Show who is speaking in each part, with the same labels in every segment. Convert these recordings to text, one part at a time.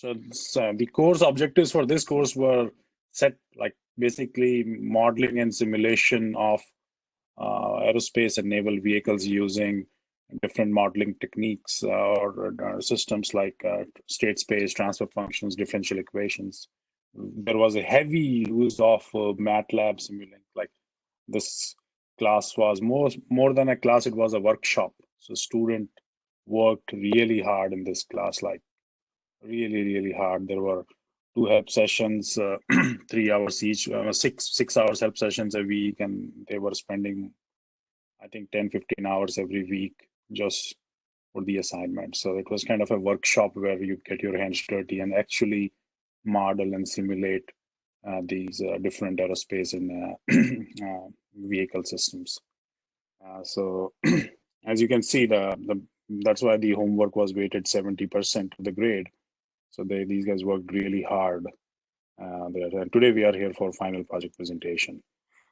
Speaker 1: The course objectives for this course were set like basically modeling and simulation of aerospace and naval vehicles using different modeling techniques or systems like state space, transfer functions, differential equations. There was a heavy use of Matlab Simulink. Like this class was more than a class, it was a workshop. So student worked really hard in this class, like really hard. There were 2 help sessions, 3 hours each, 6 hours help sessions a week, and they were spending, I think, 10-15 hours every week just for the assignment. So it was kind of a workshop where you get your hands dirty and actually model and simulate these different aerospace and vehicle systems. So as you can see, that's why the homework was weighted 70% of the grade. So these guys worked really hard there. And today we are here for final project presentation.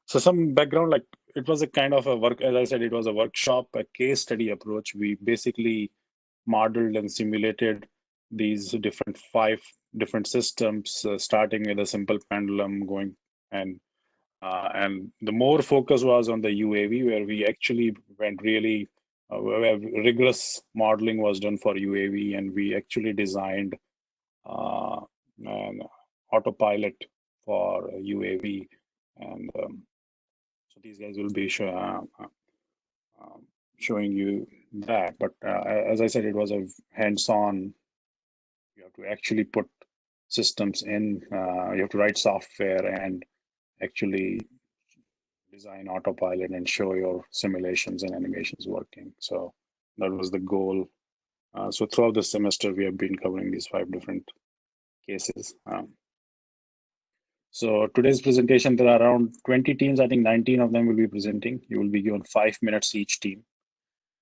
Speaker 1: So some background, like it was a kind of a work, as I said, it was a workshop, a case study approach. We basically modeled and simulated these 5 different systems, starting with a simple pendulum going and the more focus was on the UAV, where we actually went really where rigorous modeling was done for UAV, and we actually designed an autopilot for UAV, and so these guys will be showing you that. But as I said, it was a hands-on. You have to actually put systems in. You have to write software and actually design autopilot and show your simulations and animations working. So that was the goal. So throughout the semester, we have been covering these 5 different cases. So today's presentation, there are around 20 teams. I think 19 of them will be presenting. You will be given 5 minutes each team.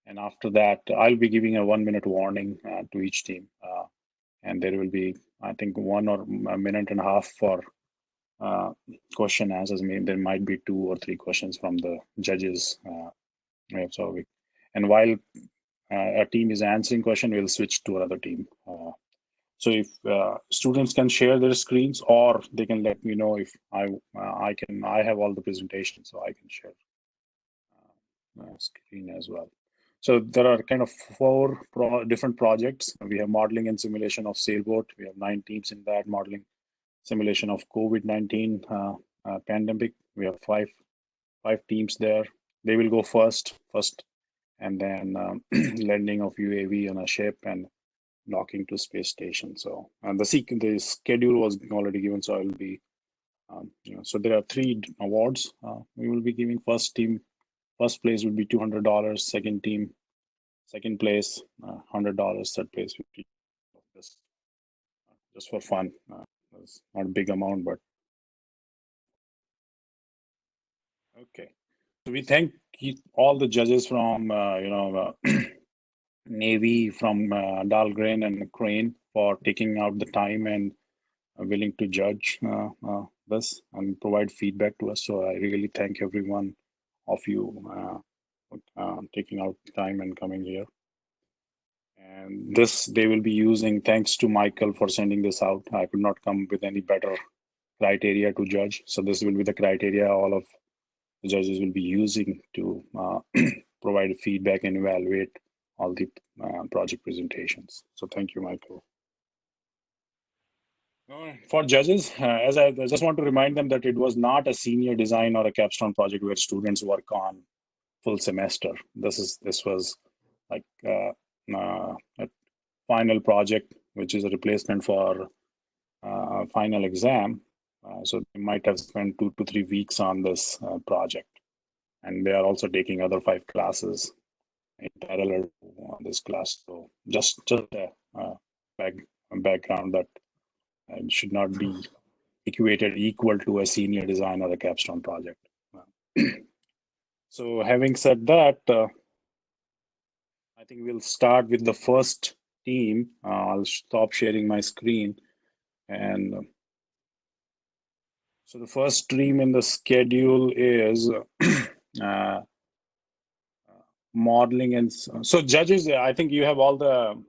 Speaker 1: And after that, I'll be giving a 1-minute warning to each team. And there will be, I think, 1 or a minute and a half for question answers. Maybe there might be 2 or 3 questions from the judges. And while a team is answering question, we'll switch to another team. So if students can share their screens, or they can let me know if I have all the presentations, so I can share screen as well. So there are kind of 4 different projects. We have modeling and simulation of Sailboat. We have 9 teams in that. Modeling simulation of COVID-19 pandemic. We have 5 teams there. They will go first, and then landing of UAV on a ship and docking to space station. So, and the schedule was already given, so I will be, so there are 3 awards. We will be giving first place will be $200. Second place, $100. Third place, $50. Just for fun. It's not a big amount, but okay. So we thank all the judges from Navy, from Dahlgren and Crane for taking out the time and willing to judge this and provide feedback to us. So I really thank every one of you taking out time and coming here. And this they will be using, thanks to Michael for sending this out. I could not come with any better criteria to judge. So this will be the criteria all of the judges will be using to provide feedback and evaluate all the project presentations. So thank you, Michael. For judges, as I just want to remind them that it was not a senior design or a capstone project where students work on full semester. This was like a final project, which is a replacement for final exam. So they might have spent 2 to 3 weeks on this project, and they are also taking other 5 classes in parallel on this class. So just a background that it should not be equated equal to a senior design or a capstone project. So having said that, I think we'll start with the first team. I'll stop sharing my screen. And so the first stream in the schedule is modeling and so judges. I think you have all the.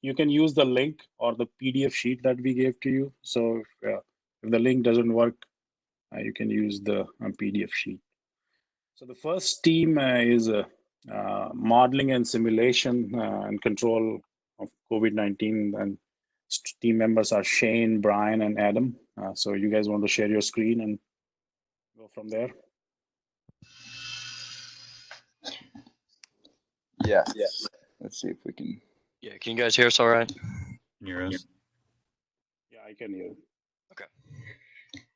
Speaker 1: You can use the link or the PDF sheet that we gave to you. So if the link doesn't work, you can use the PDF sheet. So the first team is modeling and simulation and control of COVID-19, and team members are Shane, Brian, and Adam. So you guys want to share your screen and go from there?
Speaker 2: Yeah. Let's see if we can.
Speaker 3: Yeah, can you guys hear us all right?
Speaker 4: Can you hear us?
Speaker 1: Yeah, I can hear.
Speaker 3: Okay.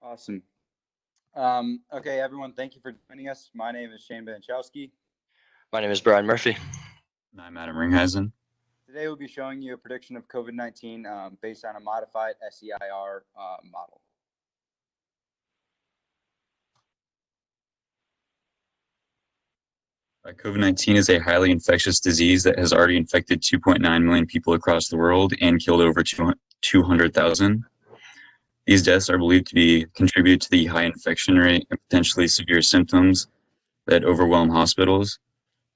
Speaker 2: Awesome. Okay, everyone, thank you for joining us. My name is Shane Banachowski.
Speaker 3: My name is Brian Murphy.
Speaker 4: And I'm Adam Ringheisen.
Speaker 2: Today we'll be showing you a prediction of COVID-19 based on a modified SEIR model.
Speaker 4: COVID-19 is a highly infectious disease that has already infected 2.9 million people across the world and killed over 200,000. These deaths are believed to be contributed to the high infection rate and potentially severe symptoms that overwhelm hospitals.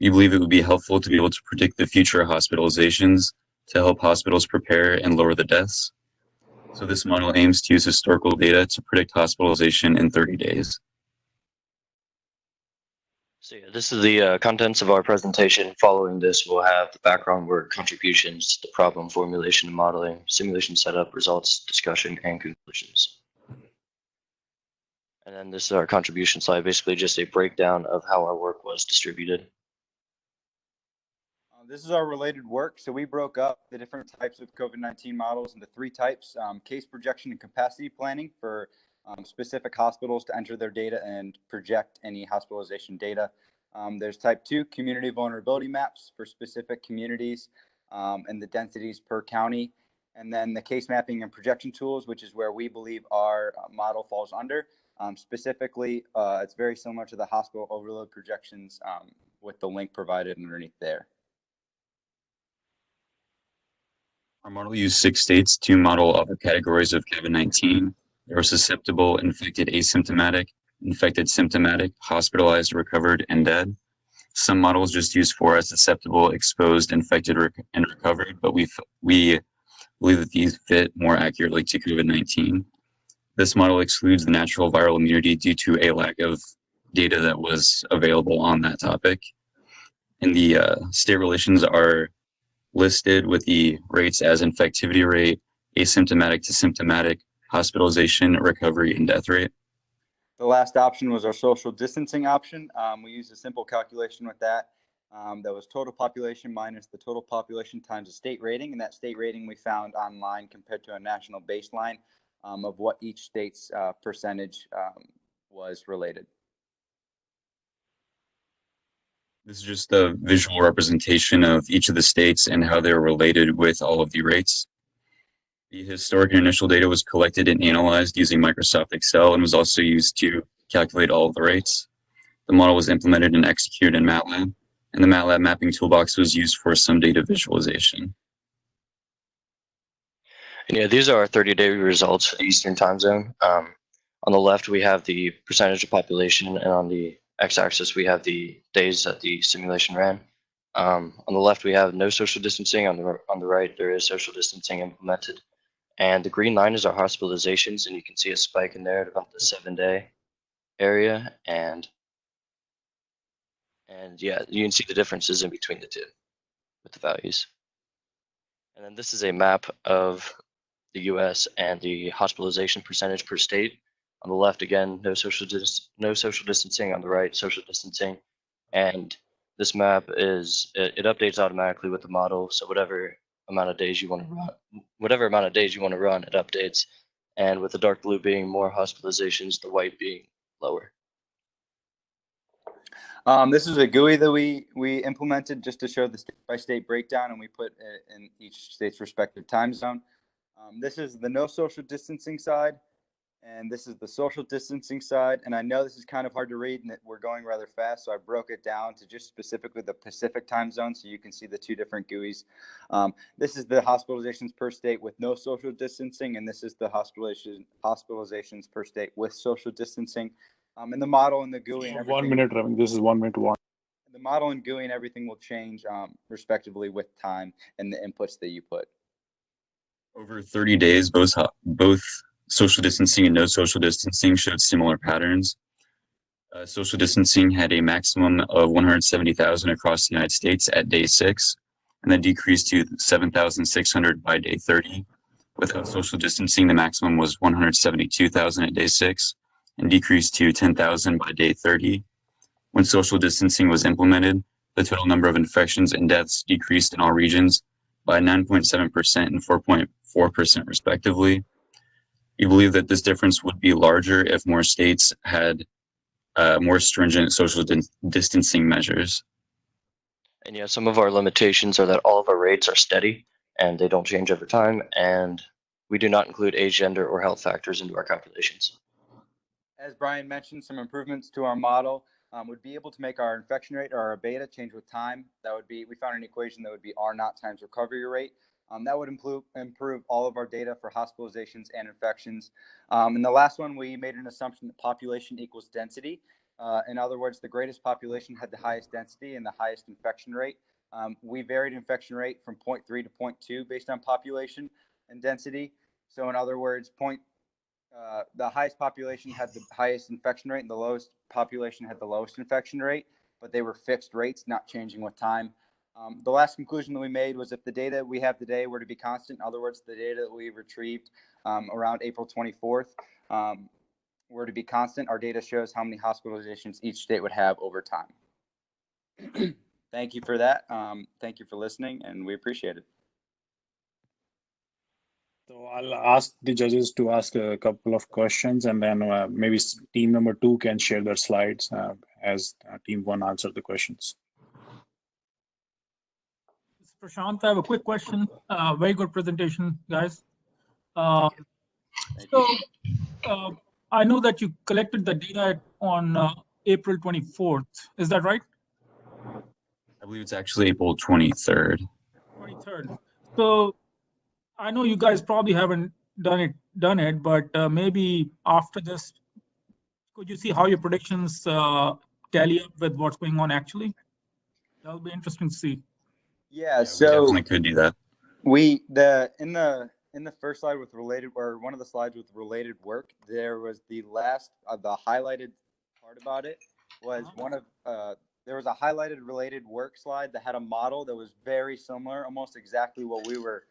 Speaker 4: We believe it would be helpful to be able to predict the future hospitalizations to help hospitals prepare and lower the deaths. So this model aims to use historical data to predict hospitalization in 30 days.
Speaker 3: So yeah, this is the contents of our presentation. Following this, we'll have the background work, contributions, the problem formulation and modeling, simulation setup, results, discussion, and conclusions. And then this is our contribution slide, basically just a breakdown of how our work was distributed.
Speaker 2: This is our related work. So we broke up the different types of COVID-19 models into three types: case projection and capacity planning for specific hospitals to enter their data and project any hospitalization data. There's type 2, community vulnerability maps for specific communities and the densities per county. And then the case mapping and projection tools, which is where we believe our model falls under. Specifically, it's very similar to the hospital overload projections with the link provided underneath there.
Speaker 4: Our model used 6 states to model all the categories of COVID-19. There were susceptible, infected, asymptomatic, infected, symptomatic, hospitalized, recovered, and dead. Some models just use 4 as susceptible, exposed, infected, and recovered, but we believe that these fit more accurately to COVID-19. This model excludes the natural viral immunity due to a lack of data that was available on that topic. And the state relations are listed with the rates as infectivity rate, asymptomatic to symptomatic, hospitalization, recovery, and death rate.
Speaker 2: The last option was our social distancing option. We used a simple calculation with that. That was total population minus the total population times the state rating. And that state rating we found online compared to a national baseline of what each state's percentage was related.
Speaker 4: This is just a visual representation of each of the states and how they're related with all of the rates. The historic and initial data was collected and analyzed using Microsoft Excel and was also used to calculate all of the rates. The model was implemented and executed in Matlab, and the Matlab mapping toolbox was used for some data visualization.
Speaker 3: Yeah, these are our 30-day results for the Eastern time zone. On the left, we have the percentage of population, and on the x-axis, we have the days that the simulation ran. On the left, we have no social distancing. On the right, there is social distancing implemented. And the green line is our hospitalizations, and you can see a spike in there at about the 7-day area. And yeah, you can see the differences in between the two with the values. And then this is a map of the US and the hospitalization percentage per state. On the left, again, no social distancing. On the right, social distancing. And this map it updates automatically with the model. So whatever amount of days you want to run, it updates. And with the dark blue being more hospitalizations, the white being lower.
Speaker 2: This is a GUI that we implemented just to show the state-by-state breakdown, and we put it in each state's respective time zone. This is the no social distancing side, and this is the social distancing side. And I know this is kind of hard to read, and we're going rather fast, so I broke it down to just specifically the Pacific time zone, so you can see the two different GUIs. This is the hospitalizations per state with no social distancing, and this is the hospitalizations per state with social distancing. And the model and the GUI. And
Speaker 1: 1 minute, Ravi. This is 1 minute one.
Speaker 2: The model and GUI and everything will change respectively with time and the inputs that you put.
Speaker 4: Over 30 days, both social distancing and no social distancing showed similar patterns. Social distancing had a maximum of 170,000 across the United States at day 6, and then decreased to 7,600 by day 30. Without social distancing, the maximum was 172,000 at day 6, and decreased to 10,000 by day 30. When social distancing was implemented, the total number of infections and deaths decreased in all regions by 9.7% and 4.4% respectively. We believe that this difference would be larger if more states had more stringent social distancing measures.
Speaker 3: And yeah, some of our limitations are that all of our rates are steady and they don't change over time, and we do not include age, gender, or health factors into our calculations.
Speaker 2: As Brian mentioned, some improvements to our model would be able to make our infection rate or our beta change with time. That would be, we found an equation that would be R naught times recovery rate. That would improve all of our data for hospitalizations and infections. And the last one, we made an assumption that population equals density. In other words, the greatest population had the highest density and the highest infection rate. We varied infection rate from 0.3 to 0.2 based on population and density. So in other words, the highest population had the highest infection rate and the lowest population had the lowest infection rate, but they were fixed rates, not changing with time. The last conclusion that we made was if the data we have today were to be constant, in other words, the data that we retrieved around April 24th were to be constant, our data shows how many hospitalizations each state would have over time. Thank you for that. Thank you for listening, and we appreciate it.
Speaker 1: So I'll ask the judges to ask a couple of questions, and then maybe team number 2 can share their slides as team 1 answer the questions.
Speaker 5: Prashant, I have a quick question. Very good presentation, guys. I know that you collected the data on April 24th. Is that right?
Speaker 4: I believe it's actually April 23rd.
Speaker 5: 23rd. So I know you guys probably haven't done it, but maybe after this, could you see how your predictions tally up with what's going on actually? That'll be interesting to see.
Speaker 2: Yeah,
Speaker 4: We
Speaker 2: so
Speaker 4: definitely could do that.
Speaker 2: We in the first slide with related, or one of the slides with related work, there was the last the highlighted part about it was one of there was a highlighted related work slide that had a model that was very similar, almost exactly what we were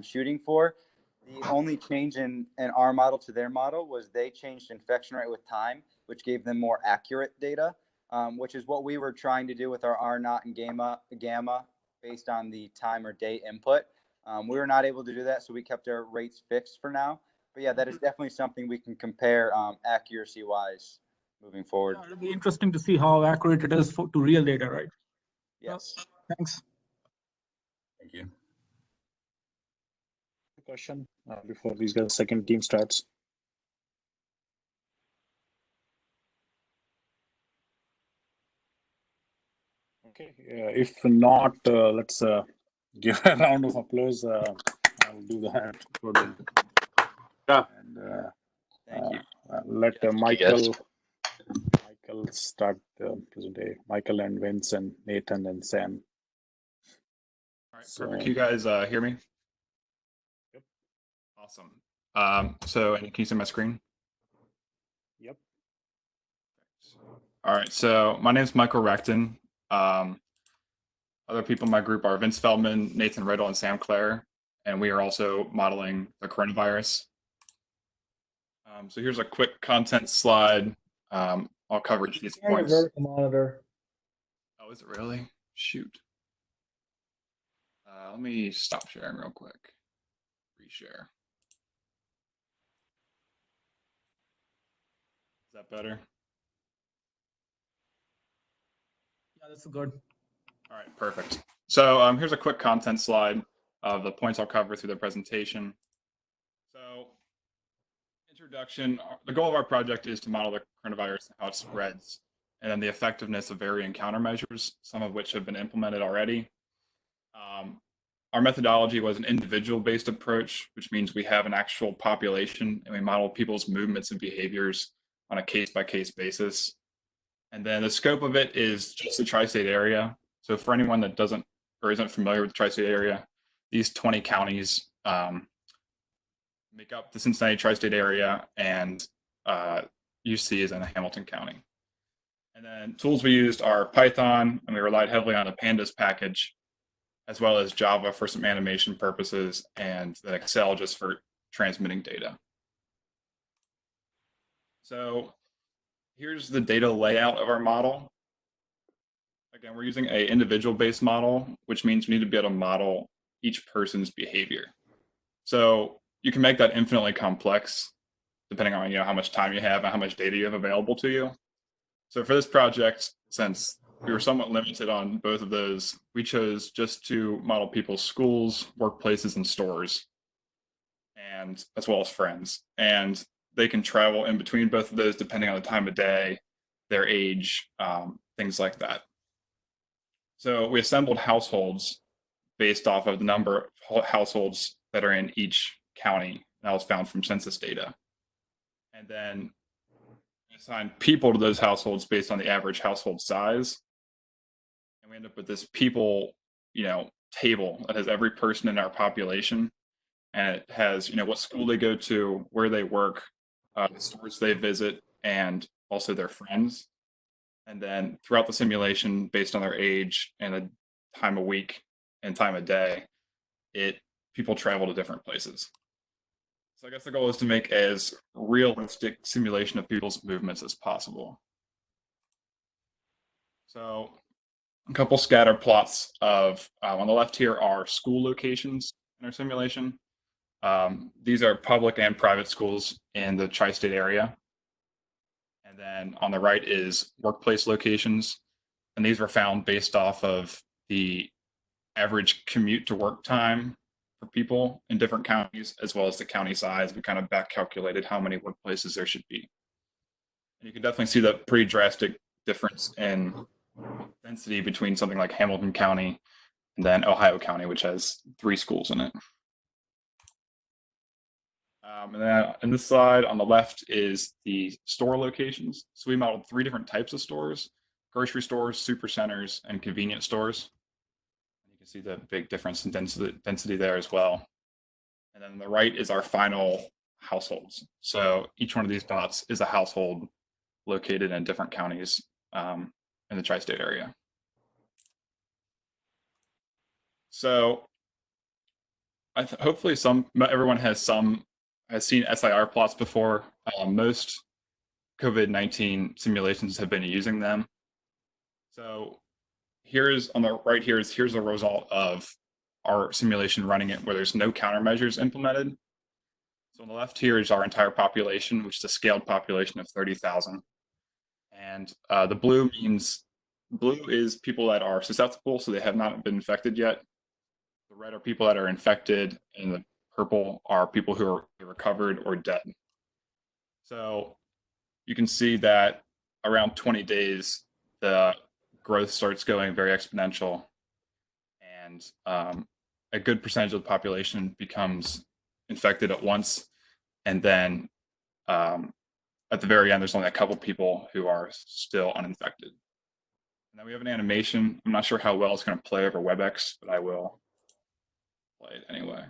Speaker 2: shooting for. The only change in our model to their model was they changed infection rate with time, which gave them more accurate data, which is what we were trying to do with our R naught and gamma based on the time or day input. We were not able to do that, so we kept our rates fixed for now. But yeah, that is definitely something we can compare accuracy-wise moving forward.
Speaker 5: Yeah, it'll be interesting to see how accurate it is to real data, right?
Speaker 2: Yes.
Speaker 5: Thanks.
Speaker 4: Thank you.
Speaker 1: Question before these guys' second team starts. Okay, if not, let's give a round of applause. I'll do that for them.
Speaker 2: Yeah.
Speaker 1: And
Speaker 2: Thank you.
Speaker 1: let Michael start the presentation. Michael and Vince and Nathan and Sam.
Speaker 6: All right, perfect. Can you guys hear me?
Speaker 1: Yep.
Speaker 6: Awesome. So, can you see my screen?
Speaker 1: Yep.
Speaker 6: All right, so my name is Michael Rechtin. Other people in my group are Vince Feldman, Nathan Riddle, and Sam Klare, and we are also modeling the coronavirus. So here's a quick content slide. I'll cover each of these points.
Speaker 7: Monitor.
Speaker 6: Oh, is it really? Shoot. Let me stop sharing real quick. Reshare. Is that better?
Speaker 5: Yeah, that's good.
Speaker 6: All right, perfect. So here's a quick content slide of the points I'll cover through the presentation. So introduction, the goal of our project is to model the coronavirus and how it spreads, and then the effectiveness of varying countermeasures, some of which have been implemented already. Our methodology was an individual-based approach, which means we have an actual population and we model people's movements and behaviors on a case-by-case basis. And then the scope of it is just the tri-state area. So for anyone that doesn't or isn't familiar with the tri-state area, these 20 counties make up the Cincinnati tri-state area, and UC is in Hamilton County. And then tools we used are Python, and we relied heavily on a pandas package, as well as Java for some animation purposes, and then Excel just for transmitting data. So here's the data layout of our model. Again, we're using an individual-based model, which means we need to be able to model each person's behavior. So you can make that infinitely complex, depending on how much time you have and how much data you have available to you. So for this project, since we were somewhat limited on both of those, we chose just to model people's schools, workplaces, and stores, and as well as friends. And they can travel in between both of those depending on the time of day, their age, things like that. So we assembled households based off of the number of households that are in each county. That was found from census data. And then we assigned people to those households based on the average household size. And we end up with this people, table that has every person in our population. And it has, what school they go to, where they work, the stores they visit, and also their friends. And then throughout the simulation, based on their age and the time of week and time of day, people travel to different places. So I guess the goal is to make as realistic simulation of people's movements as possible. So a couple scatter plots of, on the left here are school locations in our simulation. These are public and private schools in the tri-state area. And then on the right is workplace locations. And these were found based off of the average commute to work time for people in different counties, as well as the county size. We kind of back calculated how many workplaces there should be. And you can definitely see the pretty drastic difference in density between something like Hamilton County and then Ohio County, which has 3 schools in it. And then in this slide on the left is the store locations. So we modeled 3 different types of stores: grocery stores, supercenters, and convenience stores. You can see the big difference in density there as well. And then on the right is our final households. So each one of these dots is a household located in different counties in the tri-state area. So hopefully everyone has seen SIR plots before. Most COVID-19 simulations have been using them. So here's on the right here's a result of our simulation running it where there's no countermeasures implemented. So on the left here is our entire population, which is a scaled population of 30,000. And the blue is people that are susceptible, so they have not been infected yet. The red are people that are infected, and the purple are people who are recovered or dead. So you can see that around 20 days, the growth starts going very exponential, and a good percentage of the population becomes infected at once. And then at the very end, there's only a couple people who are still uninfected. And then we have an animation. I'm not sure how well it's going to play over WebEx, but I will play it anyway.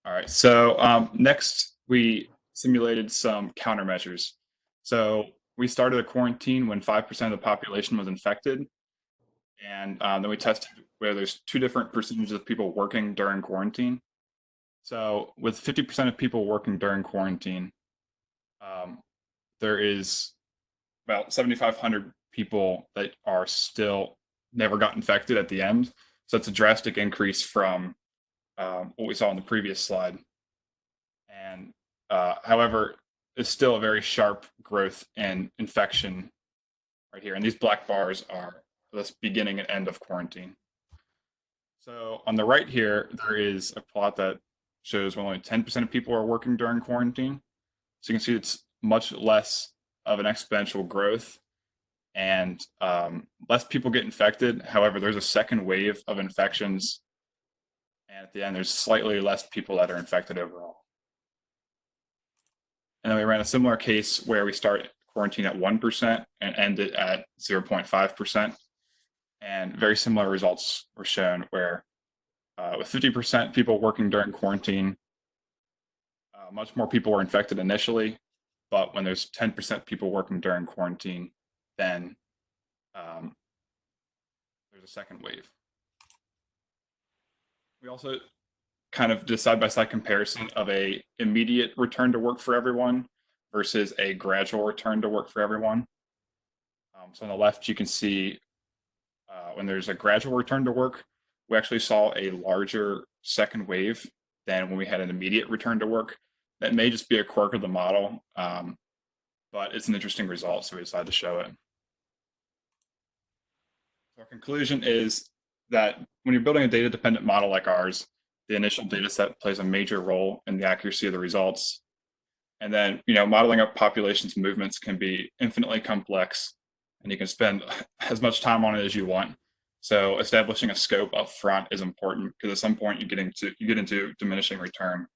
Speaker 6: All right, so next we simulated some countermeasures. So we started a quarantine when 5% of the population was infected. And then we tested where there's 2 different percentages of people working during quarantine. So with 50% of people working during quarantine, there is about 7,500 people that are still never got infected at the end. So it's a drastic increase from what we saw in the previous slide. And however, it's still a very sharp growth in infection right here. And these black bars are the beginning and end of quarantine. So on the right here, there is a plot that shows when only 10% of people are working during quarantine. So you can see it's much less of an exponential growth and less people get infected. However, there's a second wave of infections. And at the end, there's slightly less people that are infected overall. And then we ran a similar case where we start quarantine at 1% and end it at 0.5%. And very similar results were shown where with 50% people working during quarantine, much more people were infected initially. But when there's 10% people working during quarantine, then there's a second wave. We also kind of did side-by-side comparison of a immediate return to work for everyone versus a gradual return to work for everyone. So on the left, you can see when there's a gradual return to work, we actually saw a larger second wave than when we had an immediate return to work. That may just be a quirk of the model, but it's an interesting result, so we decided to show it. So our conclusion is that when you're building a data-dependent model like ours, the initial data set plays a major role in the accuracy of the results. And then, modeling up populations' movements can be infinitely complex, and you can spend as much time on it as you want. So establishing a scope up front is important because at some point you get into diminishing return.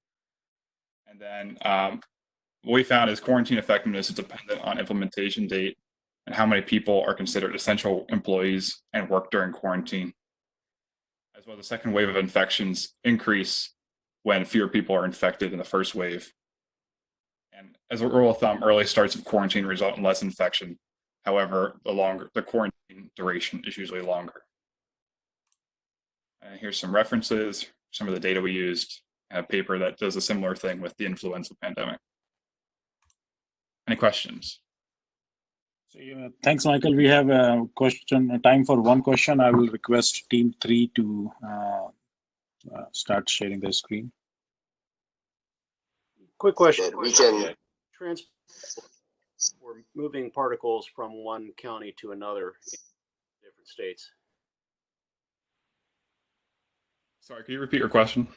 Speaker 6: And then what we found is quarantine effectiveness is dependent on implementation date and how many people are considered essential employees and work during quarantine. As well, the second wave of infections increase when fewer people are infected in the first wave. And as a rule of thumb, early starts of quarantine result in less infection. However, the quarantine duration is usually longer. And here's some references, some of the data we used, and a paper that does a similar thing with the influenza pandemic. Any questions?
Speaker 1: So, thanks, Michael. We have a time for one question. I will request team 3 to start sharing their screen.
Speaker 7: Quick question. We can we're moving particles from one county to another in different states.
Speaker 6: Sorry, can you repeat your question?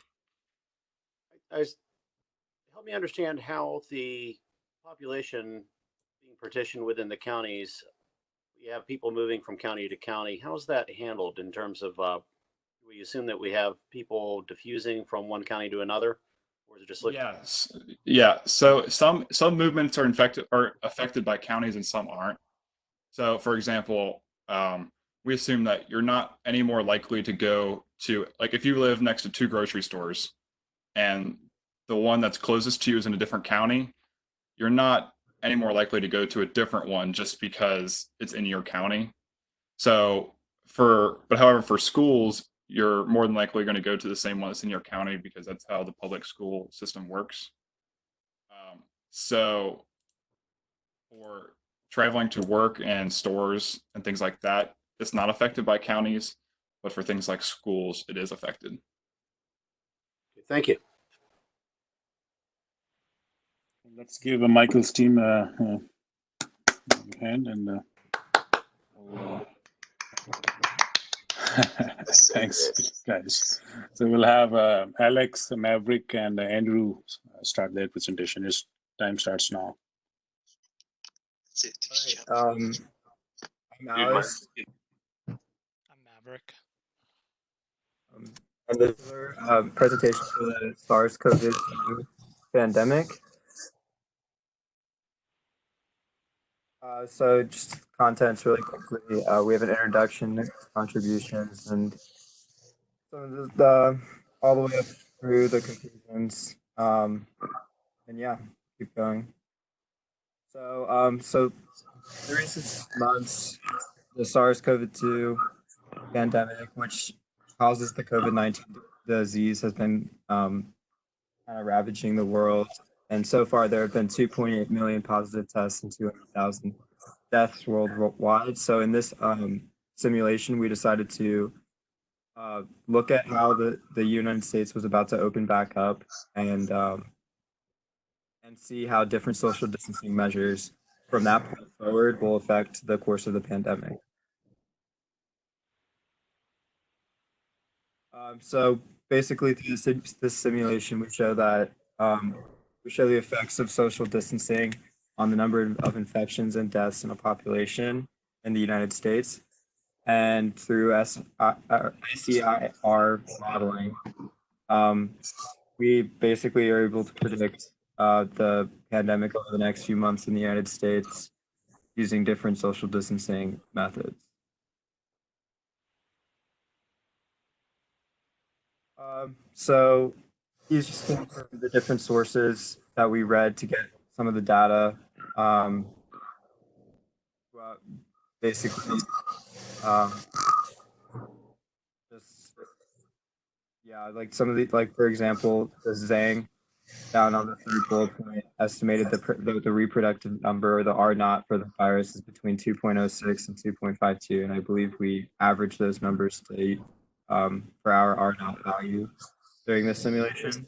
Speaker 7: Help me understand how the population being partitioned within the counties, we have people moving from county to county. How is that handled in terms of, we assume that we have people diffusing from one county to another? Or is it just
Speaker 6: Yes. Yeah. So some movements are affected by counties and some aren't. So for example, we assume that you're not any more likely to go to, like if you live next to 2 grocery stores and the one that's closest to you is in a different county, you're not any more likely to go to a different one just because it's in your county. So however, for schools, you're more than likely going to go to the same one that's in your county because that's how the public school system works. So for traveling to work and stores and things like that, it's not affected by counties, but for things like schools, it is affected.
Speaker 7: Thank you.
Speaker 1: Let's give Michael's team a hand and thanks, guys. So we'll have Alex, Maverick, and Andrew start their presentation. His time starts now.
Speaker 8: I'm Alex.
Speaker 9: I'm Maverick.
Speaker 8: And this is our presentation for the SARS-CoV-2 pandemic. So just contents really quickly. We have an introduction, contributions, and some of the all the way up through the conclusions. And yeah, keep going. So so in recent months, the SARS-CoV-2 pandemic, which causes the COVID-19 disease, has been kind of ravaging the world. And so far, there have been 2.8 million positive tests and 200,000 deaths worldwide. So in this simulation, we decided to look at how the United States was about to open back up and see how different social distancing measures from that point forward will affect the course of the pandemic. So basically, through this simulation, we show that we show the effects of social distancing on the number of infections and deaths in a population in the United States, and through SEIR modeling, we basically are able to predict the pandemic over the next few months in the United States using different social distancing methods. So he's just going from the different sources that we read to get some of the data. Basically, just yeah, like some of the, like for example, the Zhang down on the third bullet point estimated the reproductive number, or the R naught for the virus, is between 2.06 and 2.52, and I believe we averaged those numbers to for our R naught value during this simulation.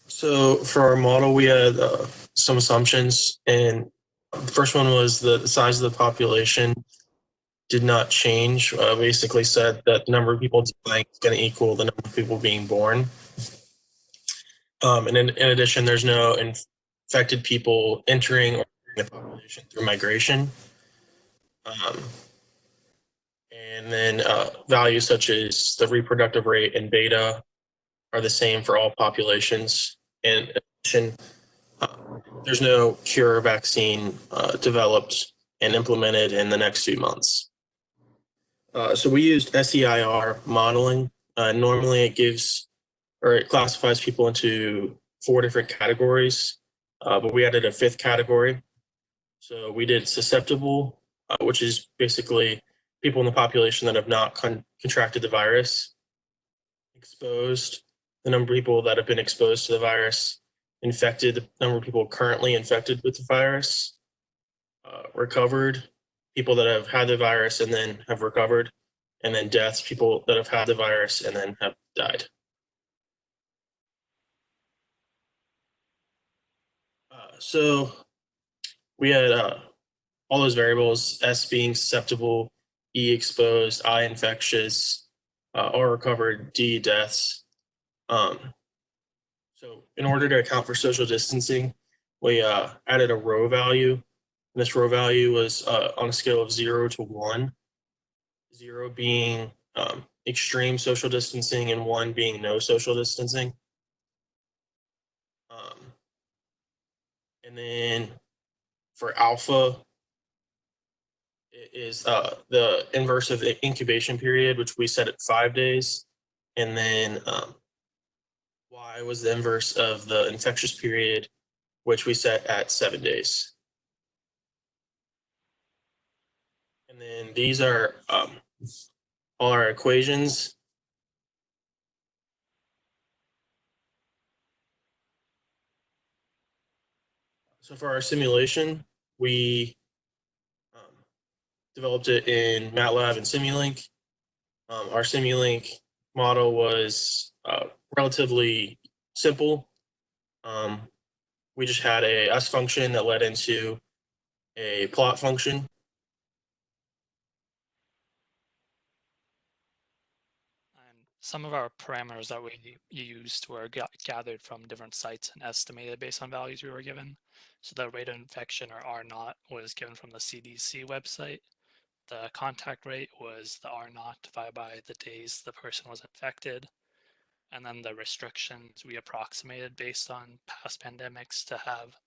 Speaker 10: So for our model, we had some assumptions, and the first one was the size of the population did not change. Basically said that the number of people dying is going to equal the number of people being born. And in addition, there's no infected people entering or the population through migration. And then values such as the reproductive rate and beta are the same for all populations. And in addition, there's no cure or vaccine developed and implemented in the next few months. So we used SEIR modeling. Normally it gives, or it classifies people into 4 different categories, but we added a 5th category. So we did susceptible, which is basically people in the population that have not contracted the virus. Exposed, the number of people that have been exposed to the virus. Infected, the number of people currently infected with the virus. Recovered, people that have had the virus and then have recovered. And then deaths, people that have had the virus and then have died. So we had all those variables, S being susceptible, E exposed, I infectious, R recovered, D deaths. So in order to account for social distancing, we added a row value. And this row value was on a scale of 0 to 1. 0 being extreme social distancing and 1 being no social distancing. And then for alpha, it is the inverse of the incubation period, which we set at 5 days. And then Y was the inverse of the infectious period, which we set at 7 days. And then these are all our equations. So for our simulation, we developed it in Matlab and Simulink. Our Simulink model was relatively simple. We just had a S function that led into a plot function.
Speaker 9: And some of our parameters that we used were gathered from different sites and estimated based on values we were given. So the rate of infection, or R naught, was given from the CDC website. The contact rate was the R naught divided by the days the person was infected. And then the restrictions we approximated based on past pandemics to have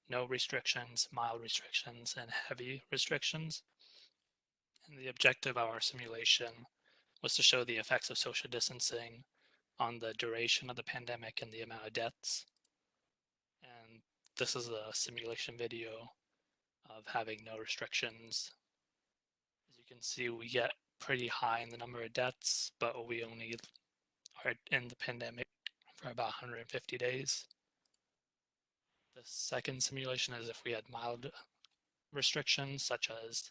Speaker 9: no restrictions, mild restrictions, and heavy restrictions. And the objective of our simulation was to show the effects of social distancing on the duration of the pandemic and the amount of deaths. And this is a simulation video of having no restrictions. As you can see, we get pretty high in the number of deaths, but we only are in the pandemic for about 150 days. The second simulation is if we had mild restrictions, such as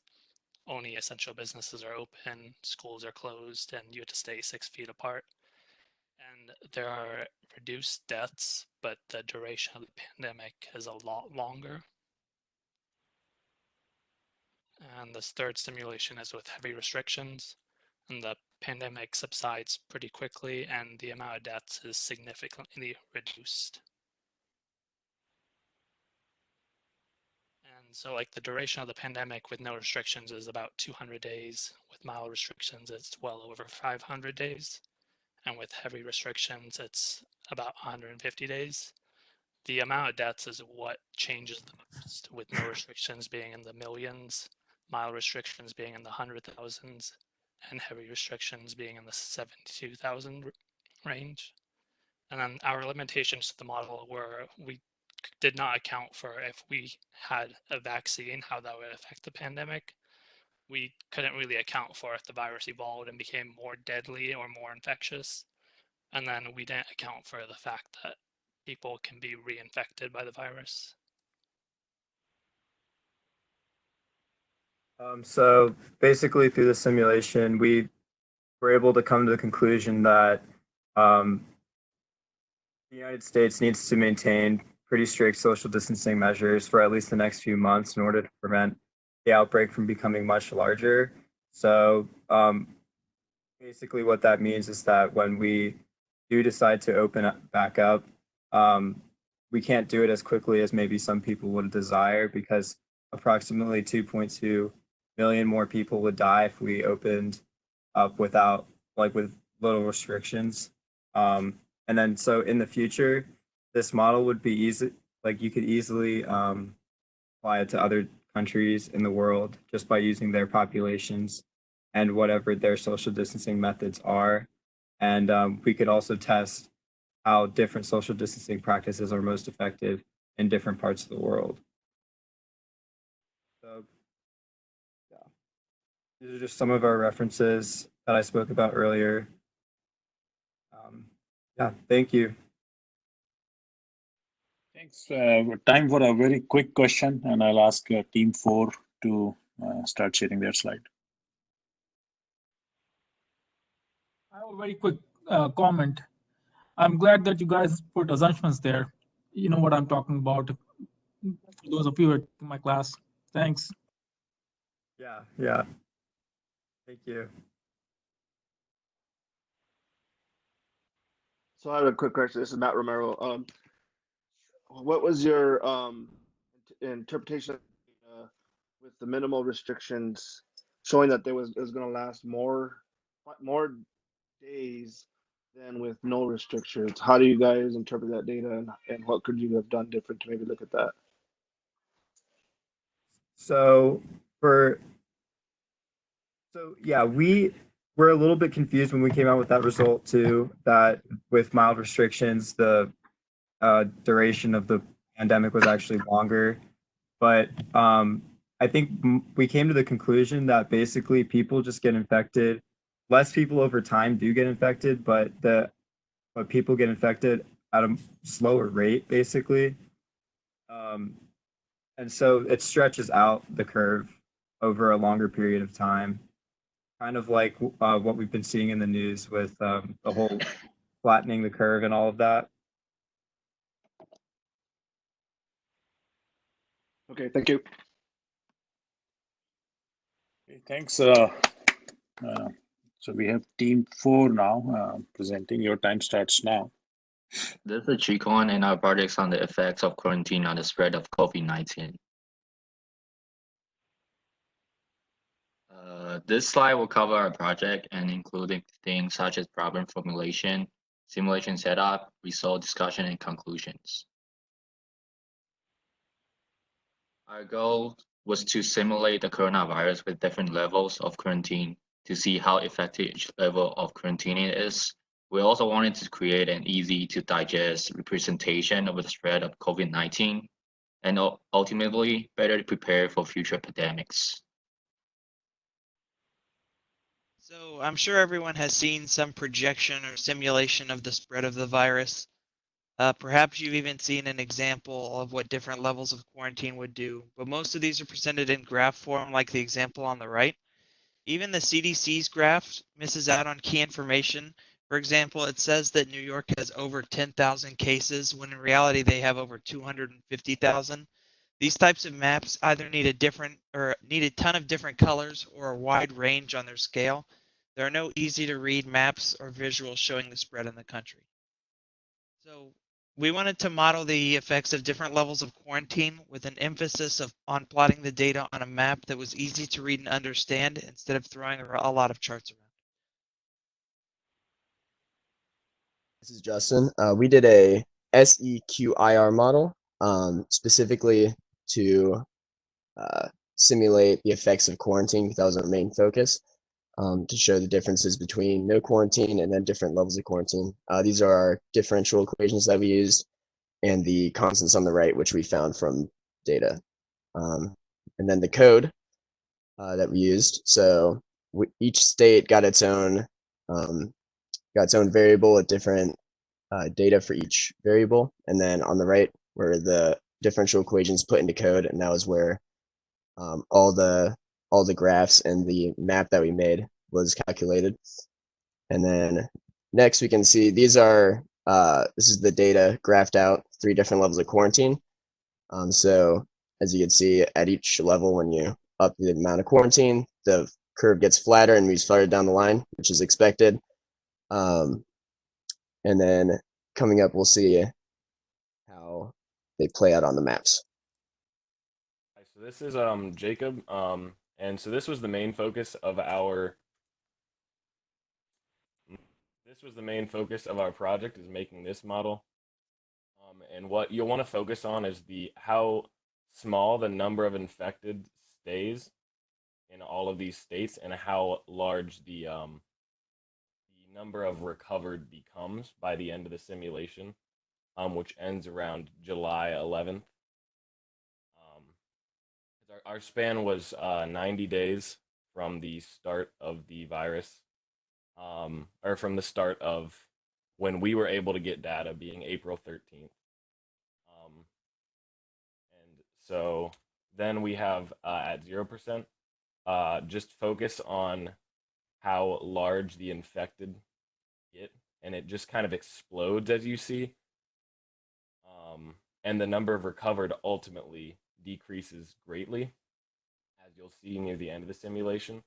Speaker 9: only essential businesses are open, schools are closed, and you have to stay 6 feet apart. And there are reduced deaths, but the duration of the pandemic is a lot longer. And this third simulation is with heavy restrictions, and the pandemic subsides pretty quickly, and the amount of deaths is significantly reduced. And so like the duration of the pandemic with no restrictions is about 200 days. With mild restrictions, it's well over 500 days. And with heavy restrictions, it's about 150 days. The amount of deaths is what changes the most, with no restrictions being in the millions, mild restrictions being in the 100,000s, and heavy restrictions being in the 72,000 range. And then our limitations to the model were we did not account for if we had a vaccine, how that would affect the pandemic. We couldn't really account for if the virus evolved and became more deadly or more infectious. And then we didn't account for the fact that people can be reinfected by the virus.
Speaker 8: So basically through the simulation, we were able to come to the conclusion that the United States needs to maintain pretty strict social distancing measures for at least the next few months in order to prevent the outbreak from becoming much larger. So basically what that means is that when we do decide to open up back up, we can't do it as quickly as maybe some people would desire, because approximately 2.2 million more people would die if we opened up with little restrictions. And then so in the future, this model would be easy, like you could easily apply it to other countries in the world just by using their populations and whatever their social distancing methods are. And we could also test how different social distancing practices are most effective in different parts of the world. So, yeah, these are just some of our references that I spoke about earlier. Yeah, thank you.
Speaker 1: Thanks. Time for a very quick question, and I'll ask Team 4 to start sharing their slide.
Speaker 5: I have a very quick comment. I'm glad that you guys put assumptions there. You know what I'm talking about. For those of you in my class, thanks.
Speaker 8: Yeah. Thank you.
Speaker 11: So I have a quick question. This is Matt Romero. What was your interpretation with the minimal restrictions showing that it was going to last more days than with no restrictions? How do you guys interpret that data, and what could you have done different to maybe look at that?
Speaker 8: So yeah, we were a little bit confused when we came out with that result too, that with mild restrictions, the duration of the pandemic was actually longer. But I think we came to the conclusion that basically people just get infected. Less people over time do get infected, but people get infected at a slower rate, basically. And so it stretches out the curve over a longer period of time, kind of like what we've been seeing in the news with the whole flattening the curve and all of that.
Speaker 11: Okay, thank you.
Speaker 1: Okay, thanks. So we have Team 4 now presenting. Your time starts now.
Speaker 12: This is Chikon, and our project's on the effects of quarantine on the spread of COVID-19. This slide will cover our project and including things such as problem formulation, simulation setup, result discussion, and conclusions. Our goal was to simulate the coronavirus with different levels of quarantine to see how effective each level of quarantining is. We also wanted to create an easy to digest representation of the spread of COVID-19 and ultimately better prepare for future epidemics.
Speaker 13: So I'm sure everyone has seen some projection or simulation of the spread of the virus. Perhaps you've even seen an example of what different levels of quarantine would do, but most of these are presented in graph form like the example on the right. Even the CDC's graph misses out on key information. For example, it says that New York has over 10,000 cases when in reality they have over 250,000. These types of maps either need a ton of different colors or a wide range on their scale. There are no easy to read maps or visuals showing the spread in the country. So we wanted to model the effects of different levels of quarantine with an emphasis on plotting the data on a map that was easy to read and understand instead of throwing a lot of charts around.
Speaker 14: This is Justin. We did a SEQIR model specifically to simulate the effects of quarantine. That was our main focus, to show the differences between no quarantine and then different levels of quarantine. These are our differential equations that we used and the constants on the right, which we found from data. And then the code that we used. So each state got its own variable at different data for each variable. And then on the right were the differential equations put into code, and that was where all the graphs and the map that we made was calculated. And then next we can see these are this is the data graphed out, 3 different levels of quarantine. So as you can see, at each level, when you up the amount of quarantine, the curve gets flatter and moves farther down the line, which is expected. And then coming up, we'll see how they play out on the maps.
Speaker 15: So this is Jacob, and so this was the main focus of our project, is making this model. And what you'll want to focus on is how small the number of infected stays in all of these states, and how large the number of recovered becomes by the end of the simulation, which ends around July 11th. Our span was 90 days from the start of the virus, or from the start of when we were able to get data, being April 13th. And so then we have at 0%, just focus on how large the infected get, and it just kind of explodes, as you see. And the number of recovered ultimately decreases greatly, as you'll see near the end of the simulation.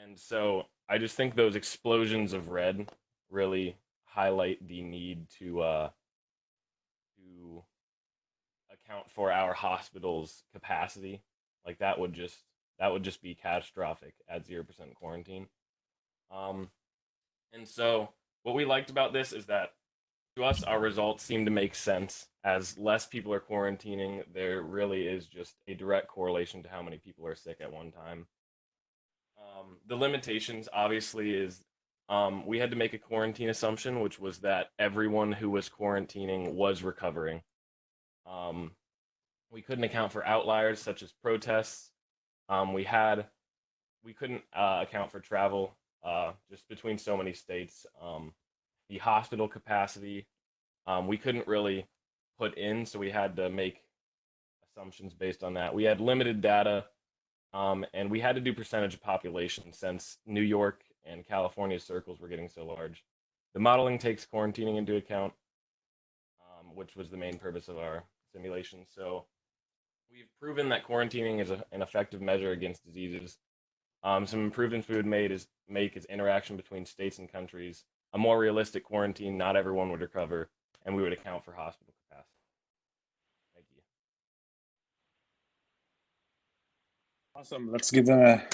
Speaker 15: And so I just think those explosions of red really highlight the need to account for our hospital's capacity. Like that would just be catastrophic at 0% quarantine. And so what we liked about this is that, to us, our results seem to make sense. As less people are quarantining, there really is just a direct correlation to how many people are sick at one time. The limitations, obviously, is we had to make a quarantine assumption, which was that everyone who was quarantining was recovering. We couldn't account for outliers such as protests. We couldn't account for travel just between so many states. The hospital capacity, we couldn't really put in, so we had to make assumptions based on that. We had limited data, and we had to do percentage of population since New York and California circles were getting so large. The modeling takes quarantining into account, which was the main purpose of our simulation. So we've proven that quarantining is an effective measure against diseases. Some improvements we would make is interaction between states and countries. A more realistic quarantine, not everyone would recover, and we would account for hospital capacity. Thank you.
Speaker 1: Awesome. Let's give them a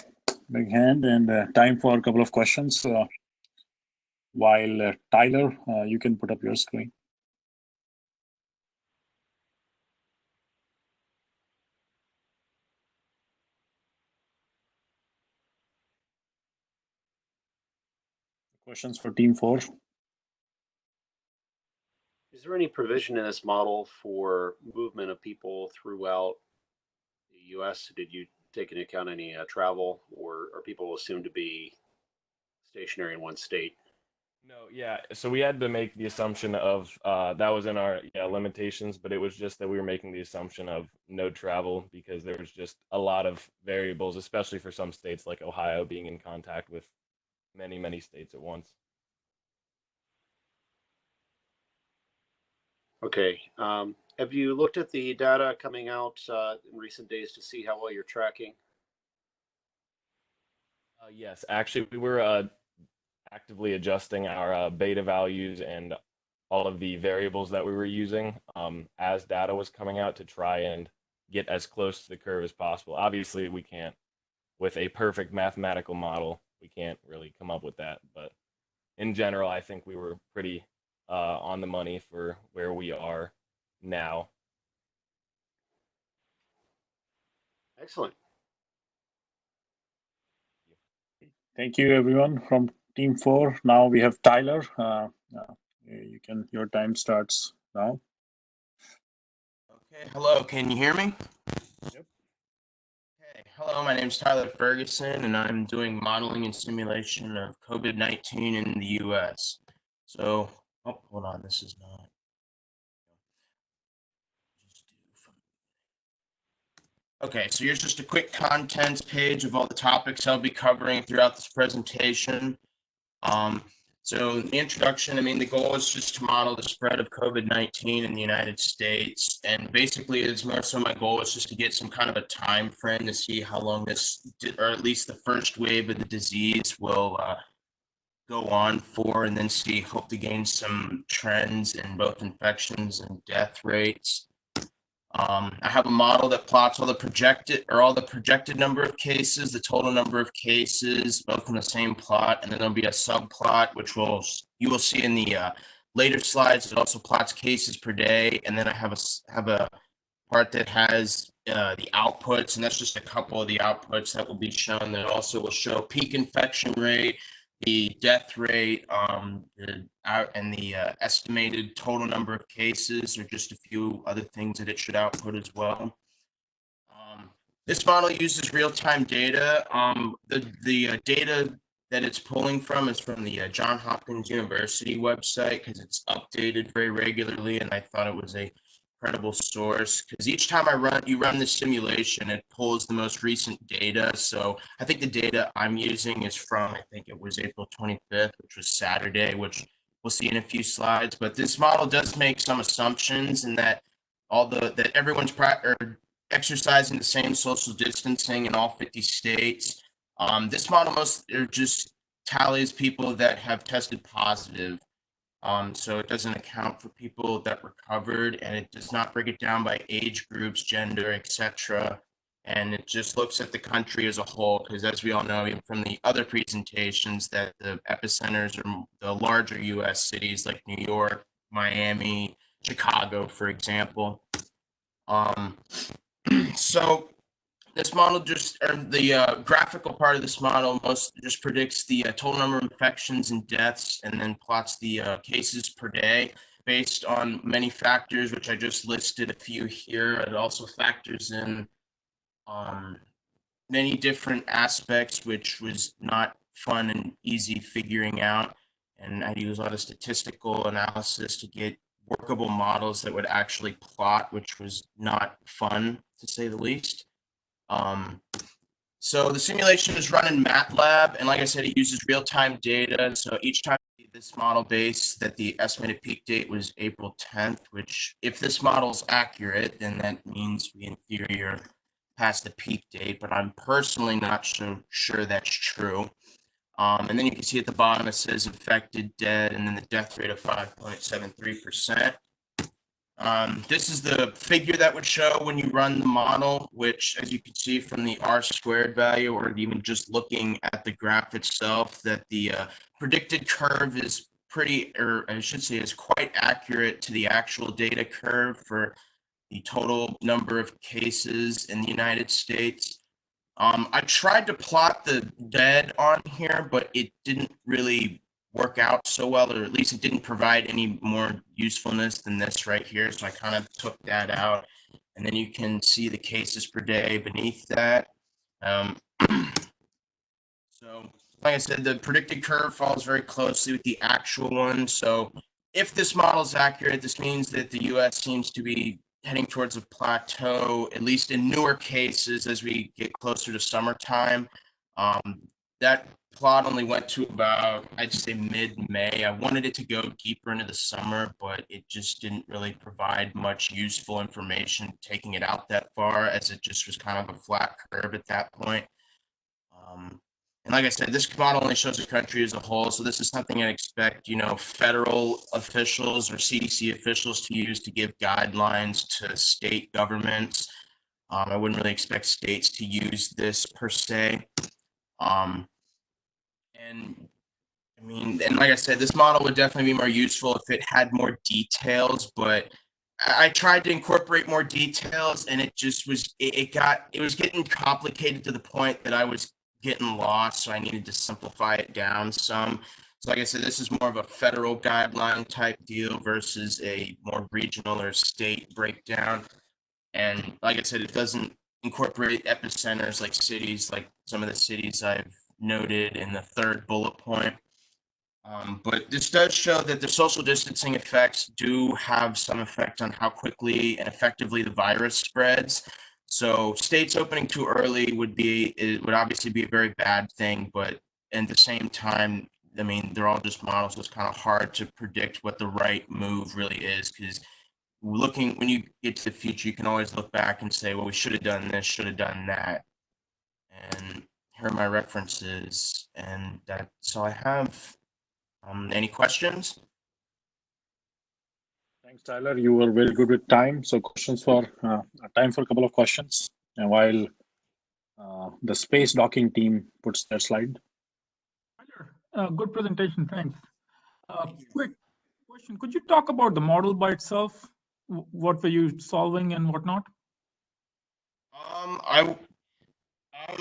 Speaker 1: big hand, and time for a couple of questions. While Tyler, you can put up your screen. Questions for Team 4?
Speaker 7: Is there any provision in this model for movement of people throughout the U.S.? Did you take into account any travel, or are people assumed to be stationary in one state?
Speaker 15: No, yeah. So we had to make the assumption of that was in our limitations, but it was just that we were making the assumption of no travel because there was just a lot of variables, especially for some states like Ohio being in contact with many states at once.
Speaker 7: Okay. Have you looked at the data coming out in recent days to see how well you're tracking?
Speaker 15: Yes, actually, we were actively adjusting our beta values and all of the variables that we were using as data was coming out to try and get as close to the curve as possible. Obviously, we can't, with a perfect mathematical model, we can't really come up with that. But in general, I think we were pretty on the money for where we are now.
Speaker 7: Excellent.
Speaker 1: Thank you, everyone from Team 4. Now we have Tyler. Your time starts now.
Speaker 16: Okay, hello, can you hear me?
Speaker 1: Yep.
Speaker 16: Okay, hello, my name is Tyler Ferguson, and I'm doing modeling and simulation of COVID-19 in the US. So, oh, hold on, this is not. Okay, so here's just a quick contents page of all the topics I'll be covering throughout this presentation. So the introduction, I mean, the goal is just to model the spread of COVID-19 in the United States. And basically, it's more so my goal is just to get some kind of a time frame to see how long this, or at least the first wave of the disease will go on for, and then hope to gain some trends in both infections and death rates. I have a model that plots all the projected number of cases, the total number of cases, both in the same plot, and then there'll be a subplot, which you will see in the later slides. It also plots cases per day, and then I have a part that has the outputs, and that's just a couple of the outputs that will be shown. That also will show peak infection rate, the death rate, and the estimated total number of cases, or just a few other things that it should output as well. This model uses real-time data. The data that it's pulling from is from the Johns Hopkins University website, because it's updated very regularly, and I thought it was a credible source, because each time you run the simulation, it pulls the most recent data. So I think the data I'm using is from, I think it was April 25th, which was Saturday, which we'll see in a few slides. But this model does make some assumptions, in that that everyone's exercising the same social distancing in all 50 states. This model just tallies people that have tested positive. So it doesn't account for people that recovered, and it does not break it down by age groups, gender, etc. And it just looks at the country as a whole, because as we all know, even from the other presentations, that the epicenters are the larger US cities like New York, Miami, Chicago, for example. So this model the graphical part of this model just predicts the total number of infections and deaths, and then plots the cases per day based on many factors, which I just listed a few here. It also factors in many different aspects, which was not fun and easy figuring out. And I use a lot of statistical analysis to get workable models that would actually plot, which was not fun, to say the least. So the simulation is run in Matlab, and like I said, it uses real-time data. So each time this model base that the estimated peak date was April 10th, which if this model is accurate, then that means we in theory are past the peak date, but I'm personally not sure that's true. And then you can see at the bottom it says infected, dead, and then the death rate of 5.73%. This is the figure that would show when you run the model, which, as you can see from the R² value, or even just looking at the graph itself, that the predicted curve is is quite accurate to the actual data curve for the total number of cases in the United States. I tried to plot the dead on here, but it didn't really work out so well, or at least it didn't provide any more usefulness than this right here. So I kind of took that out, and then you can see the cases per day beneath that. So like I said, the predicted curve follows very closely with the actual one. So if this model is accurate, this means that the US seems to be heading towards a plateau, at least in newer cases, as we get closer to summertime. That plot only went to about, I'd say, mid-May. I wanted it to go deeper into the summer, but it just didn't really provide much useful information taking it out that far, as it just was kind of a flat curve at that point. And like I said, this model only shows the country as a whole, so this is something I expect, federal officials or CDC officials to use to give guidelines to state governments. I wouldn't really expect states to use this per se. And like I said, this model would definitely be more useful if it had more details, but I tried to incorporate more details, and it just was, it was getting complicated to the point that I was getting lost, so I needed to simplify it down some. So like I said, this is more of a federal guideline type deal versus a more regional or state breakdown. And like I said, it doesn't incorporate epicenters like cities, like some of the cities I've noted in the third bullet point. But this does show that the social distancing effects do have some effect on how quickly and effectively the virus spreads. So states opening too early would obviously be a very bad thing, but at the same time, I mean, they're all just models, so it's kind of hard to predict what the right move really is, because when you get to the future, you can always look back and say, well, we should have done this, should have done that. And here are my references, and that's all I have. Any questions?
Speaker 1: Thanks, Tyler. You were very good with time. So time for a couple of questions. And while the space docking team puts their slide.
Speaker 5: Good presentation, thanks. Quick question, could you talk about the model by itself? What were you solving and whatnot?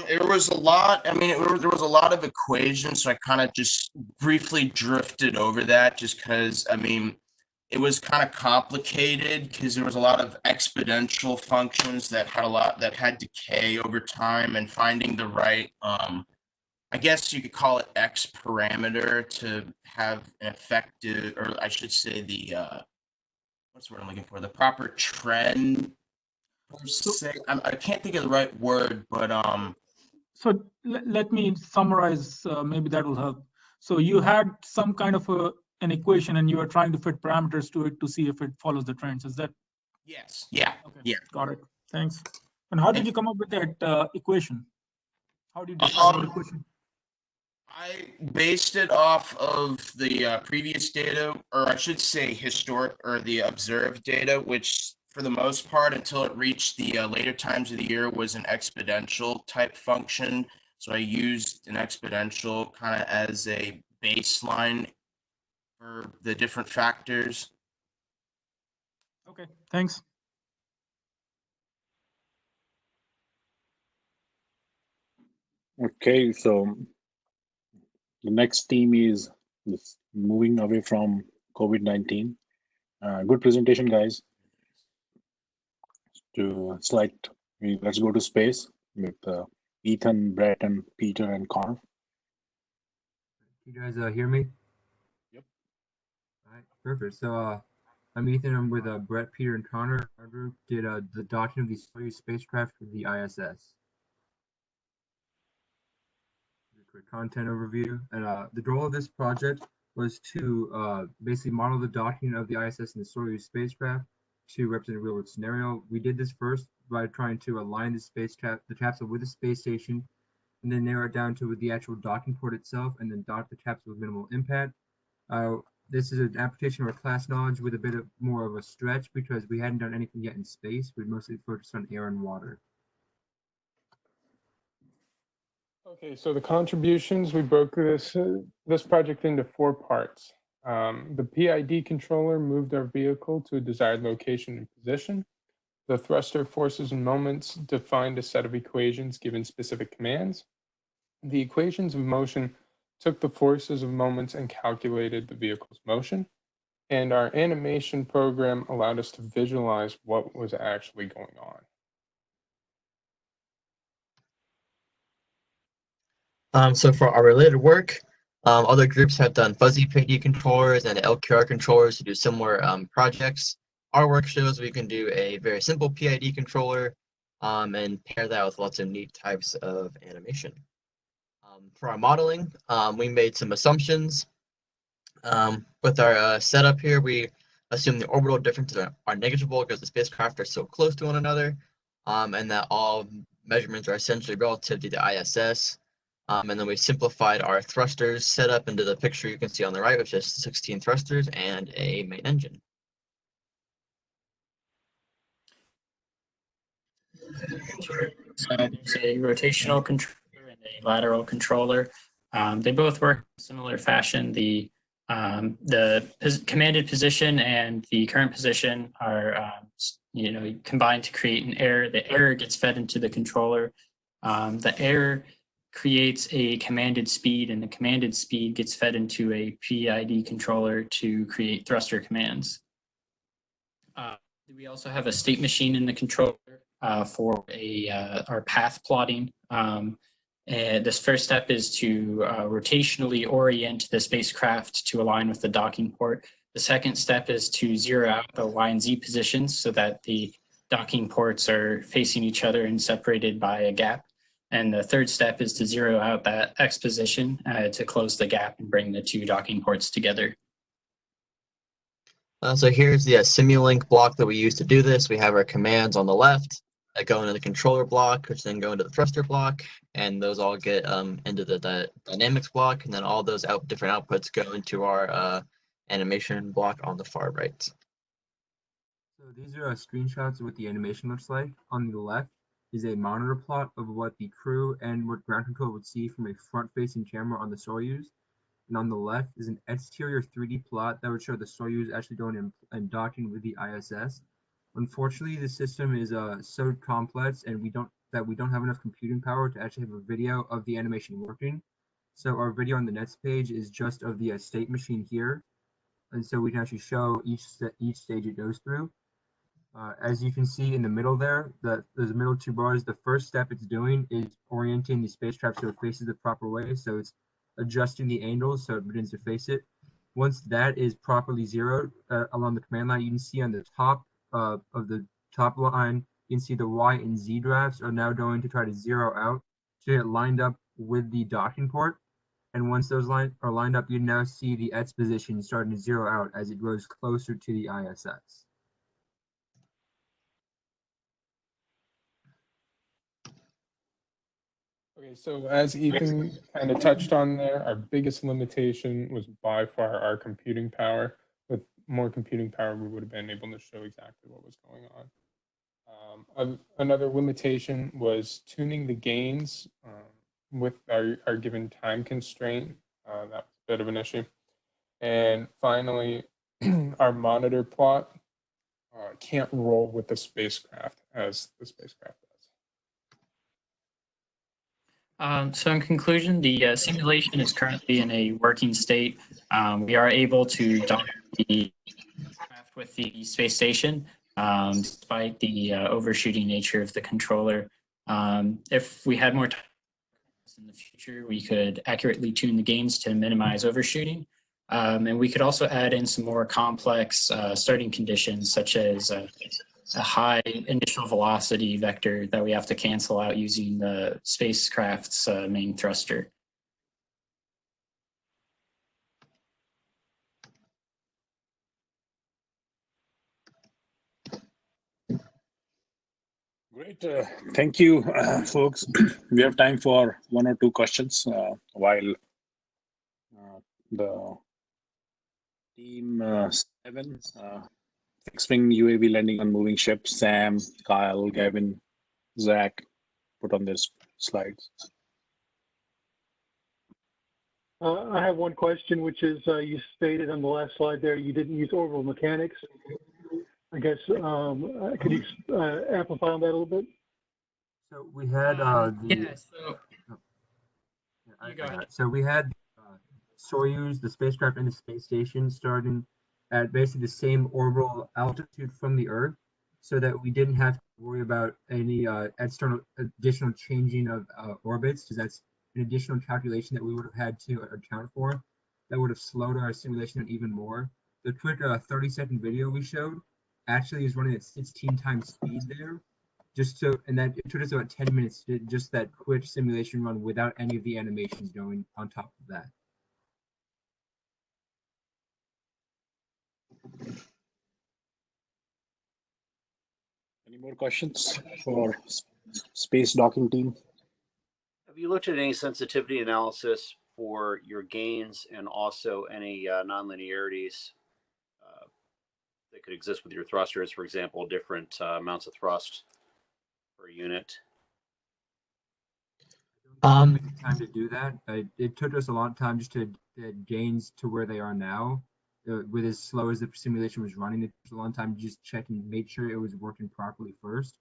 Speaker 16: There was a lot. I mean, there was a lot of equations, so I kind of just briefly drifted over that, just because, I mean, it was kind of complicated because there was a lot of exponential functions that had decay over time, and finding the right, I guess you could call it X parameter to have an effective, or I should say what's the word I'm looking for? The proper trend. I can't think of the right word, but
Speaker 5: So let me summarize. Maybe that will help. So you had some kind of an equation, and you were trying to fit parameters to it to see if it follows the trends. Is that?
Speaker 16: Yes. Yeah.
Speaker 5: Okay.
Speaker 16: Yeah.
Speaker 5: Got it. Thanks. And how did you come up with that equation? How did you decide the equation?
Speaker 16: I based it off of the previous data, or I should say historic, or the observed data, which for the most part, until it reached the later times of the year, was an exponential type function. So I used an exponential kind of as a baseline for the different factors.
Speaker 5: Okay, thanks.
Speaker 1: Okay, so the next team is moving away from COVID-19. Good presentation, guys. Let's go to space with Ethan, Brett, and Peter, and Connor.
Speaker 17: You guys hear me?
Speaker 1: Yep.
Speaker 17: All right, perfect. So I'm Ethan. I'm with Brett, Peter, and Connor. Our group did the docking of the Soyuz spacecraft for the ISS. Quick content overview. And the goal of this project was to basically model the docking of the ISS and the Soyuz spacecraft to represent a real-world scenario. We did this first by trying to align the capsule with the space station, and then narrow it down to the actual docking port itself, and then dock the capsule with minimal impact. This is an application of our class knowledge with a bit more of a stretch, because we hadn't done anything yet in space. We mostly focused on air and water.
Speaker 18: Okay, so the contributions, we broke this project into 4 parts. The PID controller moved our vehicle to a desired location and position. The thruster forces and moments defined a set of equations given specific commands. The equations of motion took the forces of moments and calculated the vehicle's motion. And our animation program allowed us to visualize what was actually going on.
Speaker 19: So for our related work, other groups have done fuzzy PID controllers and LQR controllers to do similar projects. Our work shows we can do a very simple PID controller and pair that with lots of neat types of animation. For our modeling, we made some assumptions. With our setup here, we assume the orbital differences are negligible because the spacecraft are so close to one another, and that all measurements are essentially relative to the ISS. And then we simplified our thrusters setup into the picture you can see on the right, which is 16 thrusters and a main engine.
Speaker 20: So there's a rotational controller and a lateral controller. They both work in a similar fashion. The commanded position and the current position are combined to create an error. The error gets fed into the controller. The error creates a commanded speed, and the commanded speed gets fed into a PID controller to create thruster commands. We also have a state machine in the controller for our path plotting. And this first step is to rotationally orient the spacecraft to align with the docking port. The second step is to zero out the Y and Z positions so that the docking ports are facing each other and separated by a gap. And the third step is to zero out that X position to close the gap and bring the two docking ports together.
Speaker 19: So here's the Simulink block that we use to do this. We have our commands on the left that go into the controller block, which then go into the thruster block, and those all get into the dynamics block, and then all those different outputs go into our animation block on the far right.
Speaker 17: So these are screenshots of what the animation looks like. On the left is a monitor plot of what the crew and what ground control would see from a front-facing camera on the Soyuz. And on the left is an exterior 3D plot that would show the Soyuz actually going in and docking with the ISS. Unfortunately, the system is so complex, and we don't have enough computing power to actually have a video of the animation working. So our video on the next page is just of the state machine here, and so we can actually show each stage it goes through. As you can see in the middle there, those middle two bars, the first step it's doing is orienting the spacecraft so it faces the proper way. So it's adjusting the angles so it begins to face it. Once that is properly zeroed along the command line, you can see on the top of the top line, you can see the Y and Z drafts are now going to try to zero out to get lined up with the docking port. And once those are lined up, you now see the X position starting to zero out as it grows closer to the ISS.
Speaker 18: Okay, so as Ethan kind of touched on there, our biggest limitation was by far our computing power. With more computing power, we would have been able to show exactly what was going on. Another limitation was tuning the gains with our given time constraint. That was a bit of an issue. And finally, our monitor plot can't roll with the spacecraft as the spacecraft does.
Speaker 20: So in conclusion, the simulation is currently in a working state. We are able to dock the craft with the space station, despite the overshooting nature of the controller. If we had more time in the future, we could accurately tune the gains to minimize overshooting. And we could also add in some more complex starting conditions, such as a high initial velocity vector that we have to cancel out using the spacecraft's main thruster.
Speaker 1: Great. Thank you, folks. We have time for one or two questions while the team 7 fixed-wing UAV landing on moving ships, Sam, Kyle, Gavin, Zach, put on their slides.
Speaker 21: I have one question, which is you stated on the last slide there you didn't use orbital mechanics. I guess, could you amplify on that a little bit?
Speaker 17: So we had so we had Soyuz, the spacecraft, and the space station starting at basically the same orbital altitude from the Earth, so that we didn't have to worry about any additional changing of orbits, because that's an additional calculation that we would have had to account for. That would have slowed our simulation even more. The quick 30-second video we showed actually is running at 16 times speed there and that it took us about 10 minutes to just that quick simulation run without any of the animations going on top of that.
Speaker 1: Any more questions for space docking team?
Speaker 7: Have you looked at any sensitivity analysis for your gains and also any nonlinearities that could exist with your thrusters? For example, different amounts of thrust per unit.
Speaker 17: Time to do that. It took us a lot of time just to get gains to where they are now. With as slow as the simulation was running, it took a long time to just check and make sure it was working properly first.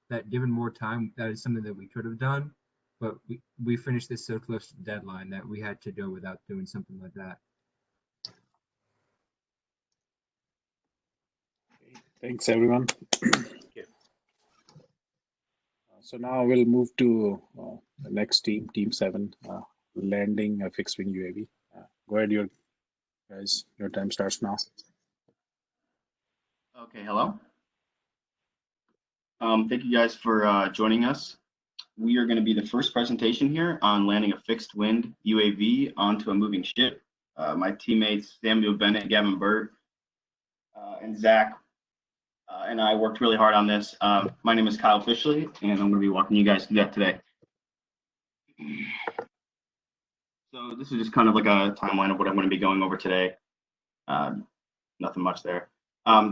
Speaker 17: That given more time, that is something that we could have done, but we finished this so close to the deadline that we had to go without doing something like that.
Speaker 1: Thanks, everyone. So now we'll move to the next team, Team 7, landing a fixed-wing UAV. Go ahead, guys. Your time starts now.
Speaker 3: Okay, hello. Thank you guys for joining us. We are going to be the first presentation here on landing a fixed-wing UAV onto a moving ship. My teammates Samuel, Bennett, Gavin Burt, and Zach and I worked really hard on this. My name is Kyle Fishleigh, and I'm going to be walking you guys through that today. So this is just kind of like a timeline of what I'm going to be going over today. Nothing much there.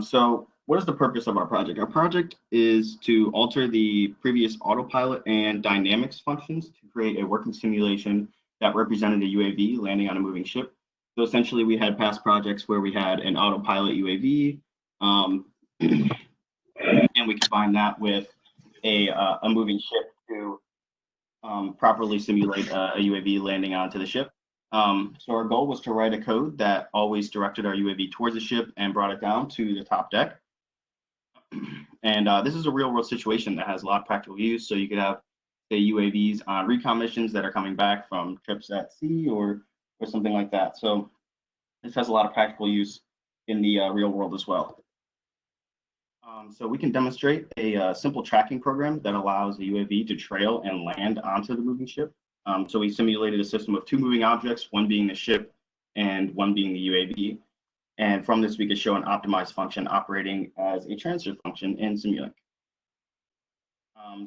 Speaker 3: So what is the purpose of our project? Our project is to alter the previous autopilot and dynamics functions to create a working simulation that represented a UAV landing on a moving ship. So essentially we had past projects where we had an autopilot UAV, and we combined that with a moving ship to properly simulate a UAV landing onto the ship. So our goal was to write a code that always directed our UAV towards the ship and brought it down to the top deck. And this is a real world situation that has a lot of practical use. So you could have the UAVs on recon missions that are coming back from trips at sea or something like that. So this has a lot of practical use in the real world as well. So we can demonstrate a simple tracking program that allows the UAV to trail and land onto the moving ship. So we simulated a system of two moving objects, one being the ship and one being the UAV. And from this, we could show an optimized function operating as a transfer function in Simulink.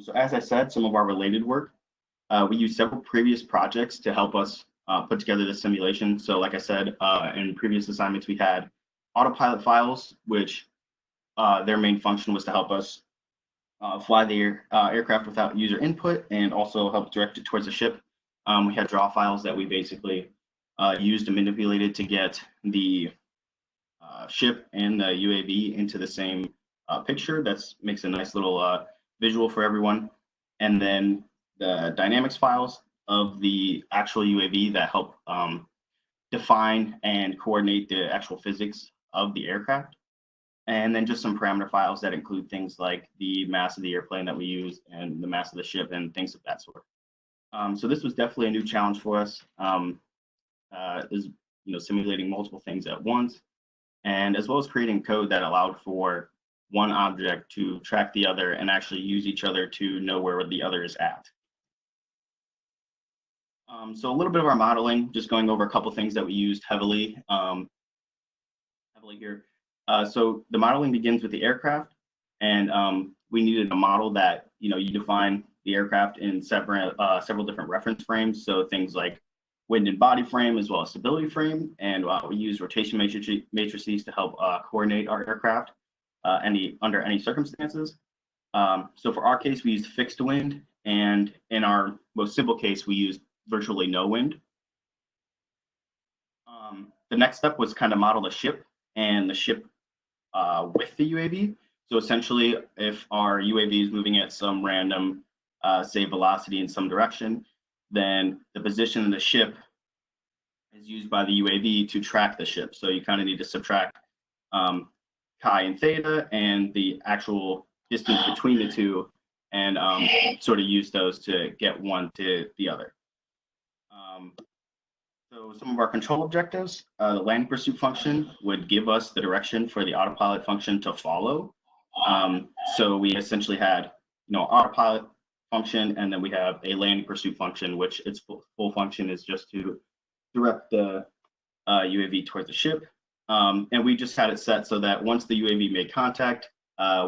Speaker 3: So as I said, some of our related work, we used several previous projects to help us put together the simulation. So like I said, in previous assignments, we had autopilot files, which their main function was to help us fly the aircraft without user input and also help direct it towards the ship. We had draw files that we basically used and manipulated to get the ship and the UAV into the same picture. That makes a nice little visual for everyone. And then the dynamics files of the actual UAV that help define and coordinate the actual physics of the aircraft. And then just some parameter files that include things like the mass of the airplane that we use and the mass of the ship and things of that sort. So this was definitely a new challenge for us. Is simulating multiple things at once, and as well as creating code that allowed for one object to track the other and actually use each other to know where the other is at. So a little bit of our modeling, just going over a couple things that we used heavily here. So the modeling begins with the aircraft, and we needed a model that you define the aircraft in several different reference frames. So things like wind and body frame, as well as stability frame, and we use rotation matrices to help coordinate our aircraft under any circumstances. So for our case, we used fixed wind, and in our most simple case, we used virtually no wind. The next step was kind of model the ship and the ship with the UAV. So essentially, if our UAV is moving at some random, say, velocity in some direction, then the position of the ship is used by the UAV to track the ship. So you kind of need to subtract chi and theta and the actual distance between the two, and sort of use those to get one to the other. So some of our control objectives, the landing pursuit function would give us the direction for the autopilot function to follow. So we essentially had autopilot function, and then we have a landing pursuit function, which its full function is just to direct the UAV toward the ship. And we just had it set so that once the UAV made contact,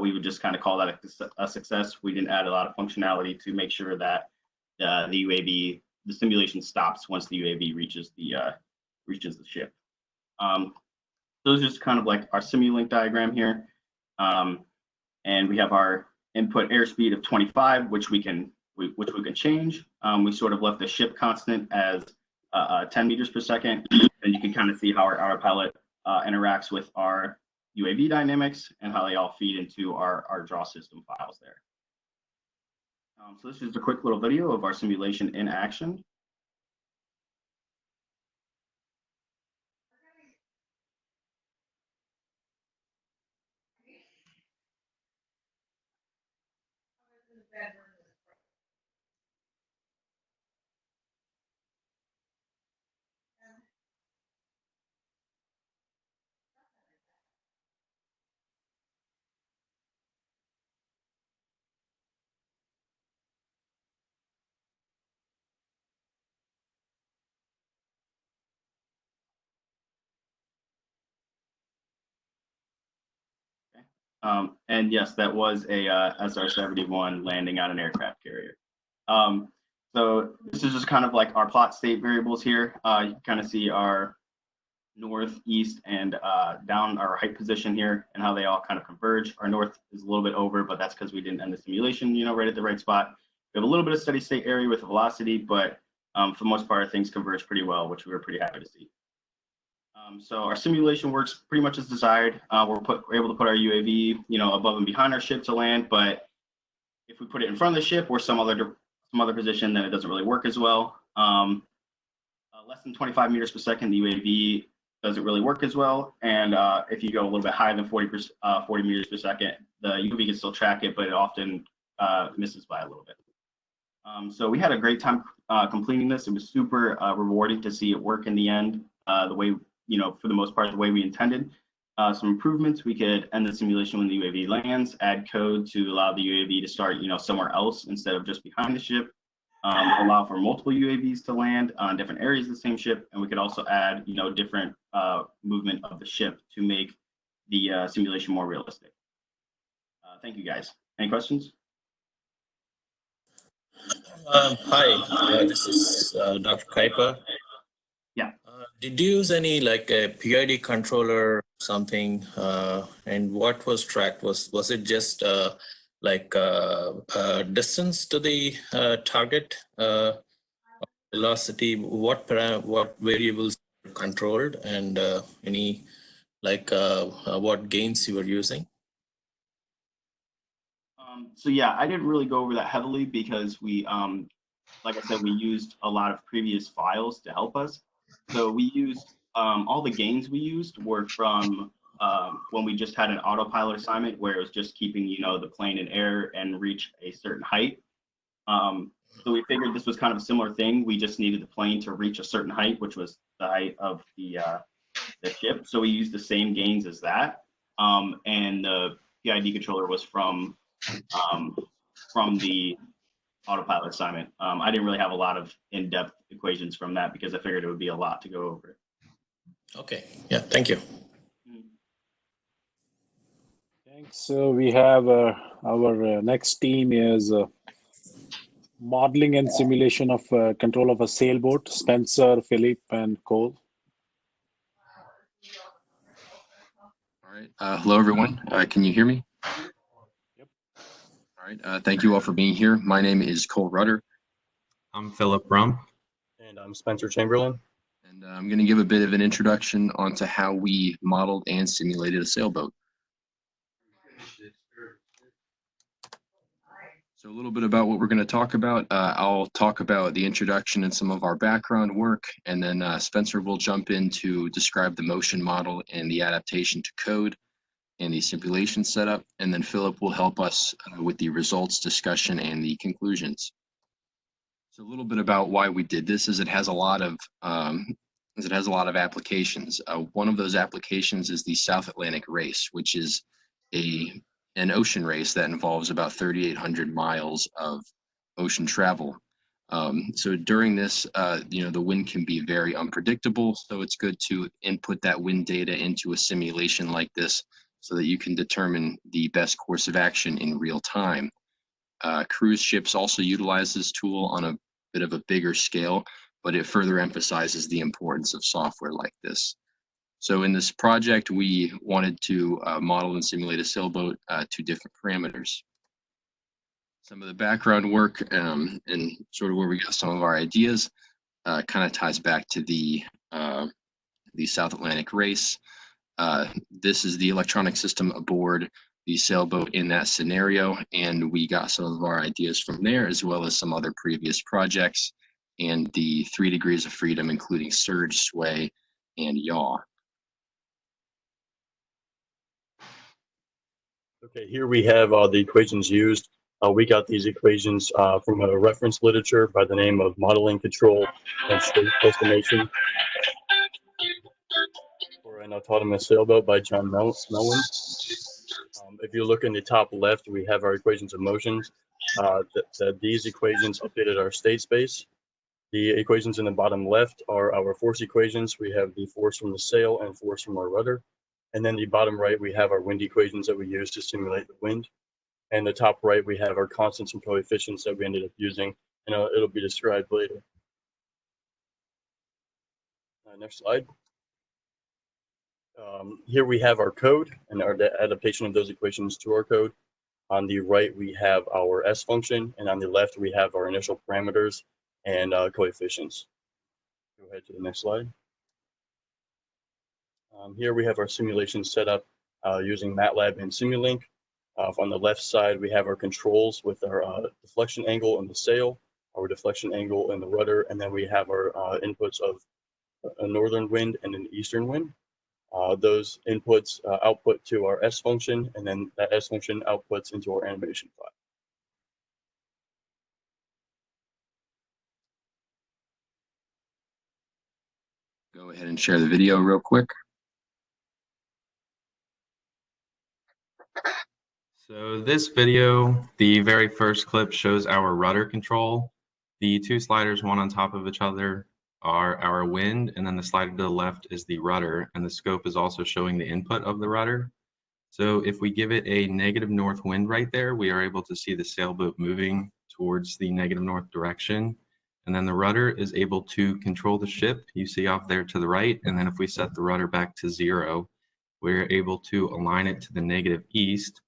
Speaker 3: we would just kind of call that a success. We didn't add a lot of functionality to make sure that the simulation stops once the UAV reaches the ship. So it's just kind of like our Simulink diagram here. And we have our input airspeed of 25, which we can change. We sort of left the ship constant as 10 meters per second, and you can kind of see how our autopilot interacts with our UAV dynamics and how they all feed into our draw system files there. So this is a quick little video of our simulation in action. And yes, that was a SR-71 landing on an aircraft carrier. So this is just kind of like our plot state variables here. You can kind of see our north, east, and down our height position here and how they all kind of converge. Our north is a little bit over, but that's because we didn't end the simulation, right at the right spot. We have a little bit of steady state area with velocity, but for the most part, things converge pretty well, which we were pretty happy to see. So our simulation works pretty much as desired. We're able to put our UAV, above and behind our ship to land, but if we put it in front of the ship or some other position, then it doesn't really work as well. Less than 25 meters per second, the UAV doesn't really work as well. And if you go a little bit higher than 40 meters per second, the UAV can still track it, but it often misses by a little bit. So we had a great time completing this. It was super rewarding to see it work in the end, the way, for the most part, the way we intended. Some improvements: we could end the simulation when the UAV lands, add code to allow the UAV to start, somewhere else instead of just behind the ship, allow for multiple UAVs to land on different areas of the same ship, and we could also add, different movement of the ship to make the simulation more realistic. Thank you, guys. Any questions?
Speaker 4: Hi, this is Dr. Kuiper.
Speaker 3: Yeah.
Speaker 4: Did you use any like a PID controller or something? And what was tracked? Was it just distance to the target, velocity? What variables were controlled, and any what gains you were using?
Speaker 3: So yeah, I didn't really go over that heavily because we, like I said, we used a lot of previous files to help us. So we used, all the gains we used were from when we just had an autopilot assignment where it was just keeping, the plane in air and reach a certain height. So we figured this was kind of a similar thing. We just needed the plane to reach a certain height, which was the height of the ship. So we used the same gains as that. And the PID controller was from the autopilot assignment. I didn't really have a lot of in-depth equations from that because I figured it would be a lot to go over.
Speaker 4: Okay, yeah, thank you.
Speaker 1: Thanks. So we have our next team is modeling and simulation of control of a sailboat. Spencer, Philip, and Cole.
Speaker 22: All right. Hello, everyone. Can you hear me?
Speaker 1: Yep.
Speaker 22: All right. Thank you all for being here. My name is Cole Rudder.
Speaker 23: I'm Philip Rump. And I'm Spencer Chamberlain.
Speaker 22: And I'm going to give a bit of an introduction onto how we modeled and simulated a sailboat. So a little bit about what we're going to talk about. I'll talk about the introduction and some of our background work, and then Spencer will jump in to describe the motion model and the adaptation to code and the simulation setup, and then Philip will help us with the results discussion and the conclusions. So a little bit about why we did this is it has a lot of applications. One of those applications is the South Atlantic Race, which is an an ocean race that involves about 3,800 miles of ocean travel. So during this, the wind can be very unpredictable. So it's good to input that wind data into a simulation like this so that you can determine the best course of action in real time. Cruise ships also utilize this tool on a bit of a bigger scale, but it further emphasizes the importance of software like this. So in this project, we wanted to model and simulate a sailboat to different parameters. Some of the background work and sort of where we got some of our ideas kind of ties back to the South Atlantic race. This is the electronic system aboard the sailboat in that scenario, and we got some of our ideas from there, as well as some other previous projects and the 3 degrees of freedom, including surge, sway, and yaw.
Speaker 23: Okay, here we have the equations used. We got these equations from a reference literature by the name of Modeling Control and State Estimation for an Autonomous Sailboat by John Melwin. If you look in the top left, we have our equations of motions. These equations updated our state space. The equations in the bottom left are our force equations. We have the force from the sail and force from our rudder. And then the bottom right, we have our wind equations that we use to simulate the wind. And the top right, we have our constants and coefficients that we ended up using, and it'll be described later. Next slide. Here we have our code and our adaptation of those equations to our code. On the right, we have our S function, and on the left, we have our initial parameters and coefficients. Go ahead to the next slide. Here we have our simulation set up using Matlab and Simulink. On the left side, we have our controls with our deflection angle in the sail, our deflection angle in the rudder, and then we have our inputs of a northern wind and an eastern wind. Those inputs output to our S function, and then that S function outputs into our animation file.
Speaker 22: Go ahead and share the video real quick.
Speaker 23: So this video, the very first clip shows our rudder control. The two sliders, one on top of each other, are our wind, and then the slider to the left is the rudder, and the scope is also showing the input of the rudder. So if we give it a negative north wind right there, we are able to see the sailboat moving towards the negative north direction. And then the rudder is able to control the ship, you see off there to the right. And then if we set the rudder back to 0, we're able to align it to the negative east.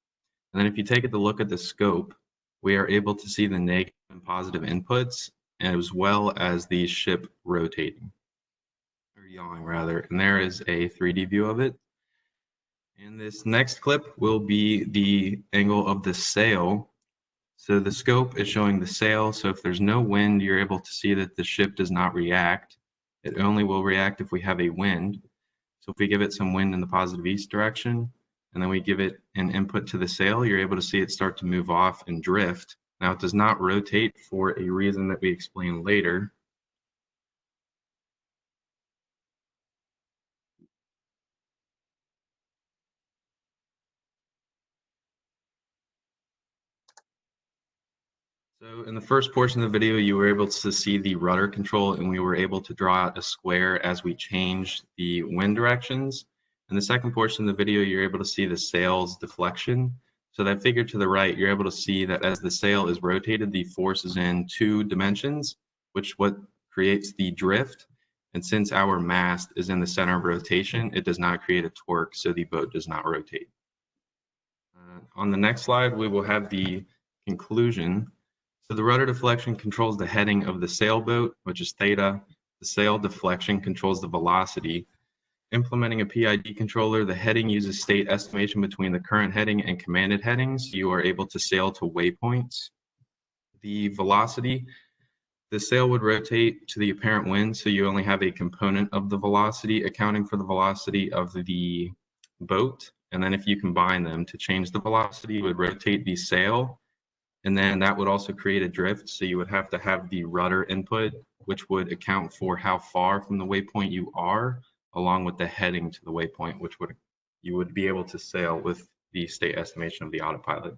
Speaker 23: And then if you take a look at the scope, we are able to see the negative and positive inputs, as well as the ship rotating, or yawing rather. And there is a 3D view of it. And this next clip will be the angle of the sail. So the scope is showing the sail. So if there's no wind, you're able to see that the ship does not react. It only will react if we have a wind. So if we give it some wind in the positive east direction, and then we give it an input to the sail, you're able to see it start to move off and drift. Now it does not rotate for a reason that we explain later. So in the first portion of the video, you were able to see the rudder control, and we were able to draw out a square as we changed the wind directions. In the second portion of the video, you're able to see the sail's deflection. So that figure to the right, you're able to see that as the sail is rotated, the force is in 2 dimensions, which what creates the drift. And since our mast is in the center of rotation, it does not create a torque, so the boat does not rotate. On the next slide, we will have the conclusion. So the rudder deflection controls the heading of the sailboat, which is theta. The sail deflection controls the velocity. Implementing a PID controller, the heading uses state estimation between the current heading and commanded headings. You are able to sail to waypoints. The velocity, the sail would rotate to the apparent wind, so you only have a component of the velocity accounting for the velocity of the boat. And then if you combine them to change the velocity, you would rotate the sail, and then that would also create a drift. So you would have to have the rudder input, which would account for how far from the waypoint you are, along with the heading to the waypoint, which you would be able to sail with the state estimation of the autopilot.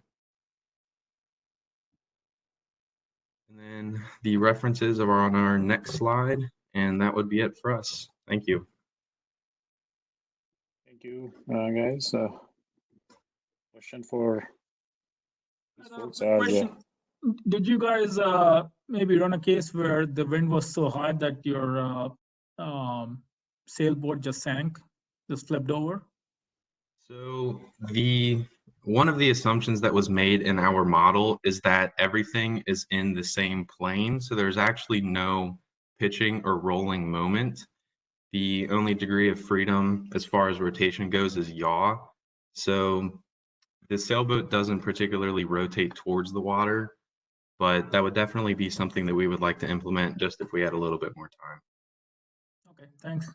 Speaker 23: And then the references are on our next slide, and that would be it for us. Thank you.
Speaker 1: Thank you, guys. Question for folks
Speaker 5: Question. Did you guys maybe run a case where the wind was so high that your sailboat just sank, just flipped over?
Speaker 23: So one of the assumptions that was made in our model is that everything is in the same plane. So there's actually no pitching or rolling moment. The only degree of freedom as far as rotation goes is yaw. So the sailboat doesn't particularly rotate towards the water, but that would definitely be something that we would like to implement just if we had a little bit more time.
Speaker 5: Okay, thanks.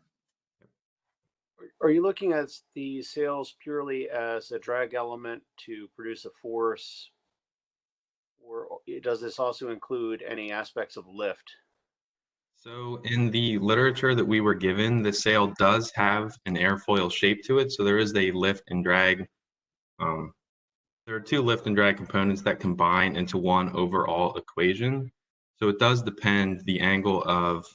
Speaker 7: Are you looking at the sails purely as a drag element to produce a force, or does this also include any aspects of lift?
Speaker 23: So in the literature that we were given, the sail does have an airfoil shape to it. So there is a lift and drag. There are two lift and drag components that combine into one overall equation. So it does depend the angle of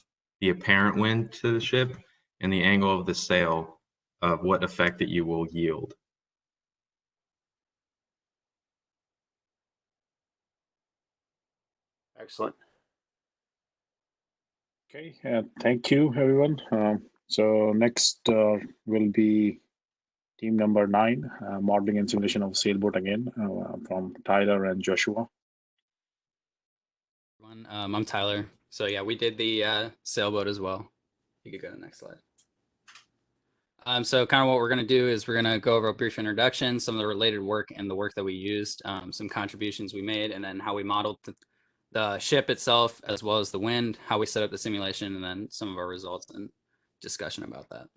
Speaker 23: the apparent wind to the ship and the angle of the sail of what effect that you will yield.
Speaker 7: Excellent.
Speaker 1: Okay, thank you, everyone. So next will be team number 9, modeling and simulation of sailboat again, from Tyler and Joshua.
Speaker 2: I'm Tyler. So yeah, we did the sailboat as well. You could go to the next slide. So kind of what we're going to do is we're going to go over a brief introduction, some of the related work and the work that we used, some contributions we made, and then how we modeled the ship itself, as well as the wind, how we set up the simulation, and then some of our results and discussion about that.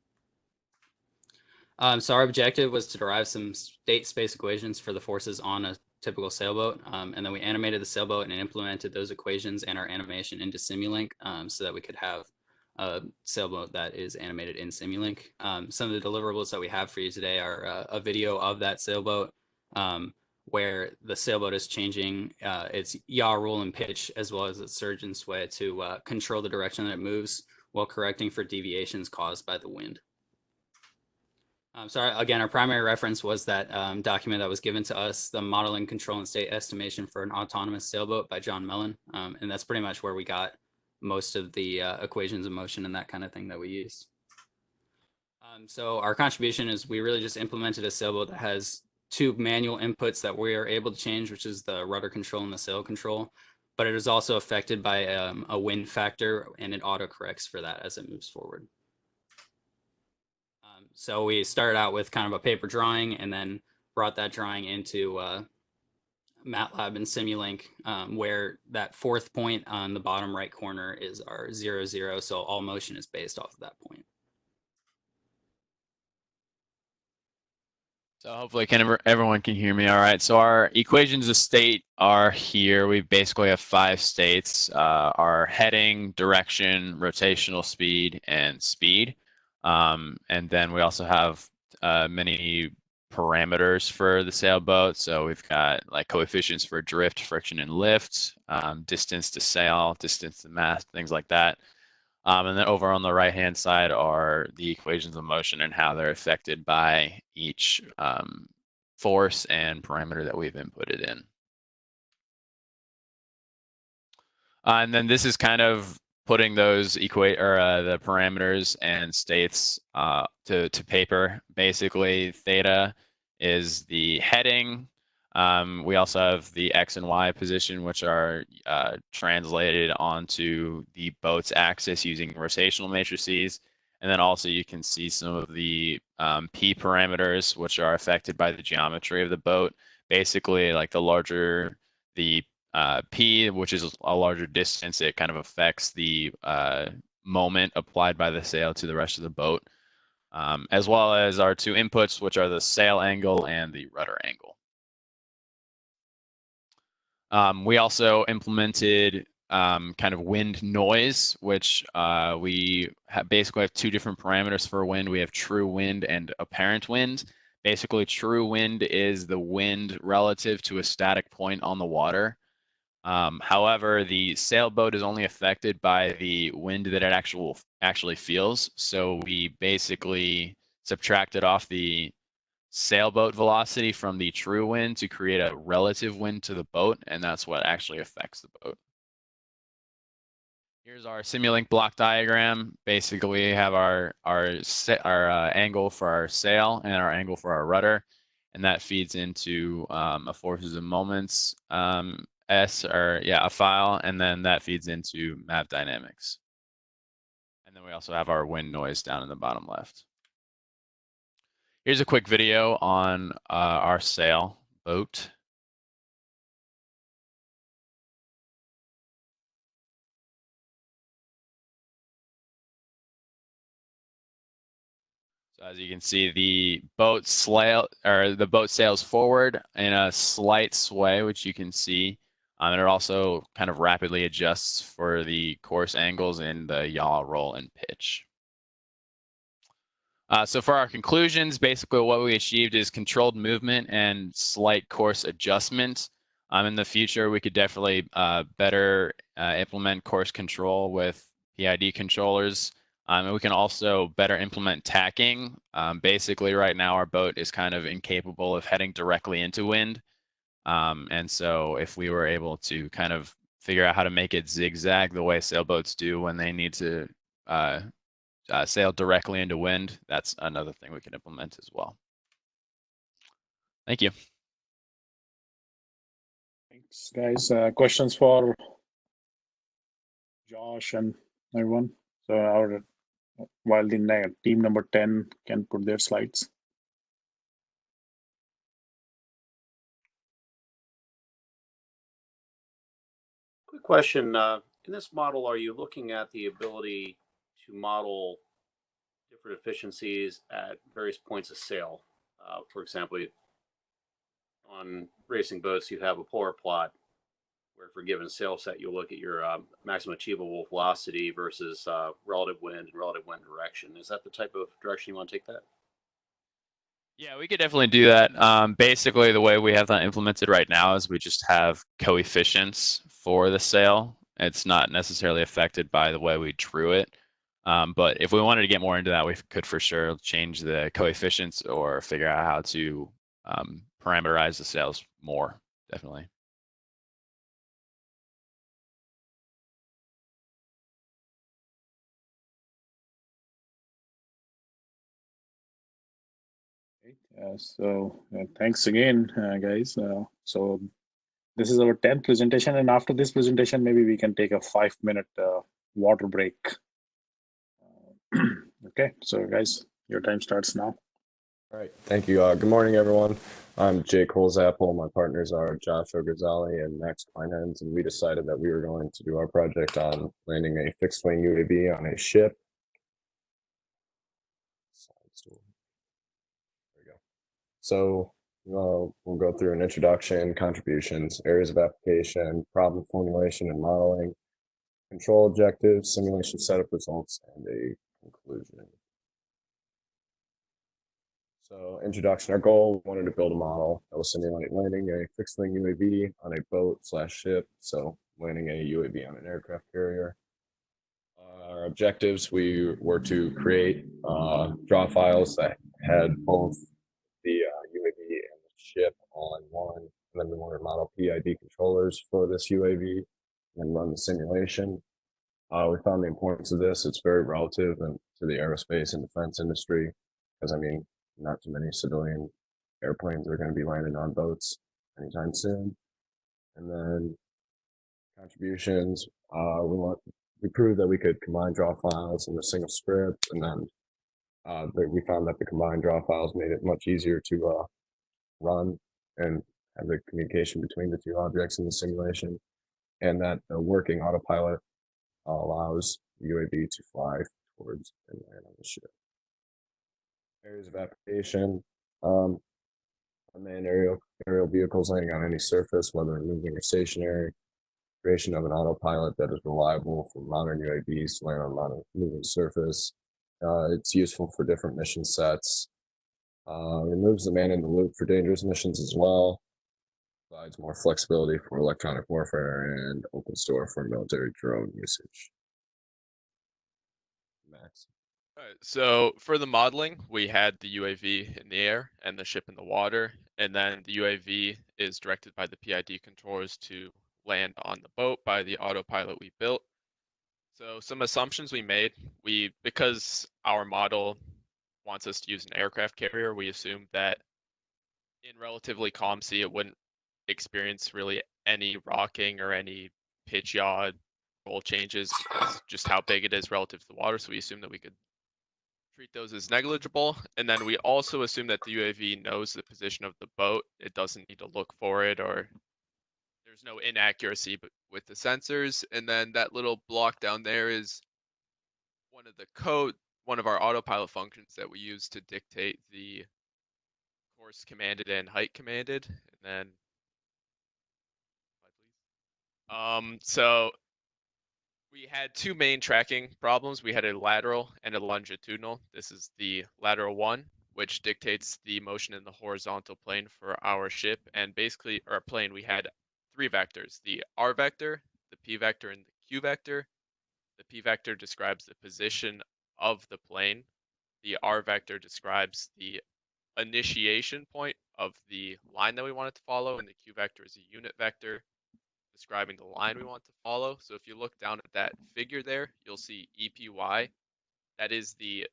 Speaker 2: So our objective was to derive some state space equations for the forces on a typical sailboat. And then we animated the sailboat and implemented those equations and our animation into Simulink so that we could have a sailboat that is animated in Simulink. Some of the deliverables that we have for you today are a video of that sailboat where the sailboat is changing its yaw, roll, and pitch, as well as its surge and sway to control the direction that it moves while correcting for deviations caused by the wind. So again, our primary reference was that document that was given to us, the Modeling, Control, and State Estimation for an Autonomous Sailboat by John Mellon. And that's pretty much where we got most of the equations of motion and that kind of thing that we used. So our contribution is we really just implemented a sailboat that has 2 manual inputs that we are able to change, which is the rudder control and the sail control. But it is also affected by a wind factor, and it auto corrects for that as it moves forward. So we started out with kind of a paper drawing and then brought that drawing into Matlab and Simulink, where that 4th point on the bottom right corner is our 0, 0. So all motion is based off of that point.
Speaker 6: So hopefully everyone can hear me all right. So our equations of state are here. We basically have 5 states, our heading, direction, rotational speed, and speed. And then we also have many parameters for the sailboat. So we've got like coefficients for drift, friction, and lift, distance to sail, distance to mast, things like that. And then over on the right-hand side are the equations of motion and how they're affected by each force and parameter that we've inputted in. And then this is kind of putting those the parameters and states to paper. Basically, theta is the heading. We also have the X and Y position, which are translated onto the boat's axis using rotational matrices. And then also you can see some of the P parameters, which are affected by the geometry of the boat. Basically, like the larger the P, which is a larger distance, it kind of affects the moment applied by the sail to the rest of the boat, as well as our 2 inputs, which are the sail angle and the rudder angle. We also implemented kind of wind noise, which we basically have 2 different parameters for wind. We have true wind and apparent wind. Basically, true wind is the wind relative to a static point on the water. However, the sailboat is only affected by the wind that it actually feels. So we basically subtracted off the sailboat velocity from the true wind to create a relative wind to the boat, and that's what actually affects the boat. Here's our Simulink block diagram. Basically, we have our angle for our sail and our angle for our rudder, and that feeds into a forces and moments a file, and then that feeds into Mav Dynamics. And then we also have our wind noise down in the bottom left. Here's a quick video on our sailboat. So as you can see, the boat sails forward in a slight sway, which you can see. And it also kind of rapidly adjusts for the course angles in the yaw, roll, and pitch. So for our conclusions, basically what we achieved is controlled movement and slight course adjustment. In the future, we could definitely better implement course control with PID controllers. And we can also better implement tacking. Basically, right now, our boat is kind of incapable of heading directly into wind. And so if we were able to kind of figure out how to make it zigzag the way sailboats do when they need to sail directly into wind, that's another thing we can implement as well. Thank you.
Speaker 1: Thanks, guys. Questions for Josh and everyone? So while the team number 10 can put their slides.
Speaker 7: Quick question. In this model, are you looking at the ability to model different efficiencies at various points of sail? For example, on racing boats, you have a polar plot where for a given sail set, you'll look at your maximum achievable velocity versus relative wind and relative wind direction. Is that the type of direction you want to take that?
Speaker 6: Yeah, we could definitely do that. Basically, the way we have that implemented right now is we just have coefficients for the sail. It's not necessarily affected by the way we drew it. But if we wanted to get more into that, we could for sure change the coefficients or figure out how to parameterize the sails more, definitely.
Speaker 1: Thanks again, guys. So this is our 10th presentation, and after this presentation, maybe we can take a 5-minute water break. Okay, so guys, your time starts now.
Speaker 8: All right, thank you. Good morning, everyone. I'm Jake Holzapple. My partners are Josh Ogrzali and Max Kleinhens, and we decided that we were going to do our project on landing a fixed-wing UAV on a ship. There we go. So we'll go through an introduction, contributions, areas of application, problem formulation and modeling, control objectives, simulation setup results, and a conclusion. So introduction, our goal, we wanted to build a model that will simulate landing a fixed-wing UAV on a boat/ship, so landing a UAV on an aircraft carrier. Our objectives, we were to create draw files that had both the UAV and the ship all in one, and then we wanted to model PID controllers for this UAV and run the simulation. We found the importance of this. It's very relative to the aerospace and defense industry, because I mean, not too many civilian airplanes are going to be landing on boats anytime soon. And then contributions, we proved that we could combine draw files in a single script, and then we found that the combined draw files made it much easier to run and have the communication between the two objects in the simulation, and that the working autopilot allows the UAV to fly towards and land on the ship. Areas of application, unmanned aerial vehicles landing on any surface, whether moving or stationary, creation of an autopilot that is reliable for modern UAVs to land on a moving surface. It's useful for different mission sets, Removes the man in the loop for dangerous missions as well. Provides more flexibility for electronic warfare and opens door for military drone usage. Max.
Speaker 6: All right, so for the modeling, we had the UAV in the air and the ship in the water, and then the UAV is directed by the PID controllers to land on the boat by the autopilot we built. So some assumptions we made, because our model wants us to use an aircraft carrier, we assumed that in relatively calm sea, it wouldn't experience really any rocking or any pitch yaw roll changes, just how big it is relative to the water. So we assumed that we could treat those as negligible. And then we also assume that the UAV knows the position of the boat. It doesn't need to look for it, or there's no inaccuracy with the sensors. And then that little block down there is one of our autopilot functions that we use to dictate the course commanded and height commanded. And then so we had two main tracking problems. We had a lateral and a longitudinal. This is the lateral one, which dictates the motion in the horizontal plane for our ship. And basically, our plane, we had three vectors, the R vector, the P vector, and the Q vector. The P vector describes the position of the plane. The R vector describes the initiation point of the line that we wanted to follow, and the Q vector is a unit vector describing the line we want to follow. So if you look down at that figure there, you'll see EPY. That is the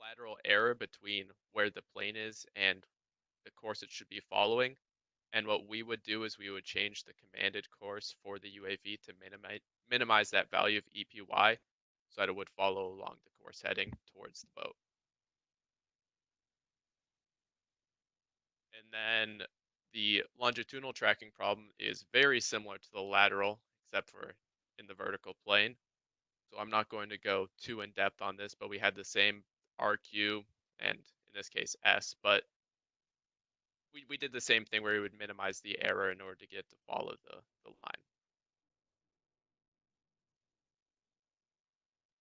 Speaker 6: lateral error between where the plane is and the course it should be following. And what we would do is we would change the commanded course for the UAV to minimize that value of EPY so that it would follow along the course heading towards the boat. And then the longitudinal tracking problem is very similar to the lateral, except for in the vertical plane. So I'm not going to go too in depth on this, but we had the same RQ and in this case S, but we did the same thing where we would minimize the error in order to get to follow the line.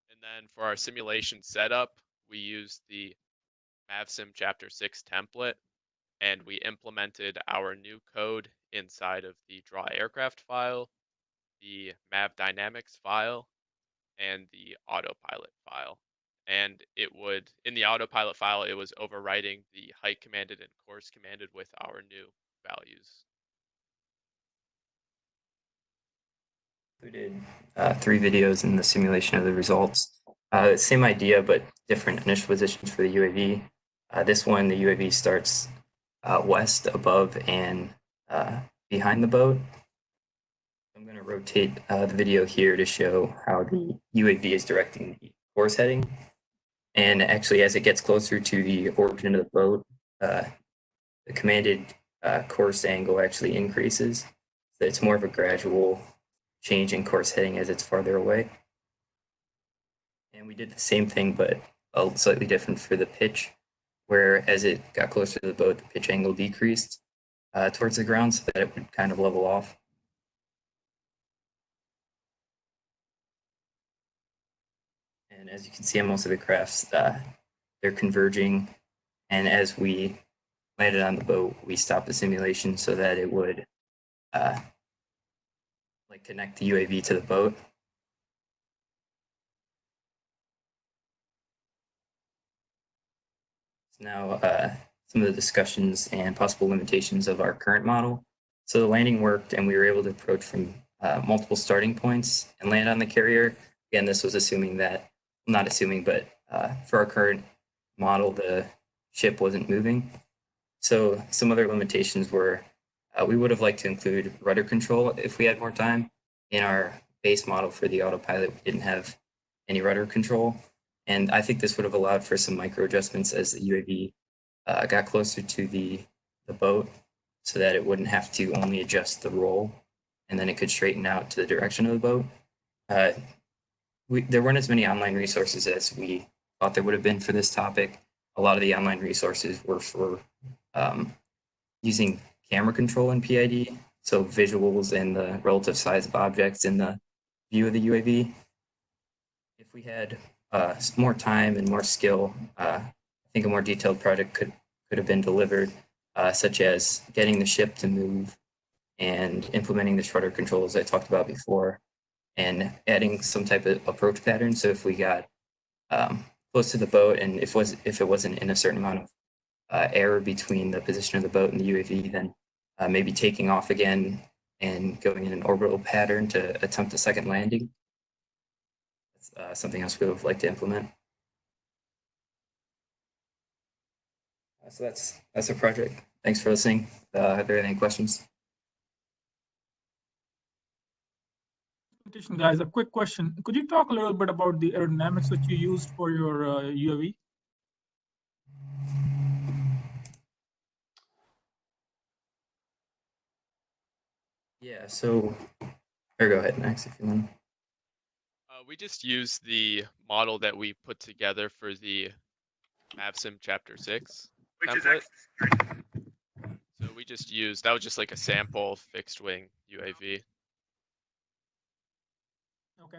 Speaker 6: And then for our simulation setup, we used the MavSim Chapter 6 template, and we implemented our new code inside of the Draw Aircraft file, the Mavdynamics file, and the Autopilot file. And it would, in the Autopilot file, it was overwriting the height commanded and course commanded with our new values.
Speaker 9: Included 3 videos in the simulation of the results. Same idea, but different initial positions for the UAV. This one, the UAV starts west, above, and behind the boat. I'm going to rotate the video here to show how the UAV is directing the course heading. And actually, as it gets closer to the origin of the boat, the commanded course angle actually increases. So it's more of a gradual change in course heading as it's farther away. And we did the same thing, but slightly different for the pitch, where as it got closer to the boat, the pitch angle decreased towards the ground so that it would kind of level off. And as you can see on most of the graphs, they're converging. And as we landed on the boat, we stopped the simulation so that it would connect the UAV to the boat. Now, some of the discussions and possible limitations of our current model. So the landing worked, and we were able to approach from multiple starting points and land on the carrier. Again, this was assuming that, not assuming, but for our current model, the ship wasn't moving. So some other limitations were we would have liked to include rudder control if we had more time. In our base model for the autopilot, we didn't have any rudder control. And I think this would have allowed for some micro adjustments as the UAV got closer to the boat so that it wouldn't have to only adjust the roll and then it could straighten out to the direction of the boat. There weren't as many online resources as we thought there would have been for this topic. A lot of the online resources were for using camera control in PID, so visuals and the relative size of objects in the view of the UAV. If we had more time and more skill, I think a more detailed project could have been delivered, such as getting the ship to move and implementing the rudder controls I talked about before, and adding some type of approach pattern. So if we got close to the boat, and if it wasn't in a certain amount of error between the position of the boat and the UAV, then maybe taking off again and going in an orbital pattern to attempt a second landing. That's something else we would like to implement. So that's a project. Thanks for listening. Have there any questions?
Speaker 5: Guys, a quick question. Could you talk a little bit about the aerodynamics that you used for your UAV?
Speaker 9: Yeah, so, or go ahead, Max, if you want.
Speaker 6: We just used the model that we put together for the MavSim Chapter 6 template. So we just used, that was just like a sample fixed wing UAV.
Speaker 5: Okay.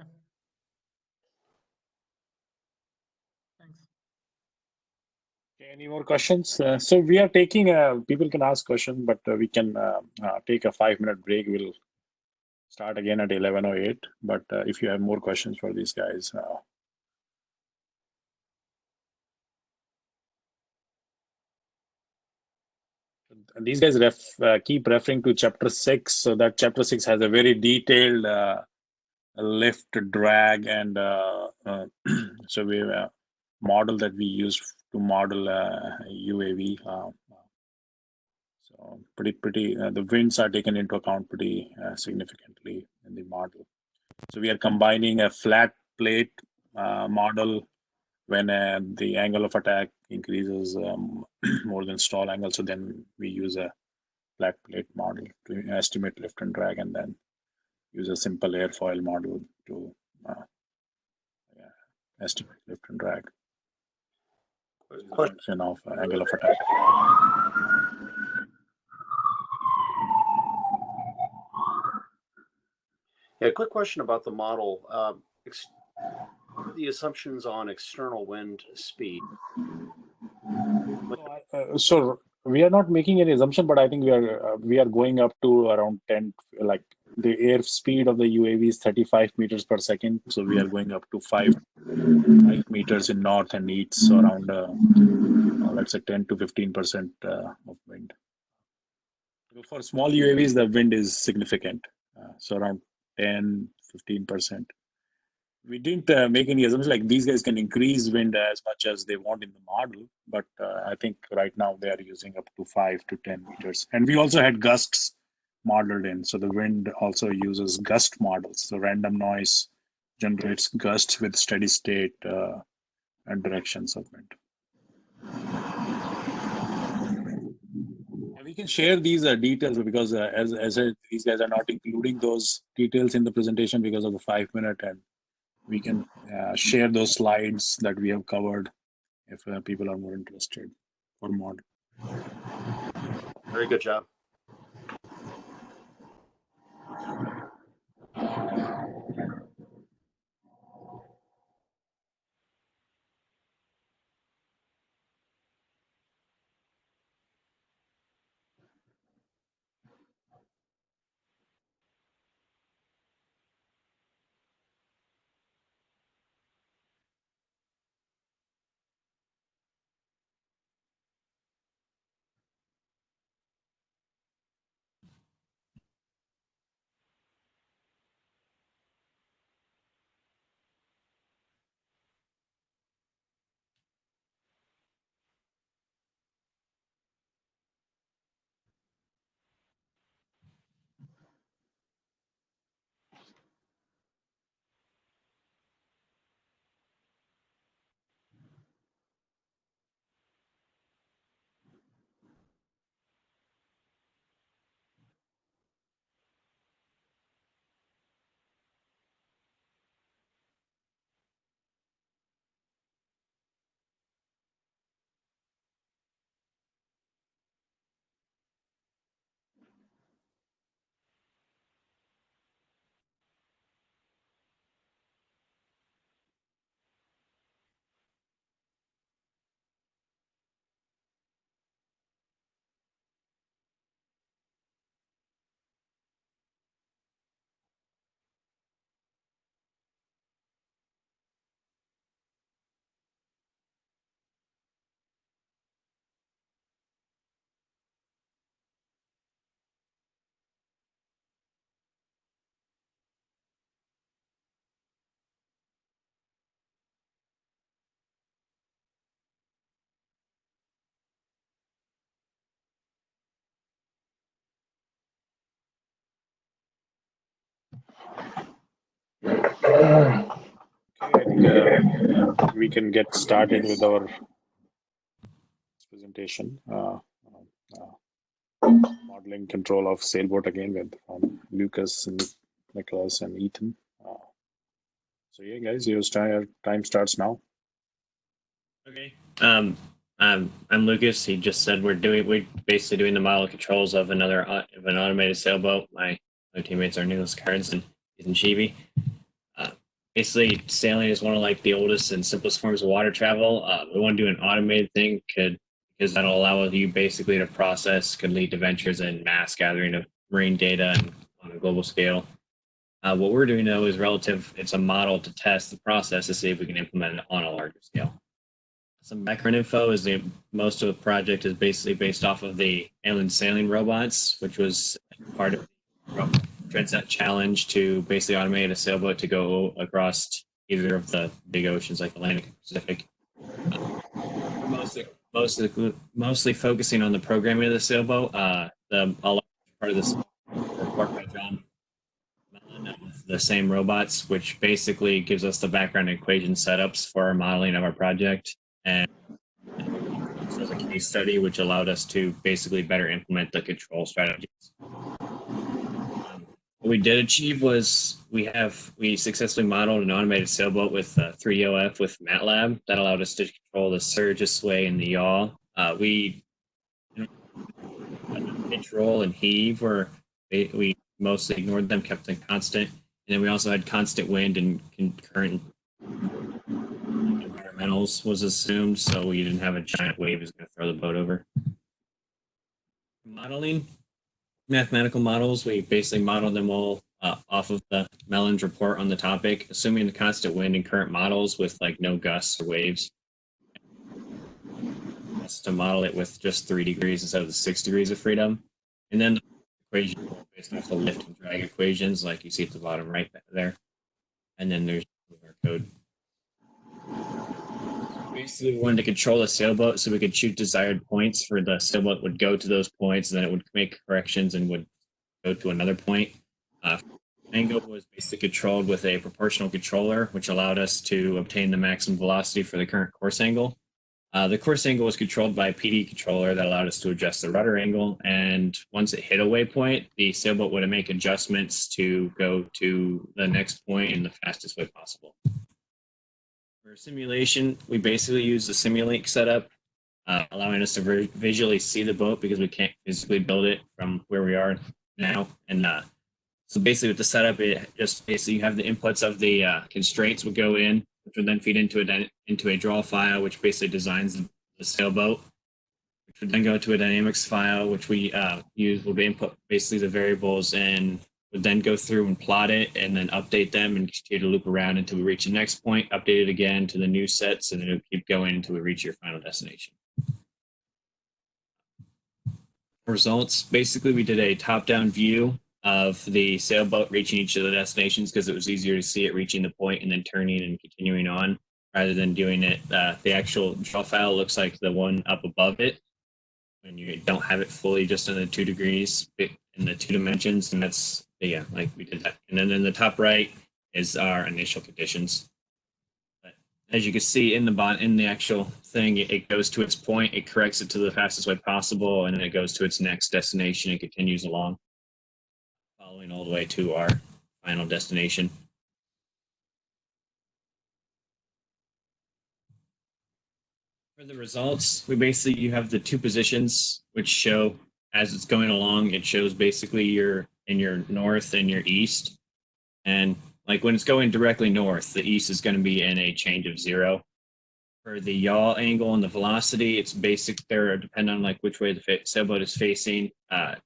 Speaker 5: Thanks.
Speaker 1: Okay, any more questions? So we are taking, people can ask questions, but we can take a 5-minute break. We'll start again at 11:08. But if you have more questions for these guys, and these guys keep referring to Chapter 6. So that Chapter 6 has a very detailed lift, drag, and so we have a model that we use to model UAV. So pretty. The winds are taken into account pretty significantly in the model. So we are combining a flat plate model when the angle of attack increases more than stall angle. So then we use a flat plate model to estimate lift and drag, and then use a simple airfoil model to estimate lift and drag. Function of angle of attack.
Speaker 7: Yeah, quick question about the model. The assumptions on external wind speed.
Speaker 1: So we are not making any assumption, but I think we are going up to around 10. Like the air speed of the UAV is 35 meters per second, so we are going up to 5 meters in north and east, so around let's say 10 to 15% of wind. For small UAVs, the wind is significant, so around 10-15%. We didn't make any assumptions like these guys can increase wind as much as they want in the model, but I think right now they are using up to 5 to 10 meters. And we also had gusts modeled in, so the wind also uses gust models. So random noise generates gusts with steady state and directions of wind. We can share these details because as these guys are not including those details in the presentation because of the 5-minute, and we can share those slides that we have covered if people are more interested for more.
Speaker 7: Very good job.
Speaker 1: I think we can get started with our presentation. Modeling control of Sailboat again with Lucas and Nicholas and Ethan. So yeah, guys, your time starts now.
Speaker 10: Okay. I'm Lucas. He just said we're basically doing the model controls of an automated sailboat. My teammates are Nicholas Carnes and Ethan Sheevy. Basically, sailing is one of like the oldest and simplest forms of water travel. We want to do an automated thing because that'll allow you basically to process, could lead to ventures in mass gathering of marine data and on a global scale. What we're doing though is relative. It's a model to test the process to see if we can implement it on a larger scale. Some background info is most of the project is basically based off of the inland sailing robots, which was part of the Dreadnought challenge to basically automate a sailboat to go across either of the big oceans like Atlantic and Pacific. Mostly focusing on the programming of the sailboat. A large part of this report by John Mellon of the same robots, which basically gives us the background equation setups for our modeling of our project. And this was a case study which allowed us to basically better implement the control strategies. What we did achieve was we successfully modeled an automated sailboat with 3OF with Matlab that allowed us to control the surge, sway, and the yaw. We control and heave we mostly ignored them, kept them constant, and then we also had constant wind and current. Environmentals was assumed, so we didn't have a giant wave is going to throw the boat over. Modeling. Mathematical models, we basically modeled them all off of the Mellon's report on the topic, assuming the constant wind and current models with like no gusts or waves. That's to model it with just 3 degrees instead of the 6 degrees of freedom. And then the equation based off the lift and drag equations, like you see at the bottom right there. And then there's our code. Basically, we wanted to control the sailboat so we could shoot desired points for the sailboat would go to those points, and then it would make corrections and would go to another point. Angle was basically controlled with a proportional controller, which allowed us to obtain the maximum velocity for the current course angle. The course angle was controlled by a PD controller that allowed us to adjust the rudder angle, and once it hit a waypoint, the sailboat would make adjustments to go to the next point in the fastest way possible. For simulation, we basically use the Simulink setup, allowing us to visually see the boat because we can't physically build it from where we are now. And so basically with the setup, it just basically you have the inputs of the constraints would go in, which would then feed into a draw file, which basically designs the sailboat, which would then go to a dynamics file, which we use would input basically the variables and would then go through and plot it and then update them and continue to loop around until we reach the next point, update it again to the new sets, and then it would keep going until we reach your final destination. Results, basically we did a top-down view of the sailboat reaching each of the destinations because it was easier to see it reaching the point and then turning and continuing on rather than doing it. The actual draw file looks like the one up above it when you don't have it fully just in the 2 degrees in the 2 dimensions, and that's like we did that. And then in the top right is our initial conditions. But as you can see in the actual thing, it goes to its point, it corrects it to the fastest way possible, and then it goes to its next destination and continues along, following all the way to our final destination. For the results, you have the 2 positions which show as it's going along, it shows basically you're in your north and your east. And like when it's going directly north, the east is going to be in a change of 0. For the yaw angle and the velocity, it's they're dependent on like which way the sailboat is facing.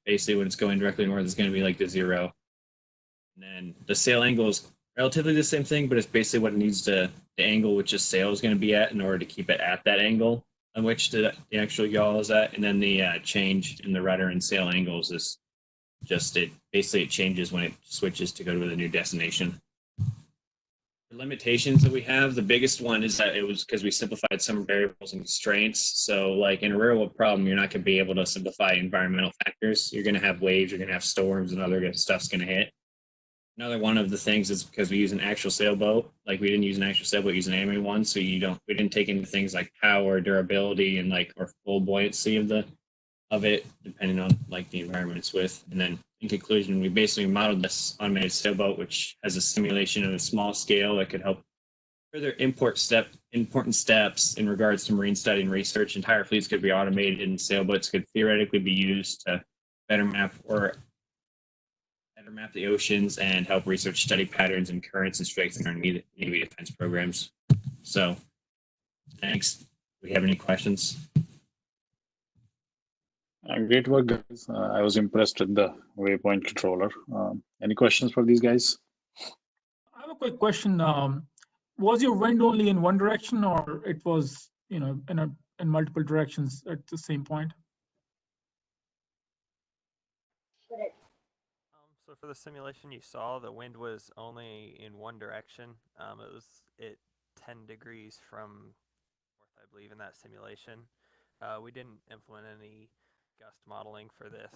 Speaker 10: Basically when it's going directly north, it's going to be like the 0. And then the sail angle is relatively the same thing, but it's basically what it needs the angle which the sail is going to be at in order to keep it at that angle on which the actual yaw is at. And then the change in the rudder and sail angles is just it changes when it switches to go to the new destination. The limitations that we have, the biggest one is that it was because we simplified some variables and constraints. So like in a real world problem, you're not going to be able to simplify environmental factors. You're going to have waves, you're going to have storms, and other stuff's going to hit. Another one of the things is because we use an actual sailboat, like we didn't use an actual sailboat, we use an animated one, so we didn't take into things like power, durability, and like or full buoyancy of it, depending on like the environment it's with. And then in conclusion, we basically modeled this automated sailboat, which has a simulation of a small scale that could help further important steps in regards to marine study and research. Entire fleets could be automated, and sailboats could theoretically be used to better map the oceans and help research study patterns and currents and strengthen our Navy defense programs. So, thanks. Do we have any questions?
Speaker 1: Great work, guys. I was impressed with the waypoint controller. Any questions for these guys?
Speaker 5: I have a quick question. Was your wind only in one direction, or it was, in multiple directions at the same point?
Speaker 11: So for the simulation you saw, the wind was only in one direction. It was at 10 degrees from north, I believe, in that simulation. We didn't implement any gust modeling for this,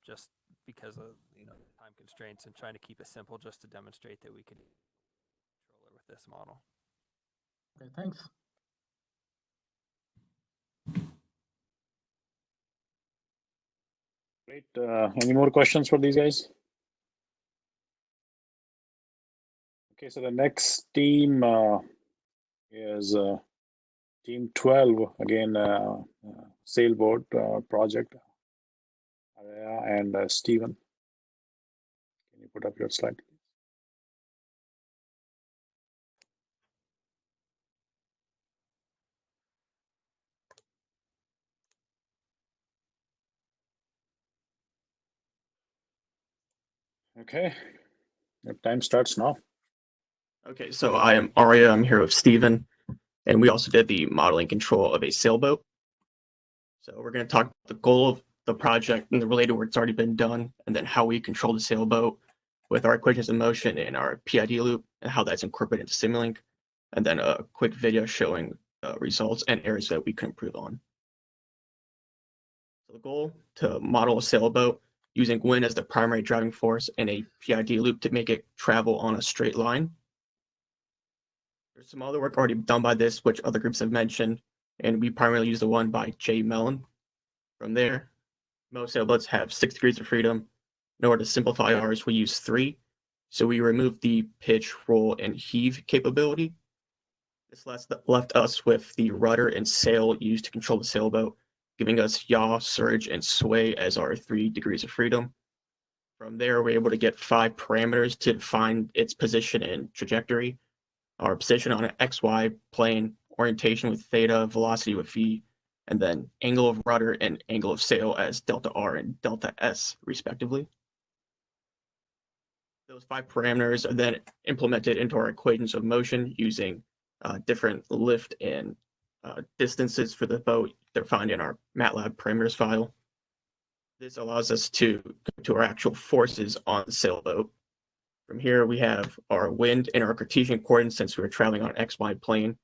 Speaker 11: just because of time constraints and trying to keep it simple, just to demonstrate that we could control it with this model.
Speaker 5: Okay, thanks.
Speaker 1: Great. Any more questions for these guys? Okay, so the next team is team 12, again, Sailboat project. And Stephen, can you put up your slide? Okay, your time starts now.
Speaker 3: Okay, so I am Arya. I'm here with Steven, and we also did the modeling control of a sailboat. So we're going to talk about the goal of the project and the related work that's already been done, and then how we control the sailboat with our equations of motion and our PID loop, and how that's incorporated into Simulink, and then a quick video showing results and areas that we can improve on. So the goal to model a sailboat using wind as the primary driving force and a PID loop to make it travel on a straight line. There's some other work already done by this, which other groups have mentioned, and we primarily use the one by J. Mellon. From there, most sailboats have 6 degrees of freedom. In order to simplify ours, we use 3. So we remove the pitch, roll, and heave capability. This left us with the rudder and sail used to control the sailboat, giving us yaw, surge, and sway as our 3 degrees of freedom. From there, we're able to get 5 parameters to define its position and trajectory. Our position on an XY plane, orientation with theta, velocity with V, and then angle of rudder and angle of sail as delta R and delta S, respectively. Those 5 parameters are then implemented into our equations of motion using different lift and distances for the boat they're found in our Matlab parameters file. This allows us to go to our actual forces on the sailboat. From here, we have our wind and our Cartesian coordinates since we were traveling on an XY plane.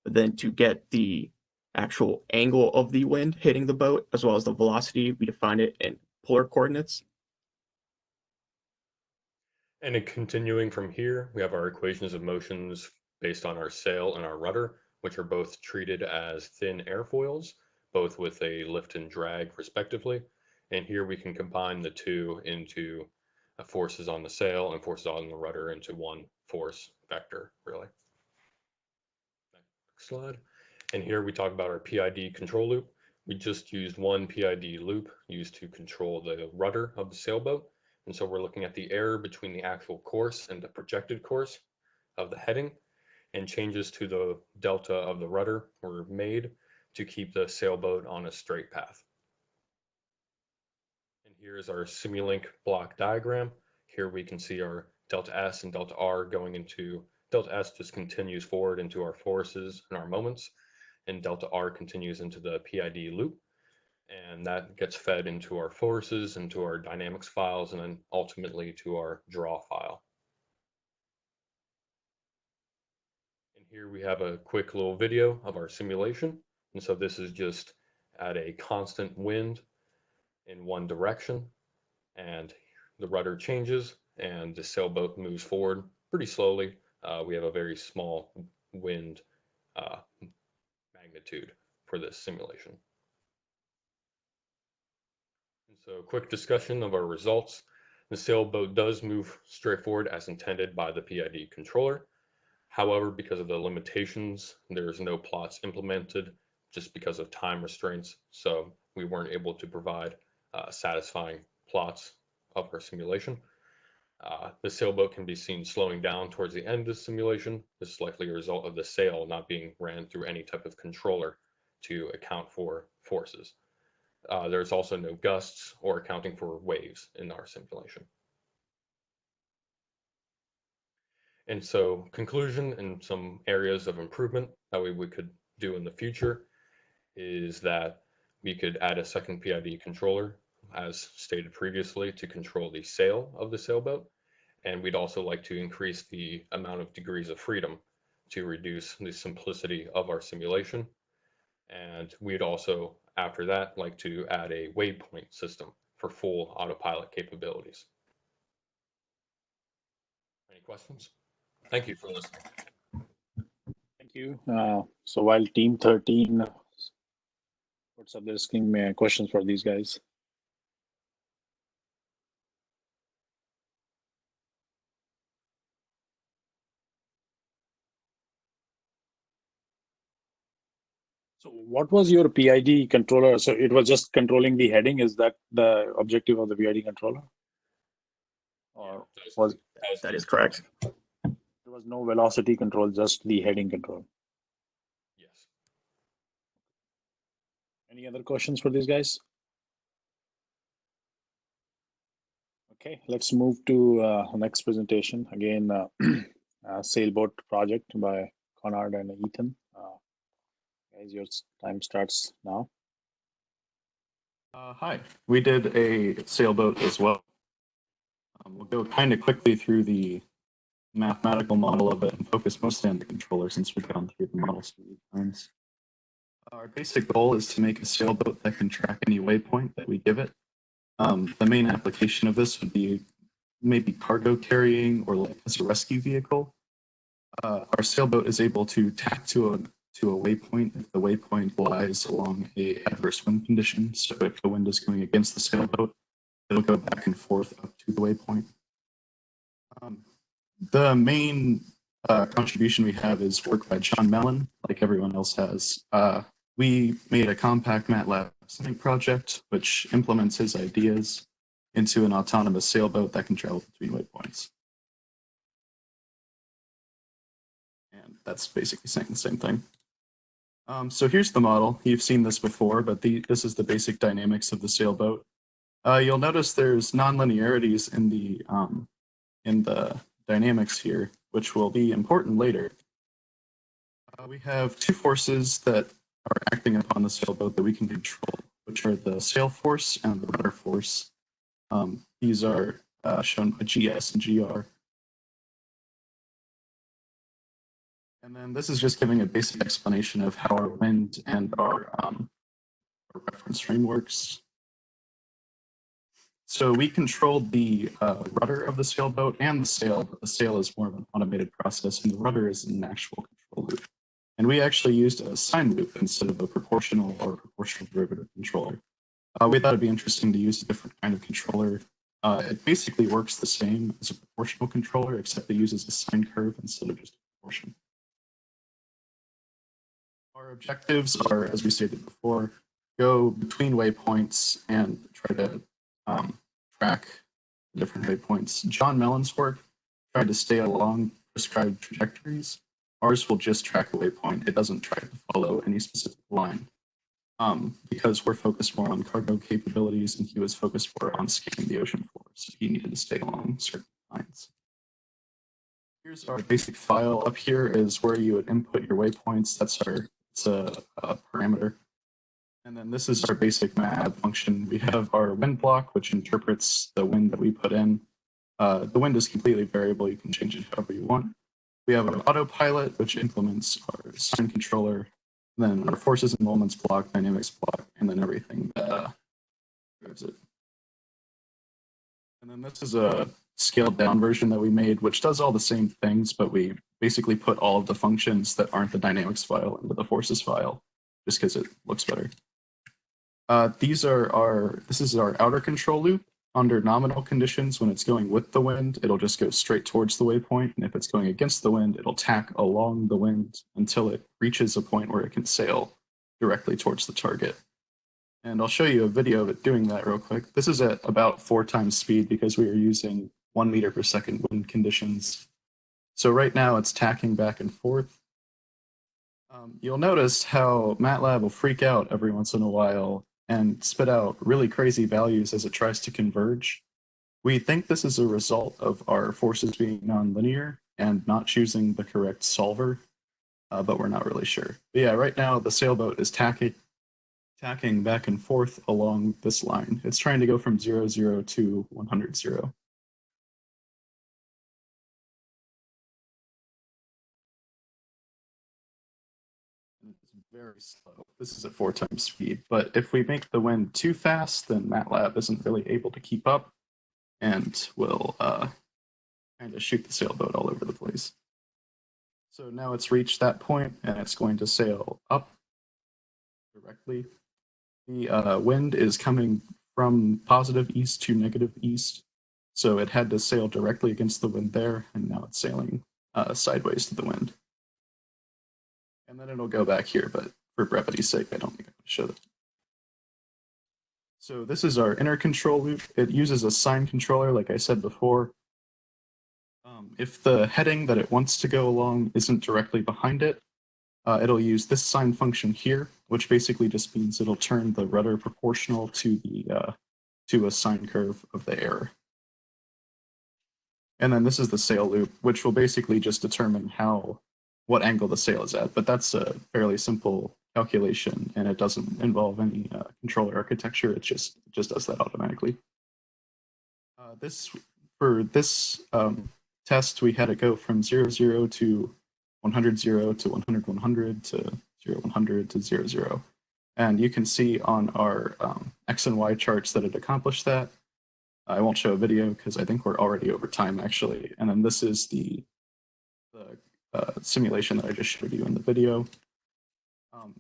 Speaker 3: But then to get the actual angle of the wind hitting the boat, as well as the velocity, we define it in polar coordinates.
Speaker 12: And continuing from here, we have our equations of motions based on our sail and our rudder, which are both treated as thin airfoils, both with a lift and drag respectively. And here we can combine the two into forces on the sail and forces on the rudder into one force vector, really. Next slide. And here we talk about our PID control loop. We just used one PID loop used to control the rudder of the sailboat. And so we're looking at the error between the actual course and the projected course of the heading, and changes to the delta of the rudder were made to keep the sailboat on a straight path. And here's our Simulink block diagram. Here we can see our delta S and delta R going into, delta S just continues forward into our forces and our moments, and delta R continues into the PID loop. And that gets fed into our forces, into our dynamics files, and then ultimately to our draw file. And here we have a quick little video of our simulation. And so this is just at a constant wind in one direction, and the rudder changes, and the sailboat moves forward pretty slowly. We have a very small wind magnitude for this simulation. And so quick discussion of our results. The sailboat does move straight forward as intended by the PID controller. However, because of the limitations, there's no plots implemented just because of time restraints. So we weren't able to provide satisfying plots of our simulation. The sailboat can be seen slowing down towards the end of the simulation. This is likely a result of the sail not being ran through any type of controller to account for forces. There's also no gusts or accounting for waves in our simulation. And so conclusion and some areas of improvement that we could do in the future is that we could add a second PID controller, as stated previously, to control the sail of the sailboat. And we'd also like to increase the amount of degrees of freedom to reduce the simplicity of our simulation. And we'd also, after that, like to add a waypoint system for full autopilot capabilities. Any questions? Thank you for listening.
Speaker 1: Thank you. So while Team 13 puts up their screen, questions for these guys? So what was your PID controller? So it was just controlling the heading. Is that the objective of the PID controller? Or was
Speaker 13: that is correct.
Speaker 1: There was no velocity control, just the heading control.
Speaker 12: Yes.
Speaker 1: Any other questions for these guys? Okay, let's move to the next presentation. Again, Sailboat project by Conrad and Ethan. Guys, your time starts now.
Speaker 14: Hi, we did a sailboat as well. We'll go kind of quickly through the mathematical model of it and focus mostly on the controller since we've gone through the model so many times. Our basic goal is to make a sailboat that can track any waypoint that we give it. The main application of this would be maybe cargo carrying or like as a rescue vehicle. Our sailboat is able to tack to a waypoint if the waypoint lies along a adverse wind condition. So if the wind is going against the sailboat, it'll go back and forth up to the waypoint. The main contribution we have is work by John Mellon, like everyone else has. We made a compact Matlab Simulink project, which implements his ideas into an autonomous sailboat that can travel between waypoints. And that's basically saying the same thing. So here's the model. You've seen this before, but this is the basic dynamics of the sailboat. You'll notice there's nonlinearities in the dynamics here, which will be important later. We have two forces that are acting upon the sailboat that we can control, which are the sail force and the rudder force. These are shown by GS and GR. And then this is just giving a basic explanation of how our wind and our reference frame works. So we controlled the rudder of the sailboat and the sail, but the sail is more of an automated process and the rudder is an actual control loop. And we actually used a sine loop instead of a proportional or proportional derivative controller. We thought it'd be interesting to use a different kind of controller. It basically works the same as a proportional controller, except it uses a sine curve instead of just a proportion. Our objectives are, as we stated before, go between waypoints and try to track different waypoints. John Mellon's work tried to stay along prescribed trajectories. Ours will just track a waypoint. It doesn't try to follow any specific line because we're focused more on cargo capabilities and he was focused more on scanning the ocean floor. So he needed to stay along certain lines. Here's our basic file. Up here is where you would input your waypoints. That's it's a parameter. And then this is our basic Matlab function. We have our wind block, which interprets the wind that we put in. The wind is completely variable. You can change it however you want. We have our autopilot, which implements our sine controller, and then our forces and moments block, dynamics block, and then everything that drives it. And then this is a scaled down version that we made, which does all the same things, but we basically put all of the functions that aren't the dynamics file into the forces file, just because it looks better. This is our outer control loop. Under nominal conditions, when it's going with the wind, it'll just go straight towards the waypoint. And if it's going against the wind, it'll tack along the wind until it reaches a point where it can sail directly towards the target. And I'll show you a video of it doing that real quick. This is at about 4 times speed because we are using 1 meter per second wind conditions. So right now it's tacking back and forth. You'll notice how Matlab will freak out every once in a while and spit out really crazy values as it tries to converge. We think this is a result of our forces being nonlinear and not choosing the correct solver, but we're not really sure. But yeah, right now the sailboat is tacking back and forth along this line. It's trying to go from 0, 0 to 100, 0. Very slow. This is at 4 times speed, but if we make the wind too fast, then Matlab isn't really able to keep up and will kind of shoot the sailboat all over the place. So now it's reached that point and it's going to sail up directly. The wind is coming from positive east to negative east, so it had to sail directly against the wind there, and now it's sailing sideways to the wind. And then it'll go back here, but for brevity's sake, I don't think I'm going to show that. So this is our inner control loop. It uses a sign controller, like I said before. If the heading that it wants to go along isn't directly behind it, it'll use this sign function here, which basically just means it'll turn the rudder proportional to a sine curve of the error. And then this is the sail loop, which will basically just determine what angle the sail is at. But that's a fairly simple calculation, and it doesn't involve any controller architecture. It just does that automatically. For this test, we had to go from 0, 0 to 100, 0 to 100, 100 to 0, 100 to 0, 0. And you can see on our X and Y charts that it accomplished that. I won't show a video because I think we're already over time, actually. And then this is the simulation that I just showed you in the video.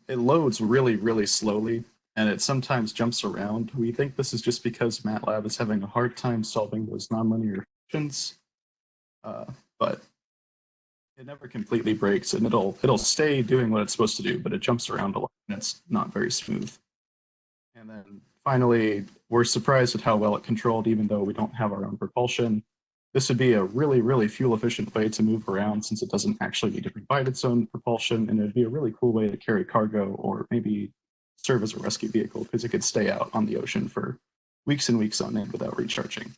Speaker 14: It loads really, really slowly, and it sometimes jumps around. We think this is just because Matlab is having a hard time solving those nonlinear functions, but it never completely breaks, and it'll stay doing what it's supposed to do, but it jumps around a lot, and it's not very smooth. And then finally, we're surprised at how well it controlled, even though we don't have our own propulsion. This would be a really, really fuel-efficient way to move around since it doesn't actually need to provide its own propulsion, and it'd be a really cool way to carry cargo or maybe serve as a rescue vehicle because it could stay out on the ocean for weeks and weeks on end without recharging.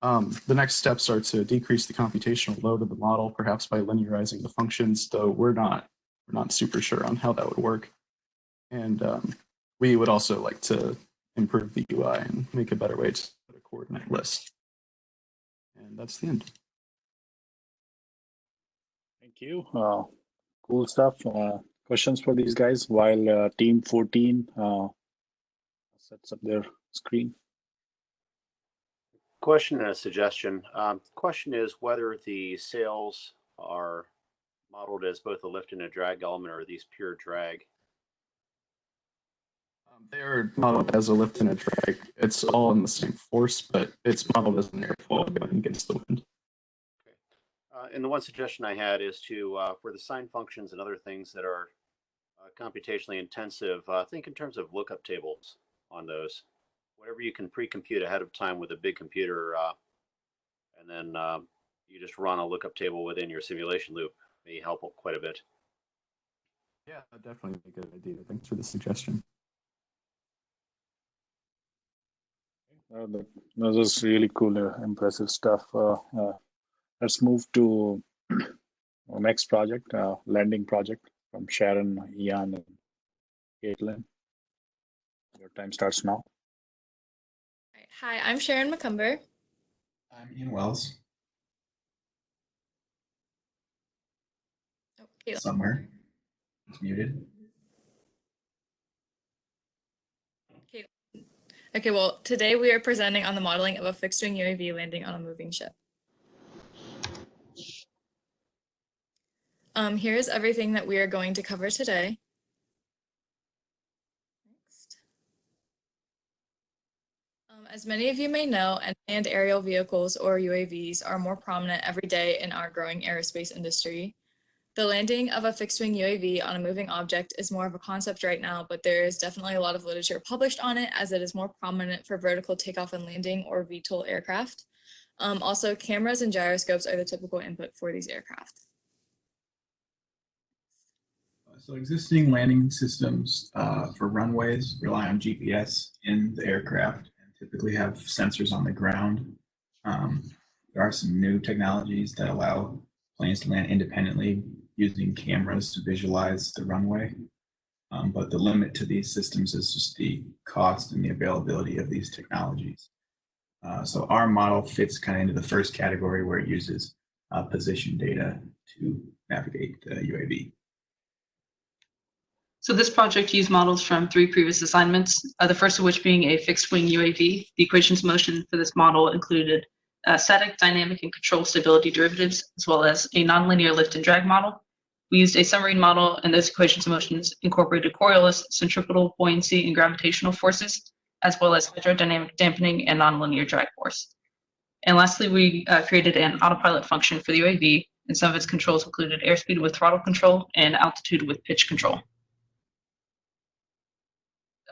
Speaker 14: The next steps are to decrease the computational load of the model, perhaps by linearizing the functions, though we're not super sure on how that would work. And we would also like to improve the UI and make a better way to put a coordinate list. And that's the end.
Speaker 1: Thank you. Cool stuff. Questions for these guys while Team 14 sets up their screen?
Speaker 7: Question and a suggestion. Question is whether the sails are modeled as both a lift and a drag element, or are these pure drag?
Speaker 14: They're modeled as a lift and a drag. It's all in the same force, but it's modeled as an airfoil going against the wind.
Speaker 7: Okay. And the one suggestion I had is to, for the sign functions and other things that are computationally intensive, think in terms of lookup tables on those. Whatever you can pre-compute ahead of time with a big computer, and then you just run a lookup table within your simulation loop may help quite a bit.
Speaker 14: Yeah, definitely a good idea. Thanks for the suggestion.
Speaker 1: That was really cool, impressive stuff. Let's move to our next project, landing project from Sharon, Ian, and Caitlin. Your time starts now.
Speaker 13: Hi, I'm Sharon McCumber.
Speaker 15: I'm Ian Wells.
Speaker 13: Oh, Caitlin.
Speaker 15: Somewhere. It's muted.
Speaker 13: Caitlin. Okay, well, today we are presenting on the modeling of a fixed-wing UAV landing on a moving ship. Here is everything that we are going to cover today. Next. As many of you may know, unmanned aerial vehicles, or UAVs, are more prominent every day in our growing aerospace industry. The landing of a fixed-wing UAV on a moving object is more of a concept right now, but there is definitely a lot of literature published on it, as it is more prominent for vertical takeoff and landing or VTOL aircraft. Also, cameras and gyroscopes are the typical input for these aircraft.
Speaker 15: So existing landing systems for runways rely on GPS in the aircraft and typically have sensors on the ground. There are some new technologies that allow planes to land independently using cameras to visualize the runway. But the limit to these systems is just the cost and the availability of these technologies. So our model fits kind of into the first category, where it uses position data to navigate the UAV.
Speaker 16: So this project used models from 3 previous assignments, the first of which being a fixed-wing UAV. The equations of motion for this model included static, dynamic, and control stability derivatives, as well as a nonlinear lift and drag model. We used a submarine model, and those equations of motions incorporated Coriolis, centripetal buoyancy, and gravitational forces, as well as hydrodynamic dampening and nonlinear drag force. And lastly, we created an autopilot function for the UAV, and some of its controls included airspeed with throttle control and altitude with pitch control.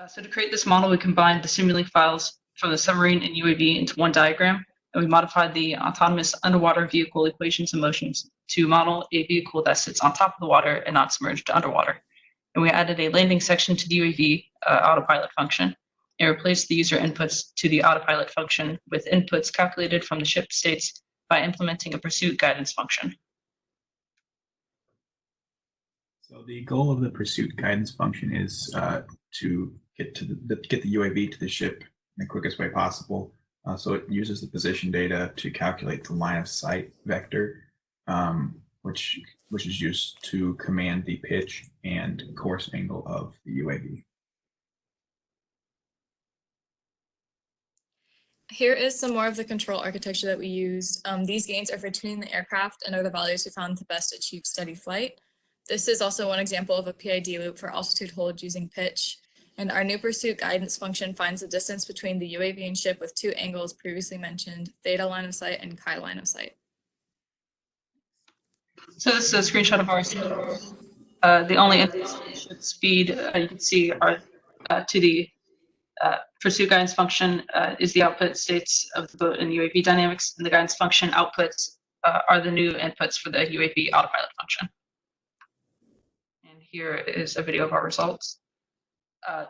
Speaker 16: So to create this model, we combined the Simulink files from the submarine and UAV into one diagram, and we modified the autonomous underwater vehicle equations and motions to model a vehicle that sits on top of the water and not submerged underwater. And we added a landing section to the UAV autopilot function and replaced the user inputs to the autopilot function with inputs calculated from the ship states by implementing a pursuit guidance function.
Speaker 15: So the goal of the pursuit guidance function is to get the UAV to the ship in the quickest way possible. So it uses the position data to calculate the line of sight vector, which is used to command the pitch and course angle of the UAV.
Speaker 13: Here is some more of the control architecture that we used. These gains are for tuning the aircraft and are the values we found to best achieve steady flight. This is also one example of a PID loop for altitude hold using pitch. And our new pursuit guidance function finds the distance between the UAV and ship with 2 angles previously mentioned, theta line of sight and chi line of sight.
Speaker 16: So this is a screenshot of our Sailboat. The only input speed you can see are to the pursuit guidance function is the output states of the boat and UAV dynamics, and the guidance function outputs are the new inputs for the UAV autopilot function. And here is a video of our results.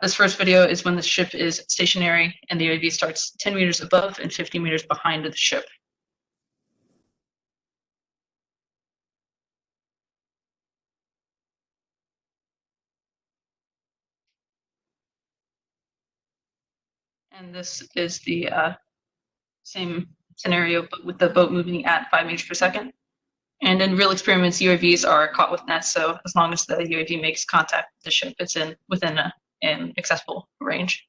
Speaker 16: This first video is when the ship is stationary and the UAV starts 10 meters above and 50 meters behind the ship. And this is the same scenario, but with the boat moving at 5 meters per second. And in real experiments, UAVs are caught with nets, so as long as the UAV makes contact with the ship, it's within an accessible range.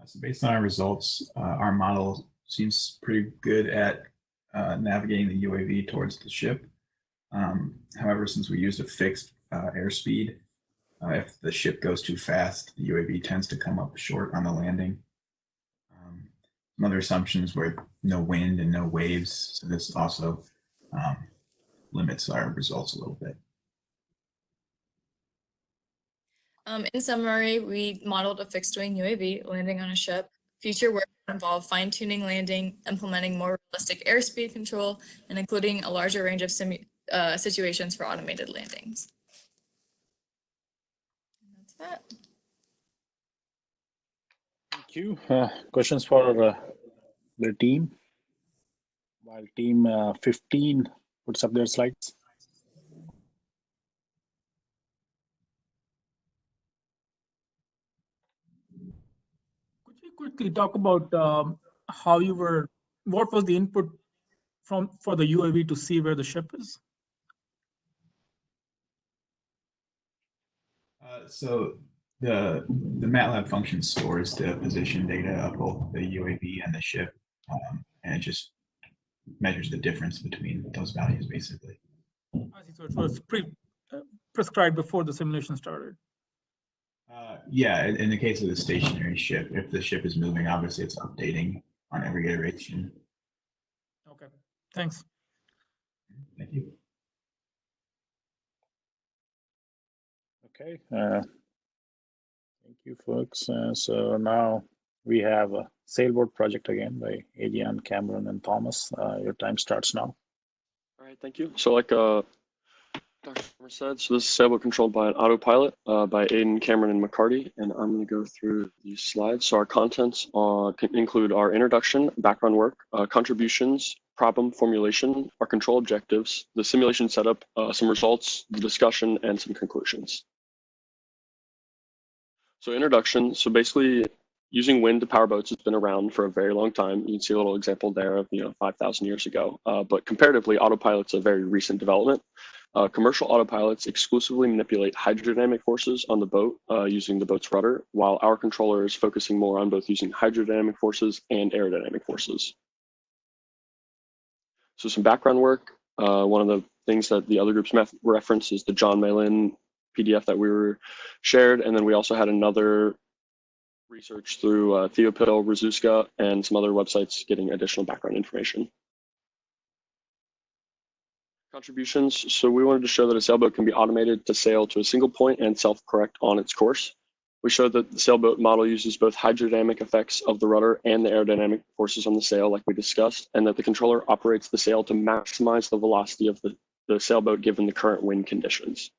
Speaker 15: So based on our results, our model seems pretty good at navigating the UAV towards the ship. However, since we used a fixed airspeed, if the ship goes too fast, the UAV tends to come up short on the landing. Some other assumptions were no wind and no waves, so this also limits our results a little bit.
Speaker 13: In summary, we modeled a fixed-wing UAV landing on a ship. Future work would involve fine-tuning landing, implementing more realistic airspeed control, and including a larger range of situations for automated landings. And that's that.
Speaker 1: Thank you. Questions for the team? While team 15 puts up their slides.
Speaker 5: Could you quickly talk about what was the input for the UAV to see where the ship is?
Speaker 16: So this is a screenshot of our Sailboat. The only input speed you can see are to the pursuit guidance function is the output states of the boat and UAV dynamics, and the guidance function outputs are the new inputs for the UAV autopilot function. And here is a video of our results.
Speaker 15: So the Matlab function stores the position data of both the UAV and the ship, and it just measures the difference between those values, basically.
Speaker 5: I see. So it was prescribed before the simulation started.
Speaker 15: Yeah, in the case of the stationary ship, if the ship is moving, obviously it's updating on every iteration.
Speaker 5: Okay, thanks.
Speaker 15: Thank you.
Speaker 1: Okay, thank you, folks. So now we have a Sailboat project again by Adrian, Cameron, and Thomas. Your time starts now.
Speaker 18: All right, thank you. So like Dr. Farmer said, so this is Sailboat controlled by an autopilot by Aiden, Cameron, and McCarty, and I'm going to go through these slides. So our contents include our introduction, background work, contributions, problem formulation, our control objectives, the simulation setup, some results, the discussion, and some conclusions. So introduction, so basically using wind to power boats has been around for a very long time. You can see a little example there of 5,000 years ago, but comparatively autopilot's a very recent development. Commercial autopilots exclusively manipulate hydrodynamic forces on the boat using the boat's rudder, while our controller is focusing more on both using hydrodynamic forces and aerodynamic forces. So some background work. One of the things that the other groups reference is the John Malin PDF that we were shared, and then we also had another research through Theopil, Razuska, and some other websites getting additional background information. Contributions. So we wanted to show that a sailboat can be automated to sail to a single point and self-correct on its course. We showed that the sailboat model uses both hydrodynamic effects of the rudder and the aerodynamic forces on the sail, like we discussed, and that the controller operates the sail to maximize the velocity of the sailboat given the current wind conditions.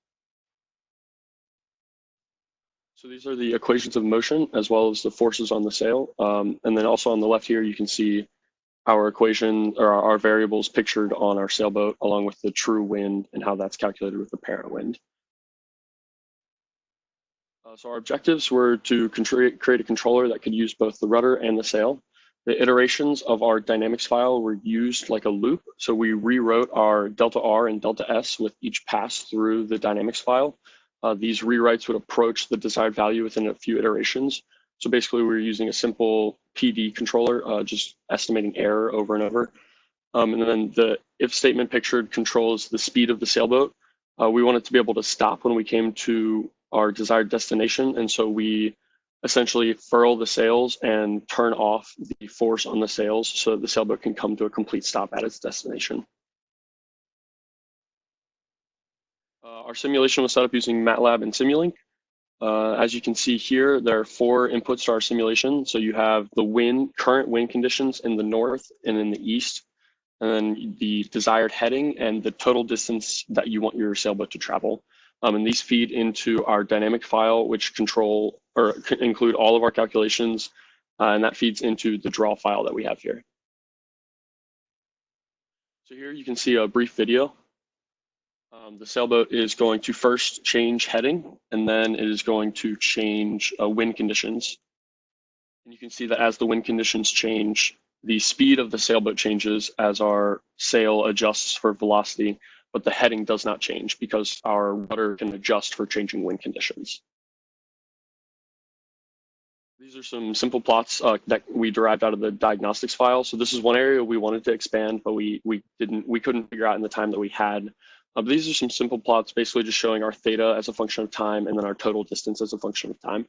Speaker 18: So these are the equations of motion as well as the forces on the sail. And then also on the left here, you can see our equation or our variables pictured on our sailboat along with the true wind and how that's calculated with the parent wind. So our objectives were to create a controller that could use both the rudder and the sail. The iterations of our dynamics file were used like a loop. So we rewrote our delta R and delta S with each pass through the dynamics file. These rewrites would approach the desired value within a few iterations. So basically we're using a simple PD controller, just estimating error over and over. And then the if statement pictured controls the speed of the sailboat. We wanted to be able to stop when we came to our desired destination. And so we essentially furl the sails and turn off the force on the sails so that the sailboat can come to a complete stop at its destination. Our simulation was set up using Matlab and Simulink. As you can see here, there are 4 inputs to our simulation. So you have the current wind conditions in the north and in the east, and then the desired heading and the total distance that you want your sailboat to travel. And these feed into our dynamic file, which include all of our calculations, and that feeds into the draw file that we have here. So here you can see a brief video. The sailboat is going to first change heading, and then it is going to change wind conditions. And you can see that as the wind conditions change, the speed of the sailboat changes as our sail adjusts for velocity, but the heading does not change because our rudder can adjust for changing wind conditions. These are some simple plots that we derived out of the diagnostics file. So this is one area we wanted to expand, but we couldn't figure out in the time that we had. These are some simple plots, basically just showing our theta as a function of time and then our total distance as a function of time.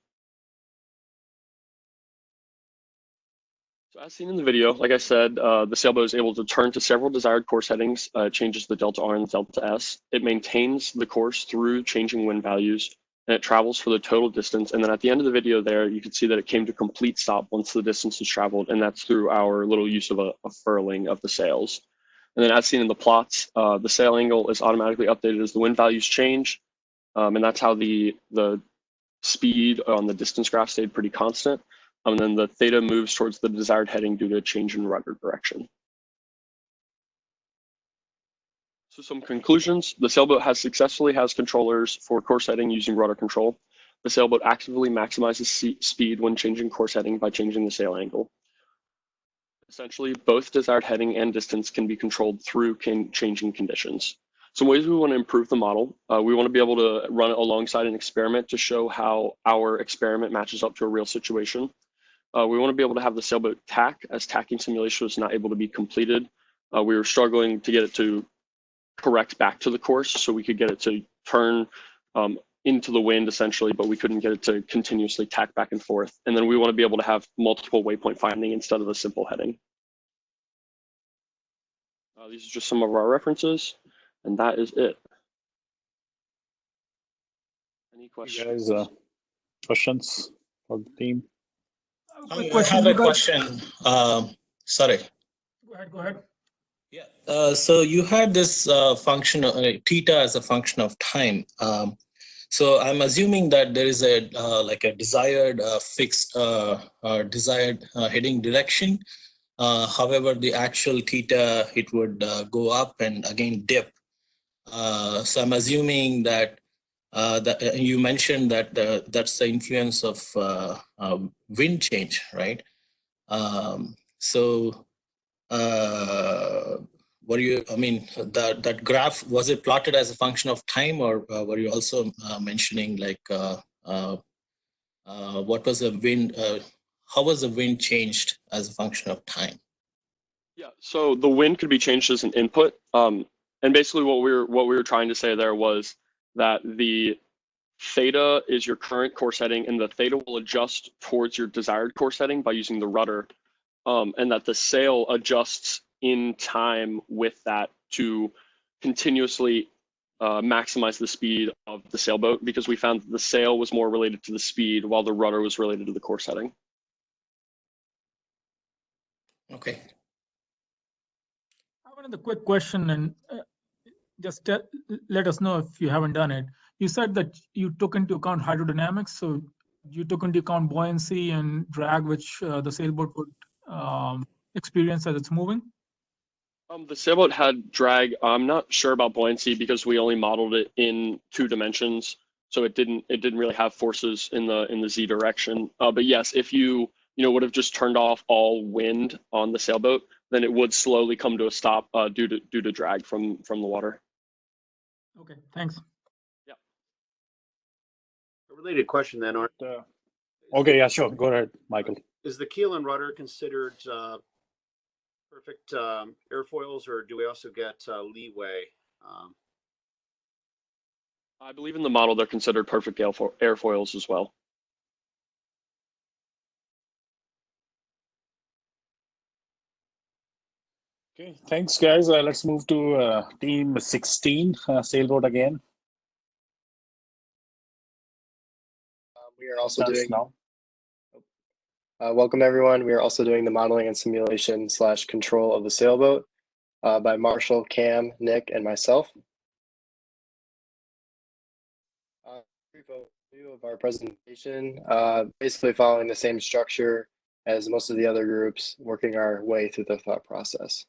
Speaker 18: So as seen in the video, like I said, the sailboat is able to turn to several desired course headings, changes the delta R and the delta S. It maintains the course through changing wind values, and it travels for the total distance. And then at the end of the video there, you can see that it came to complete stop once the distance is traveled, and that's through our little use of a furling of the sails. And then as seen in the plots, the sail angle is automatically updated as the wind values change. And that's how the speed on the distance graph stayed pretty constant. And then the theta moves towards the desired heading due to a change in rudder direction. So some conclusions. The sailboat successfully has controllers for course heading using rudder control. The sailboat actively maximizes speed when changing course heading by changing the sail angle. Essentially, both desired heading and distance can be controlled through changing conditions. Some ways we want to improve the model. We want to be able to run it alongside an experiment to show how our experiment matches up to a real situation. We want to be able to have the sailboat tack, as tacking simulation was not able to be completed. We were struggling to get it to correct back to the course, so we could get it to turn into the wind essentially, but we couldn't get it to continuously tack back and forth. And then we want to be able to have multiple waypoint finding instead of a simple heading. These are just some of our references, and that is it. Any questions?
Speaker 1: You guys, questions for the team?
Speaker 5: Quick
Speaker 4: I
Speaker 5: question,
Speaker 4: have
Speaker 5: you
Speaker 4: a
Speaker 5: guys-
Speaker 4: question. Sorry.
Speaker 5: Go ahead.
Speaker 4: So you had this function, theta as a function of time. So I'm assuming that there is a like a desired fixed desired heading direction. However, the actual theta, it would go up and again dip. So I'm assuming that that you mentioned that that's the influence of wind change, right? So were you, I mean, that graph, was it plotted as a function of time, or were you also mentioning like what was the wind, how was the wind changed as a function of time?
Speaker 18: Yeah, so the wind could be changed as an input. And basically what we were trying to say there was that the theta is your current course heading, and the theta will adjust towards your desired course heading by using the rudder, and that the sail adjusts in time with that to continuously maximize the speed of the sailboat, because we found that the sail was more related to the speed while the rudder was related to the course heading.
Speaker 4: Okay.
Speaker 5: I have another quick question, and just let us know if you haven't done it. You said that you took into account hydrodynamics, so you took into account buoyancy and drag, which the sailboat would experience as it's moving?
Speaker 18: The sailboat had drag. I'm not sure about buoyancy because we only modeled it in 2 dimensions, so it didn't really have forces in the z direction. But yes, if you would have just turned off all wind on the sailboat, then it would slowly come to a stop due to drag from the water.
Speaker 5: Okay, thanks.
Speaker 18: Yeah.
Speaker 7: A related question then, Art.
Speaker 1: Okay, yeah, sure. Go ahead, Michael.
Speaker 7: Is the keel and rudder considered perfect airfoils, or do we also get leeway?
Speaker 18: I believe in the model they're considered perfect airfoils as well.
Speaker 1: Okay, thanks, guys. Let's move to team 16, sailboat again.
Speaker 19: We are also
Speaker 1: Starts
Speaker 19: doing
Speaker 1: now.
Speaker 19: welcome everyone. We are also doing the modeling and simulation / control of the sailboat by Marshall, Cam, Nick, and myself. Brief overview of our presentation, basically following the same structure as most of the other groups, working our way through the thought process.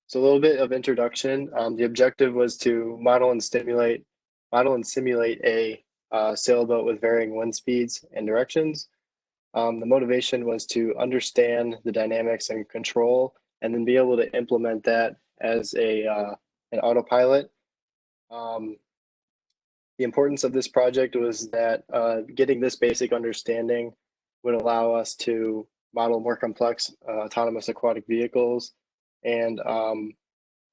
Speaker 19: So a little bit of introduction. The objective was to model and simulate a sailboat with varying wind speeds and directions. The motivation was to understand the dynamics and control, and then be able to implement that as an autopilot. The importance of this project was that getting this basic understanding would allow us to model more complex autonomous aquatic vehicles. And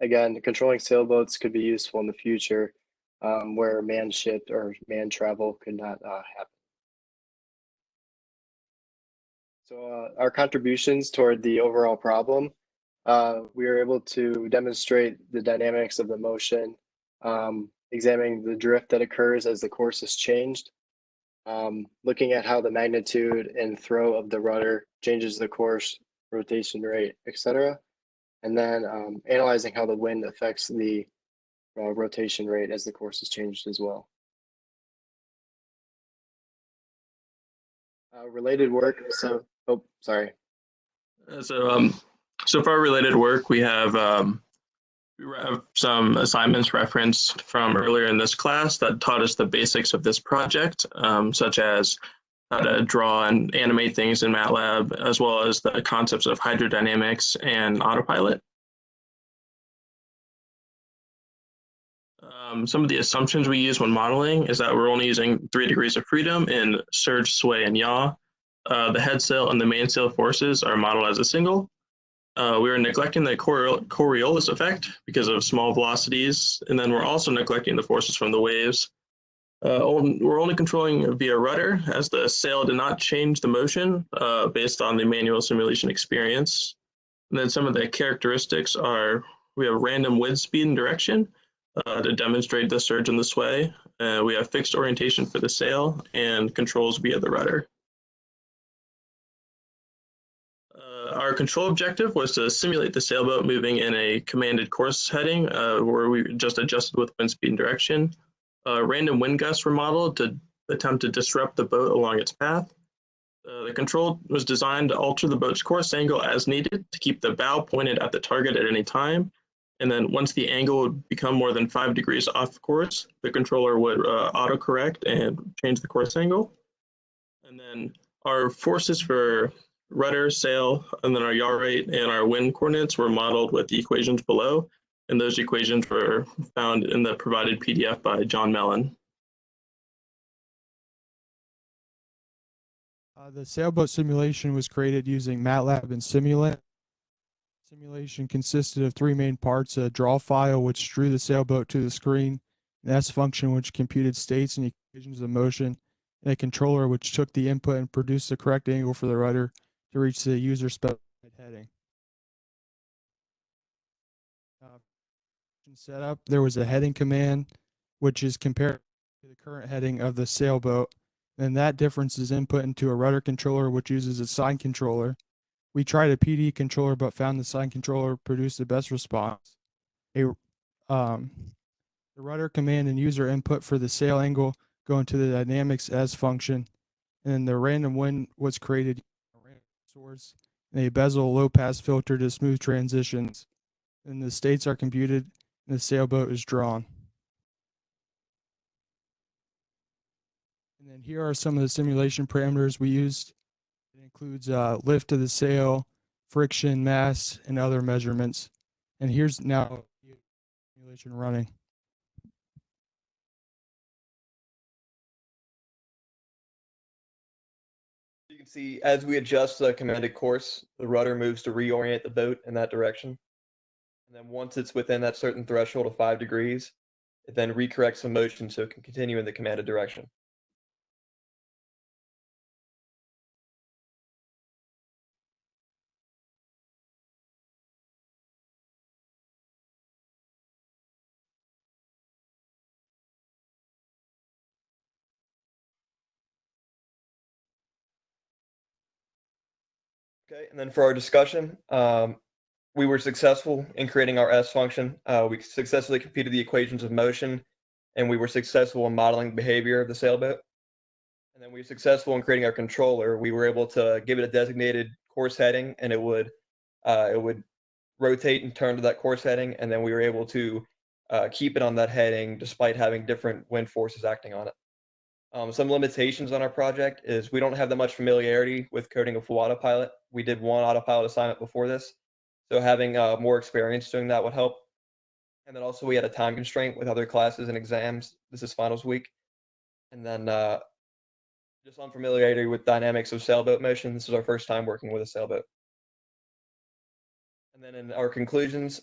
Speaker 19: again, controlling sailboats could be useful in the future where manned ship or manned travel could not happen. So our contributions toward the overall problem, we were able to demonstrate the dynamics of the motion, examining the drift that occurs as the course is changed, looking at how the magnitude and throw of the rudder changes the course, rotation rate, etc. And then analyzing how the wind affects the rotation rate as the course is changed as well. Related work, so, oh, sorry.
Speaker 20: So for our related work, we have some assignments referenced from earlier in this class that taught us the basics of this project, such as how to draw and animate things in Matlab, as well as the concepts of hydrodynamics and autopilot. Some of the assumptions we use when modeling is that we're only using 3 degrees of freedom in surge, sway, and yaw. The head sail and the mainsail forces are modeled as a single. We are neglecting the Coriolis effect because of small velocities, and then we're also neglecting the forces from the waves. We're only controlling via rudder, as the sail did not change the motion based on the manual simulation experience. And then some of the characteristics are we have random wind speed and direction to demonstrate the surge and the sway. We have fixed orientation for the sail and controls via the rudder. Our control objective was to simulate the sailboat moving in a commanded course heading where we just adjusted with wind speed and direction. Random wind gusts were modeled to attempt to disrupt the boat along its path. The control was designed to alter the boat's course angle as needed to keep the bow pointed at the target at any time. And then once the angle would become more than 5 degrees off course, the controller would autocorrect and change the course angle. And then our forces for rudder, sail, and then our yaw rate and our wind coordinates were modeled with the equations below. And those equations were found in the provided PDF by John Mellon.
Speaker 17: The sailboat simulation was created using Matlab and Simulink. Simulation consisted of 3 main parts: a draw file, which drew the sailboat to the screen, an S function, which computed states and equations of motion, and a controller, which took the input and produced the correct angle for the rudder to reach the user-specified heading. Setup, there was a heading command, which is compared to the current heading of the sailboat, and that difference is input into a rudder controller, which uses a sign controller. We tried a PD controller, but found the sign controller produced the best response. The rudder command and user input for the sail angle go into the dynamics as function, and then the random wind was created using a random source and a bezel low-pass filter to smooth transitions. And the states are computed, and the sailboat is drawn. And then here are some of the simulation parameters we used. It includes lift of the sail, friction, mass, and other measurements. And here's now simulation running.
Speaker 21: You can see as we adjust the commanded course, the rudder moves to reorient the boat in that direction. And then once it's within that certain threshold of 5 degrees, it then recorrects the motion so it can continue in the commanded direction. Okay, and then for our discussion, we were successful in creating our S function. We successfully computed the equations of motion, and we were successful in modeling behavior of the sailboat. And then we were successful in creating our controller. We were able to give it a designated course heading, and it would rotate and turn to that course heading, and then we were able to keep it on that heading despite having different wind forces acting on it. Some limitations on our project is we don't have that much familiarity with coding a full autopilot. We did one autopilot assignment before this, so having more experience doing that would help. And then also we had a time constraint with other classes and exams. This is finals week. And then just unfamiliarity with dynamics of sailboat motion. This is our first time working with a sailboat. And then in our conclusions,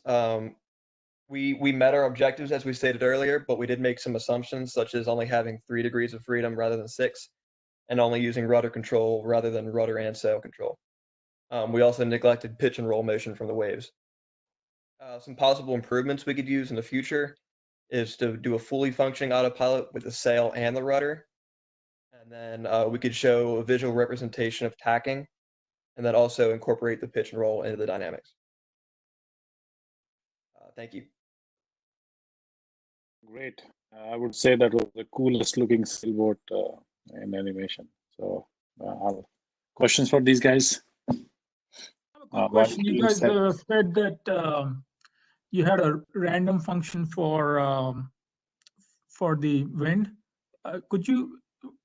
Speaker 21: we met our objectives as we stated earlier, but we did make some assumptions, such as only having 3 degrees of freedom rather than 6, and only using rudder control rather than rudder and sail control. We also neglected pitch and roll motion from the waves. Some possible improvements we could use in the future is to do a fully functioning autopilot with the sail and the rudder. And then we could show a visual representation of tacking, and then also incorporate the pitch and roll into the dynamics. Thank you.
Speaker 1: Great. I would say that was the coolest looking sailboat in animation. So, questions for these guys?
Speaker 5: Question. You guys said that you had a random function for the wind.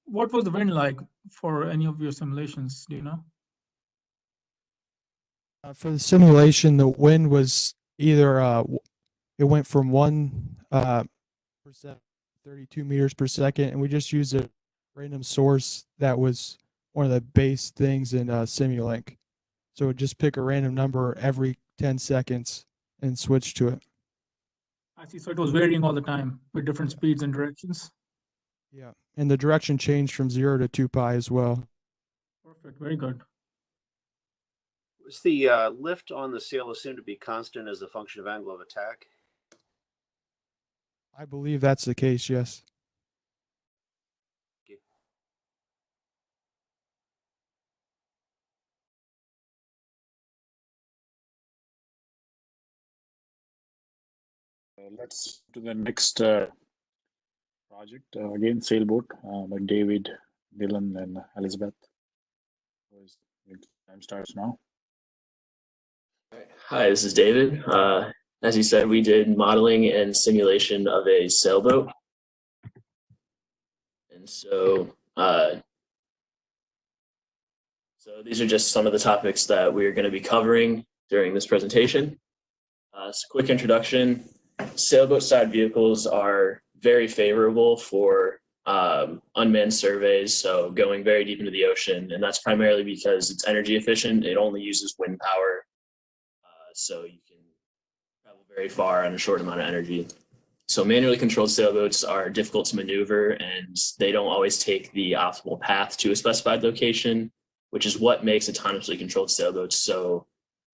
Speaker 5: What was the wind like for any of your simulations? Do you know?
Speaker 17: For the simulation, the wind was either it went from one 32 meters per second, and we just used a random source that was one of the base things in Simulink. So we'd just pick a random number every 10 seconds and switch to it.
Speaker 5: I see. So it was varying all the time with different speeds and directions.
Speaker 17: Yeah, and the direction changed from 0 to 2 pi as well.
Speaker 5: Perfect. Very good.
Speaker 7: Was the lift on the sail assumed to be constant as a function of angle of attack?
Speaker 17: I believe that's the case, yes.
Speaker 1: Let's to the next project. Again, Sailboat by David, Dylan, and Elizabeth. Time starts now.
Speaker 2: Hi, this is David. As you said, we did modeling and simulation of a sailboat. And so these are just some of the topics that we're going to be covering during this presentation. So quick introduction. Sailboat side vehicles are very favorable for unmanned surveys, so going very deep into the ocean, and that's primarily because it's energy efficient. It only uses wind power, so you can travel very far on a short amount of energy. So manually controlled sailboats are difficult to maneuver, and they don't always take the optimal path to a specified location, which is what makes autonomously controlled sailboats so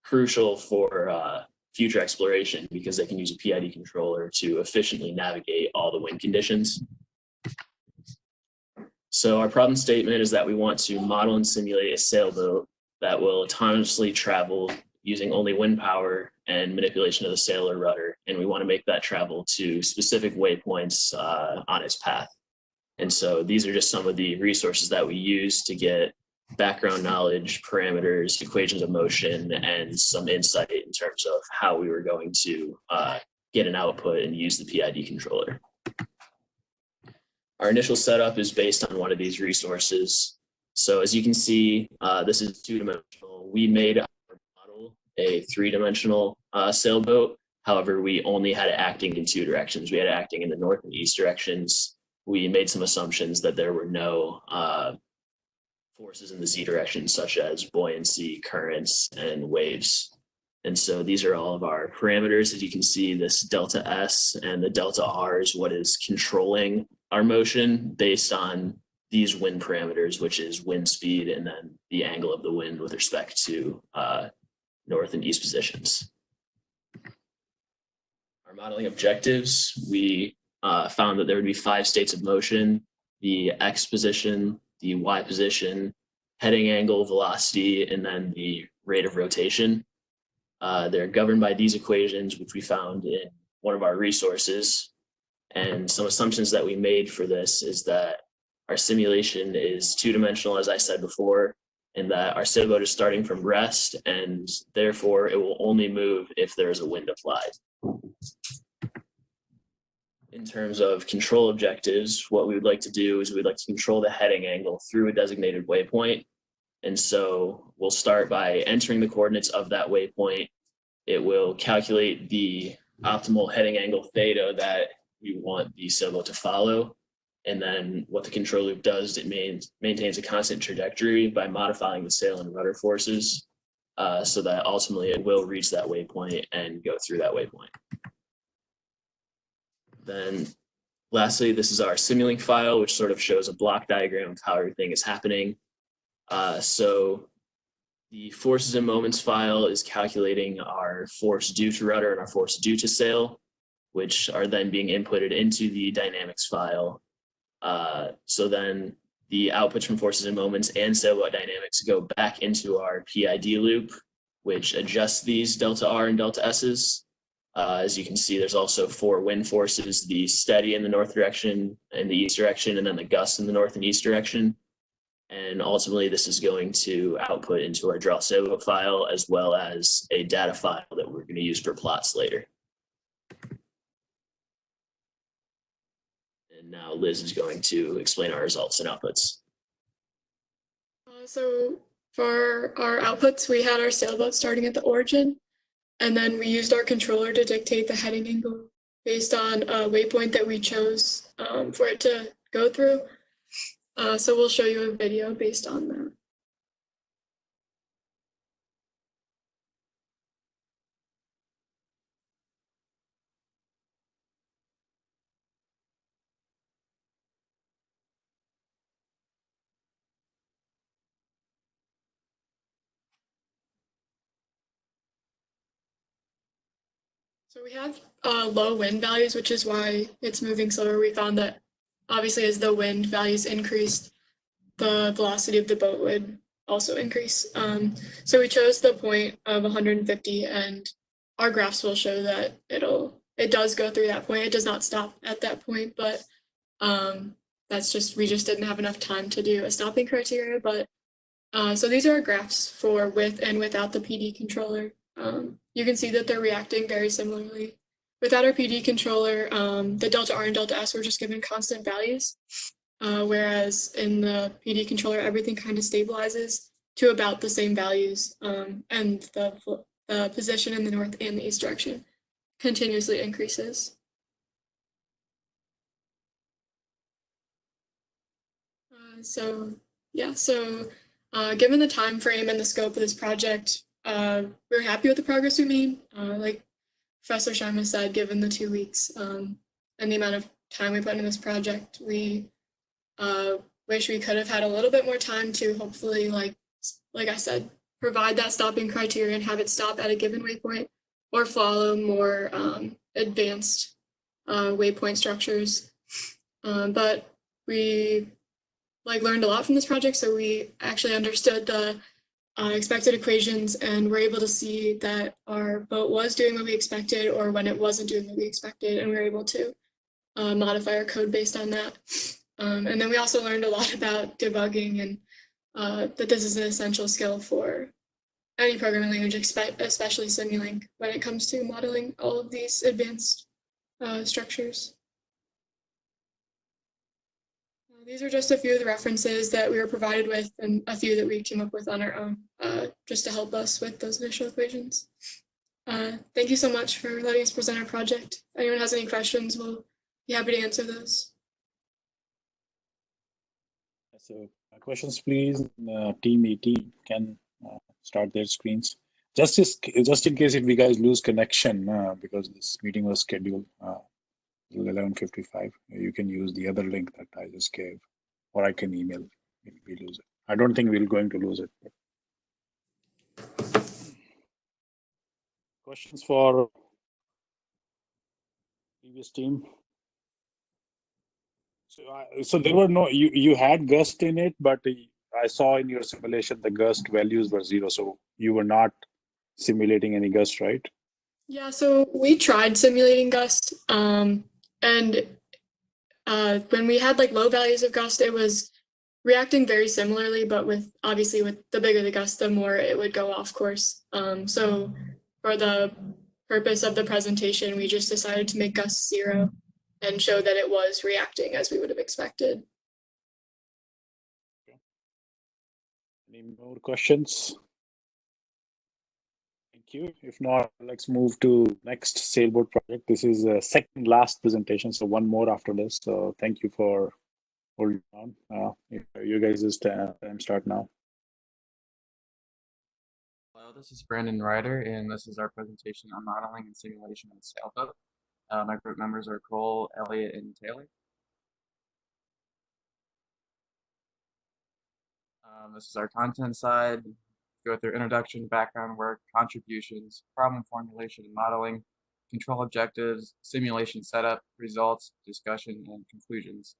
Speaker 2: crucial for future exploration, because they can use a PID controller to efficiently navigate all the wind conditions. So our problem statement is that we want to model and simulate a sailboat that will autonomously travel using only wind power and manipulation of the sail or rudder. And we want to make that travel to specific waypoints on its path. And so these are just some of the resources that we use to get background knowledge, parameters, equations of motion, and some insight in terms of how we were going to get an output and use the PID controller. Our initial setup is based on one of these resources. So as you can see, this is two-dimensional. We made our model a three-dimensional sailboat. However, we only had it acting in two directions. We had it acting in the north and east directions. We made some assumptions that there were no forces in the z direction, such as buoyancy, currents, and waves. And so these are all of our parameters. As you can see, this delta S and the delta R is what is controlling our motion based on these wind parameters, which is wind speed and then the angle of the wind with respect to north and east positions. Our modeling objectives, we found that there would be 5 states of motion: the X position, the Y position, heading angle, velocity, and then the rate of rotation. They're governed by these equations, which we found in one of our resources. And some assumptions that we made for this is that our simulation is two-dimensional, as I said before, and that our sailboat is starting from rest, and therefore it will only move if there is a wind applied. In terms of control objectives, what we would like to do is we'd like to control the heading angle through a designated waypoint. And so we'll start by entering the coordinates of that waypoint. It will calculate the optimal heading angle theta that we want the sailboat to follow. And then what the control loop does, it maintains a constant trajectory by modifying the sail and rudder forces so that ultimately it will reach that waypoint and go through that waypoint. Then lastly, this is our Simulink file, which sort of shows a block diagram of how everything is happening. So the forces and moments file is calculating our force due to rudder and our force due to sail, which are then being inputted into the dynamics file. So then the outputs from forces and moments and sailboat dynamics go back into our PID loop, which adjusts these delta R and delta S's. As you can see, there's also 4 wind forces: the steady in the north direction and the east direction, and then the gust in the north and east direction. And ultimately, this is going to output into our draw sailboat file, as well as a data file that we're going to use for plots later. And now Liz is going to explain our results and outputs.
Speaker 22: So for our outputs, we had our sailboat starting at the origin, and then we used our controller to dictate the heading angle based on a waypoint that we chose for it to go through. So we'll show you a video based on that. So we have low wind values, which is why it's moving slower. We found that obviously as the wind values increased, the velocity of the boat would also increase. So we chose the point of 150, and our graphs will show that it does go through that point. It does not stop at that point, but that's just, we just didn't have enough time to do a stopping criteria. But so these are our graphs for with and without the PD controller. You can see that they're reacting very similarly. Without our PD controller, the delta R and delta S were just given constant values, whereas in the PD controller, everything kind of stabilizes to about the same values, and the position in the north and the east direction continuously increases. So given the time frame and the scope of this project, we're happy with the progress we made. Like Professor Sharma said, given the 2 weeks and the amount of time we put into this project, we wish we could have had a little bit more time to hopefully, like I said, provide that stopping criteria and have it stop at a given waypoint, or follow more advanced waypoint structures. But we learned a lot from this project, so we actually understood the expected equations, and we're able to see that our boat was doing what we expected or when it wasn't doing what we expected, and we were able to modify our code based on that. And then we also learned a lot about debugging, and that this is an essential skill for any programming language, especially Simulink, when it comes to modeling all of these advanced structures. These are just a few of the references that we were provided with, and a few that we came up with on our own, just to help us with those initial equations. Thank you so much for letting us present our project. If anyone has any questions, we'll be happy to answer those.
Speaker 1: So questions, please. Team 18 can start their screens. Just in case if you guys lose connection, because this meeting was scheduled 11:55, you can use the other link that I just gave, or I can email if we lose it. I don't think we're going to lose it. But... Questions for previous team? So there were no, you had gust in it, but I saw in your simulation the gust values were 0, so you were not simulating any gust, right?
Speaker 22: Yeah, so we tried simulating gust, and when we had low values of gust, it was reacting very similarly, but obviously with the bigger the gust, the more it would go off course. So for the purpose of the presentation, we just decided to make gust 0 and show that it was reacting as we would have expected.
Speaker 1: Any more questions? Thank you. If not, let's move to next Sailboat project. This is the second last presentation, so one more after this. So thank you for holding on. You guys just start now.
Speaker 8: Hello, this is Brandon Ryder, and this is our presentation on modeling and simulation of the sailboat. My group members are Cole, Elliot, and Taylor. This is our content side. Go through introduction, background work, contributions, problem formulation and modeling, control objectives, simulation setup, results, discussion, and conclusions.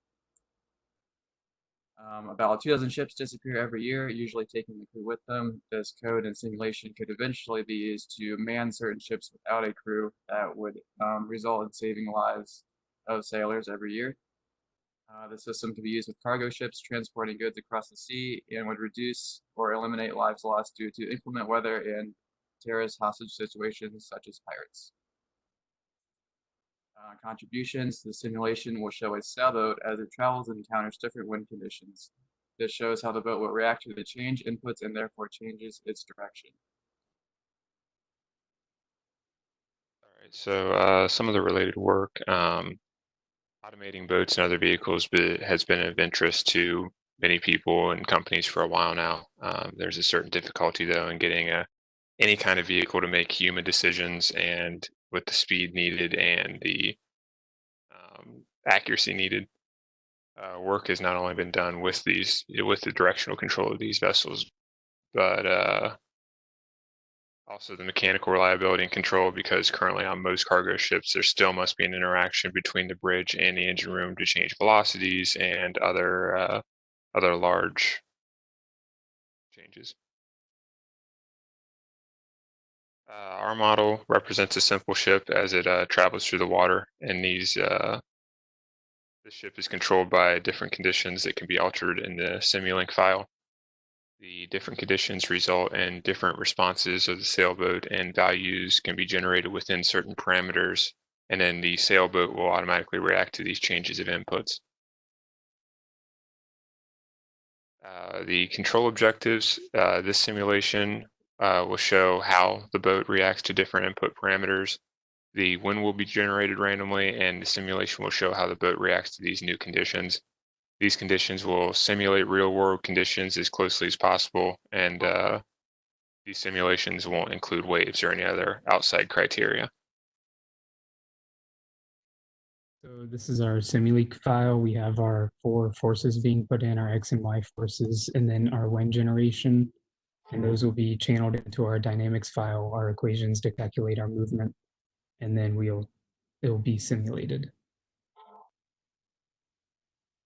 Speaker 8: About 2,000 ships disappear every year, usually taking the crew with them. This code and simulation could eventually be used to man certain ships without a crew that would result in saving lives of sailors every year. The system could be used with cargo ships transporting goods across the sea and would reduce or eliminate lives lost due to inclement weather and terrorist hostage situations such as pirates. Contributions to the simulation will show a sailboat as it travels and encounters different wind conditions. This shows how the boat will react to the change inputs and therefore changes its direction.
Speaker 6: So some of the related work, automating boats and other vehicles has been of interest to many people and companies for a while now. There's a certain difficulty though in getting any kind of vehicle to make human decisions and with the speed needed and the accuracy needed. Work has not only been done with the directional control of these vessels, but also the mechanical reliability and control, because currently on most cargo ships there still must be an interaction between the bridge and the engine room to change velocities and other large changes. Our model represents a simple ship as it travels through the water, and the ship is controlled by different conditions that can be altered in the Simulink file. The different conditions result in different responses of the sailboat, and values can be generated within certain parameters, and then the sailboat will automatically react to these changes of inputs. The control objectives, this simulation will show how the boat reacts to different input parameters. The wind will be generated randomly, and the simulation will show how the boat reacts to these new conditions. These conditions will simulate real-world conditions as closely as possible, and these simulations won't include waves or any other outside criteria.
Speaker 9: So this is our Simulink file. We have our 4 forces being put in, our X and Y forces, and then our wind generation. And those will be channeled into our dynamics file, our equations to calculate our movement. And then it will be simulated.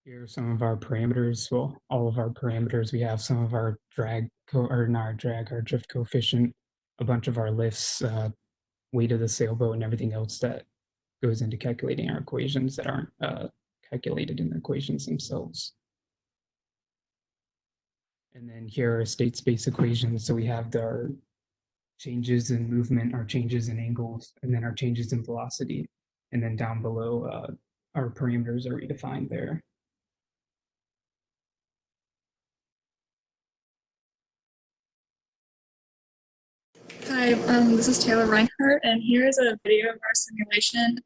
Speaker 9: Here are some of our parameters. Well, all of our parameters. We have some of our our drift coefficient, a bunch of our lifts, weight of the sailboat, and everything else that goes into calculating our equations that aren't calculated in the equations themselves. And then here are state space equations. So we have our changes in movement, our changes in angles, and then our changes in velocity. And then down below, our parameters are redefined there.
Speaker 22: Hi, this is Taylor Reinhardt, and here is a video of our simulation.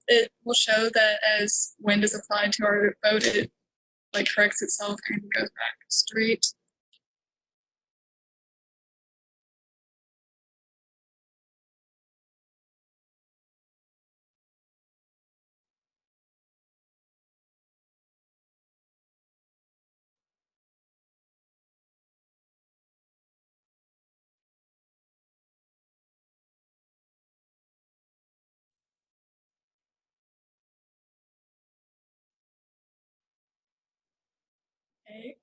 Speaker 22: It will show that as wind is applied to our boat, it corrects itself and goes back straight. Okay.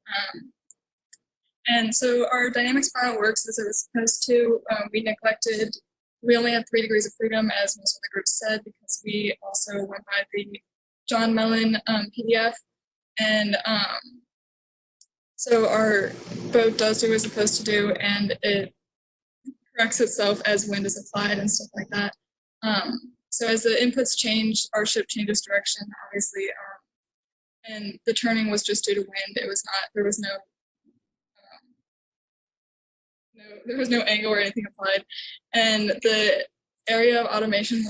Speaker 22: And so our dynamics file works as it was supposed to. We only had 3 degrees of freedom, as most of the group said, because we also went by the John Mellon PDF. And so our boat does do what it's supposed to do, and it corrects itself as wind is applied and stuff like that. So as the inputs change, our ship changes direction, obviously. And the turning was just due to wind. It was not, there was no angle or anything applied. And the area of automation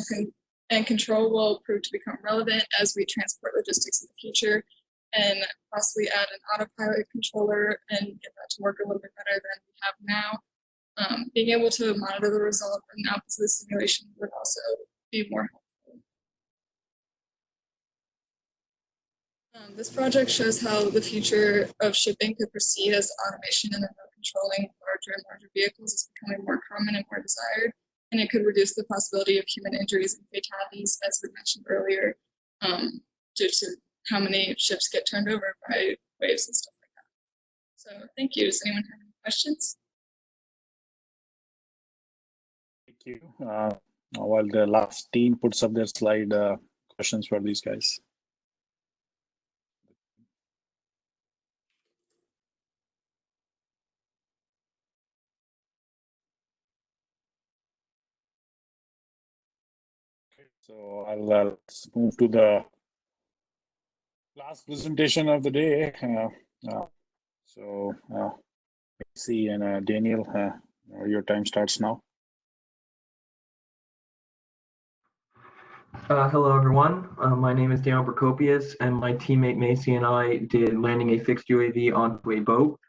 Speaker 22: and control will prove to become relevant as we transport logistics in the future and possibly add an autopilot controller and get that to work a little bit better than we have now. Being able to monitor the result and outputs of the simulation would also be more helpful. This project shows how the future of shipping could proceed as automation and remote controlling larger and larger vehicles is becoming more common and more desired, and it could reduce the possibility of human injuries and fatalities, as we mentioned earlier, due to how many ships get turned over by waves and stuff like that. So thank you. Does anyone have any questions?
Speaker 1: Thank you. While the last team puts up their slide, questions for these guys. So I'll move to the last presentation of the day. See, and Daniel, your time starts now.
Speaker 10: Hello, everyone. My name is Daniel Prokopius, and my teammate Macy and I did landing a fixed UAV onto a boat.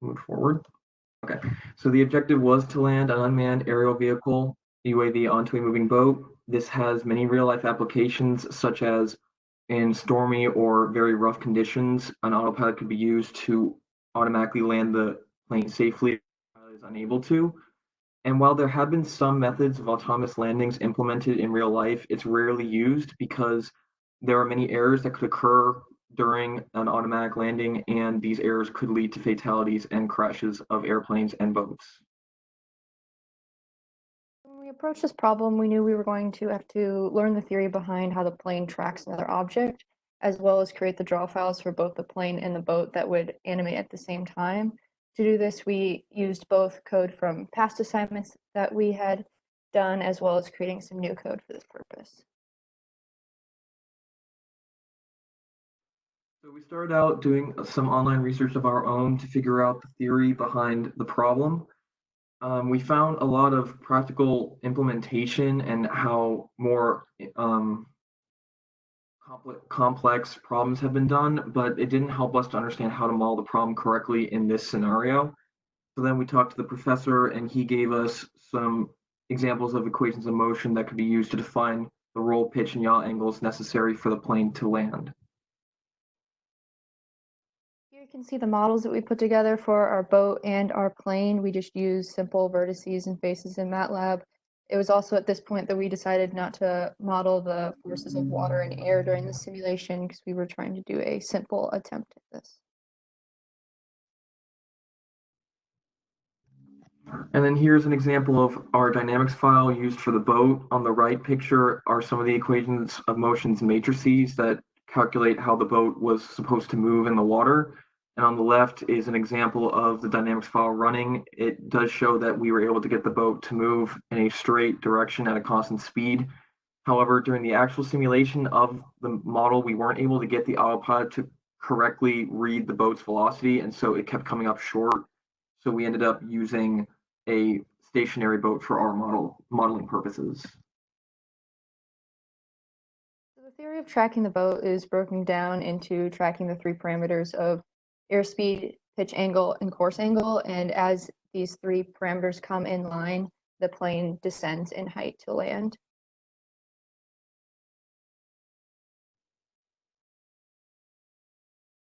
Speaker 10: Move forward. Okay, so the objective was to land an unmanned aerial vehicle UAV onto a moving boat. This has many real-life applications, such as in stormy or very rough conditions, an autopilot could be used to automatically land the plane safely if the pilot is unable to. And while there have been some methods of autonomous landings implemented in real life, it's rarely used because there are many errors that could occur during an automatic landing, and these errors could lead to fatalities and crashes of airplanes and boats.
Speaker 11: When we approached this problem, we knew we were going to have to learn the theory behind how the plane tracks another object, as well as create the draw files for both the plane and the boat that would animate at the same time. To do this, we used both code from past assignments that we had done, as well as creating some new code for this purpose.
Speaker 10: So we started out doing some online research of our own to figure out the theory behind the problem. We found a lot of practical implementation and how more complex problems have been done, but it didn't help us to understand how to model the problem correctly in this scenario. So then we talked to the professor, and he gave us some examples of equations of motion that could be used to define the roll, pitch, and yaw angles necessary for the plane to land.
Speaker 11: Here you can see the models that we put together for our boat and our plane. We just used simple vertices and faces in Matlab. It was also at this point that we decided not to model the forces of water and air during the simulation because we were trying to do a simple attempt at this.
Speaker 10: And then here's an example of our dynamics file used for the boat. On the right picture are some of the equations of motions matrices that calculate how the boat was supposed to move in the water. And on the left is an example of the dynamics file running. It does show that we were able to get the boat to move in a straight direction at a constant speed. However, during the actual simulation of the model, we weren't able to get the autopilot to correctly read the boat's velocity, and so it kept coming up short. So we ended up using a stationary boat for our modeling purposes.
Speaker 11: So the theory of tracking the boat is broken down into tracking the three parameters of airspeed, pitch angle, and course angle. And as these three parameters come in line, the plane descends in height to land.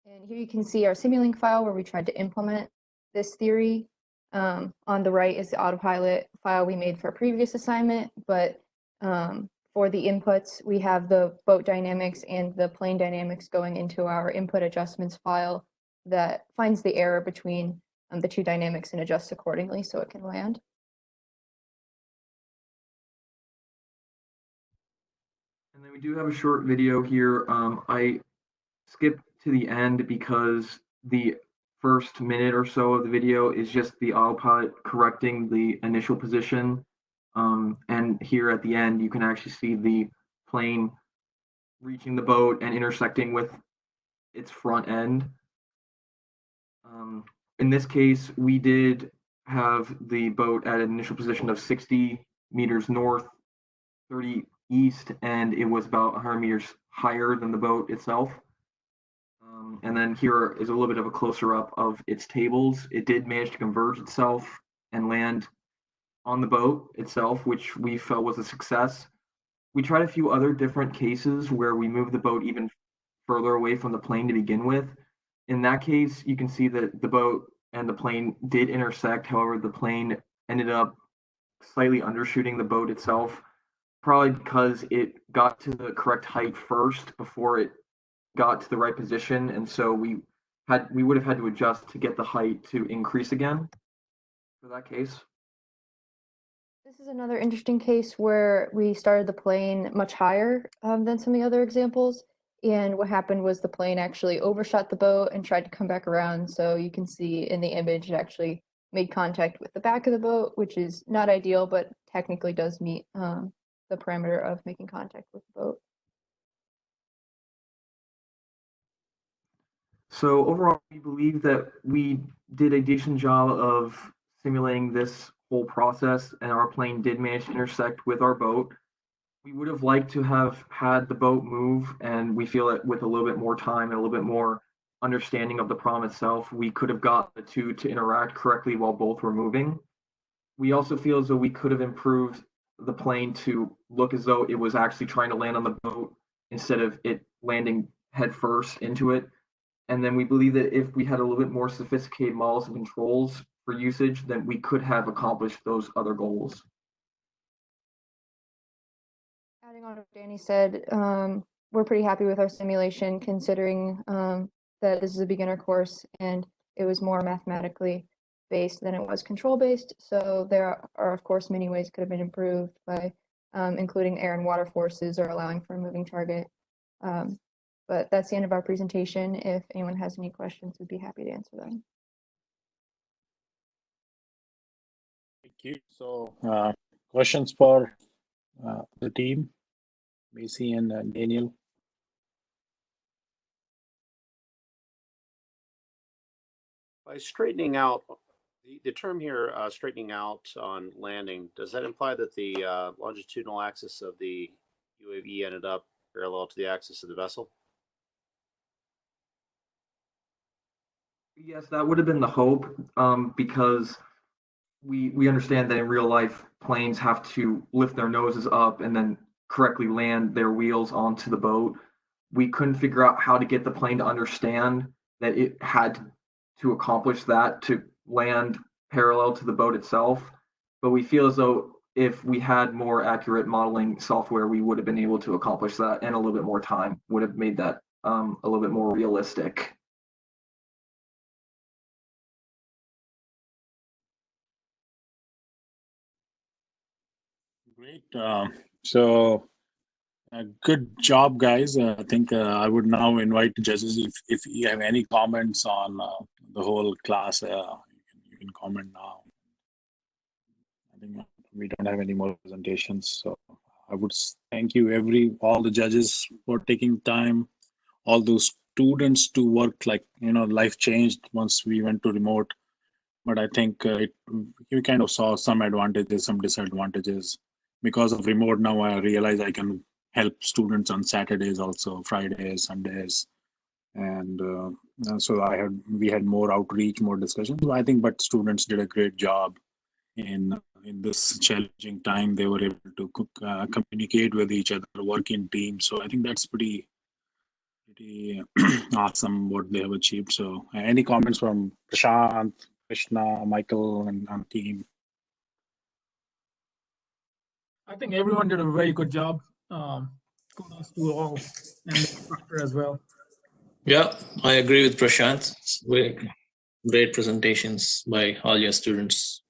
Speaker 11: And here you can see our Simulink file where we tried to implement this theory. On the right is the autopilot file we made for a previous assignment, but for the inputs, we have the boat dynamics and the plane dynamics going into our input adjustments file that finds the error between the two dynamics and adjusts accordingly so it can land.
Speaker 10: And then we do have a short video here. I skipped to the end because the first minute or so of the video is just the autopilot correcting the initial position. And here at the end, you can actually see the plane reaching the boat and intersecting with its front end. In this case, we did have the boat at an initial position of 60 meters north, 30 east, and it was about 100 meters higher than the boat itself. And then here is a little bit of a closer up of its tables. It did manage to converge itself and land on the boat itself, which we felt was a success. We tried a few other different cases where we moved the boat even further away from the plane to begin with. In that case, you can see that the boat and the plane did intersect. However, the plane ended up slightly undershooting the boat itself, probably because it got to the correct height first before it got to the right position, and so we would have had to adjust to get the height to increase again for that case.
Speaker 11: This is another interesting case where we started the plane much higher than some of the other examples, and what happened was the plane actually overshot the boat and tried to come back around. So you can see in the image it actually made contact with the back of the boat, which is not ideal, but technically does meet the parameter of making contact with the boat.
Speaker 10: So overall, we believe that we did a decent job of simulating this whole process, and our plane did manage to intersect with our boat. We would have liked to have had the boat move, and we feel that with a little bit more time and a little bit more understanding of the problem itself, we could have got the two to interact correctly while both were moving. We also feel as though we could have improved the plane to look as though it was actually trying to land on the boat instead of it landing head first into it. And then we believe that if we had a little bit more sophisticated models and controls for usage, then we could have accomplished those other goals.
Speaker 11: Adding on to what Danny said, we're pretty happy with our simulation considering that this is a beginner course and it was more mathematically based than it was control based. So there are of course many ways it could have been improved by including air and water forces or allowing for a moving target. But that's the end of our presentation. If anyone has any questions, we'd be happy to answer them.
Speaker 1: Thank you. So questions for the team, Macy and Daniel?
Speaker 7: By straightening out, the term here, straightening out on landing, does that imply that the longitudinal axis of the UAV ended up parallel to the axis of the vessel?
Speaker 10: Yes, that would have been the hope, because we understand that in real life, planes have to lift their noses up and then correctly land their wheels onto the boat. We couldn't figure out how to get the plane to understand that it had to accomplish that to land parallel to the boat itself. But we feel as though if we had more accurate modeling software, we would have been able to accomplish that, and a little bit more time would have made that a little bit more realistic.
Speaker 1: Great. So good job, guys. I think I would now invite the judges if you have any comments on the whole class. You can comment now. I think we don't have any more presentations, so I would thank you all the judges for taking time, all those students to work. Like, life changed once we went to remote, but I think we kind of saw some advantages, some disadvantages. Because of remote now, I realize I can help students on Saturdays, also Fridays, Sundays, and so we had more outreach, more discussions. I think, but students did a great job in this challenging time. They were able to communicate with each other, work in teams. So I think that's pretty awesome what they have achieved. So any comments from Prashant, Krishna, Michael, and team?
Speaker 5: I think everyone did a very good job. Kudos to all and the instructor as well.
Speaker 4: Yeah, I agree with Prashant. It's great presentations by all your students.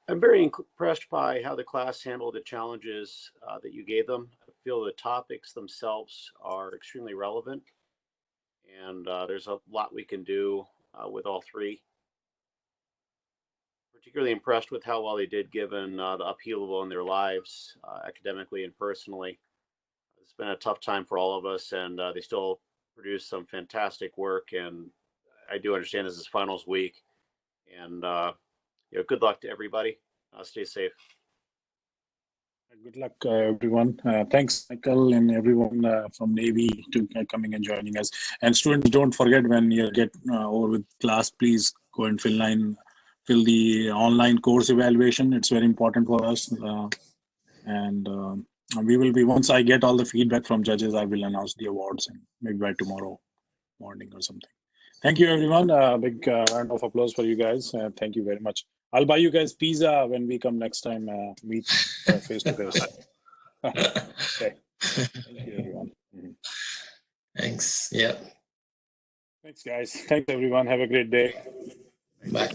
Speaker 7: I'm very impressed by how the class handled the challenges that you gave them. I feel the topics themselves are extremely relevant, and there's a lot we can do with all three. Particularly impressed with how well they did given the upheaval in their lives, academically and personally. It's been a tough time for all of us, and they still produced some fantastic work. And I do understand this is finals week, and good luck to everybody. Stay safe.
Speaker 1: Good luck, everyone. Thanks, Michael, and everyone from Navy to coming and joining us. And students, don't forget, when you get over with class, please go and fill the online course evaluation. It's very important for us. And we will be, once I get all the feedback from judges, I will announce the awards, and maybe by tomorrow morning or something. Thank you, everyone. Big round of applause for you guys. Thank you very much. I'll buy you guys pizza when we come next time, meet face to face. Okay. Thank you, everyone.
Speaker 4: Thanks. Yeah.
Speaker 1: Thanks, guys. Thanks, everyone. Have a great day.
Speaker 4: Bye.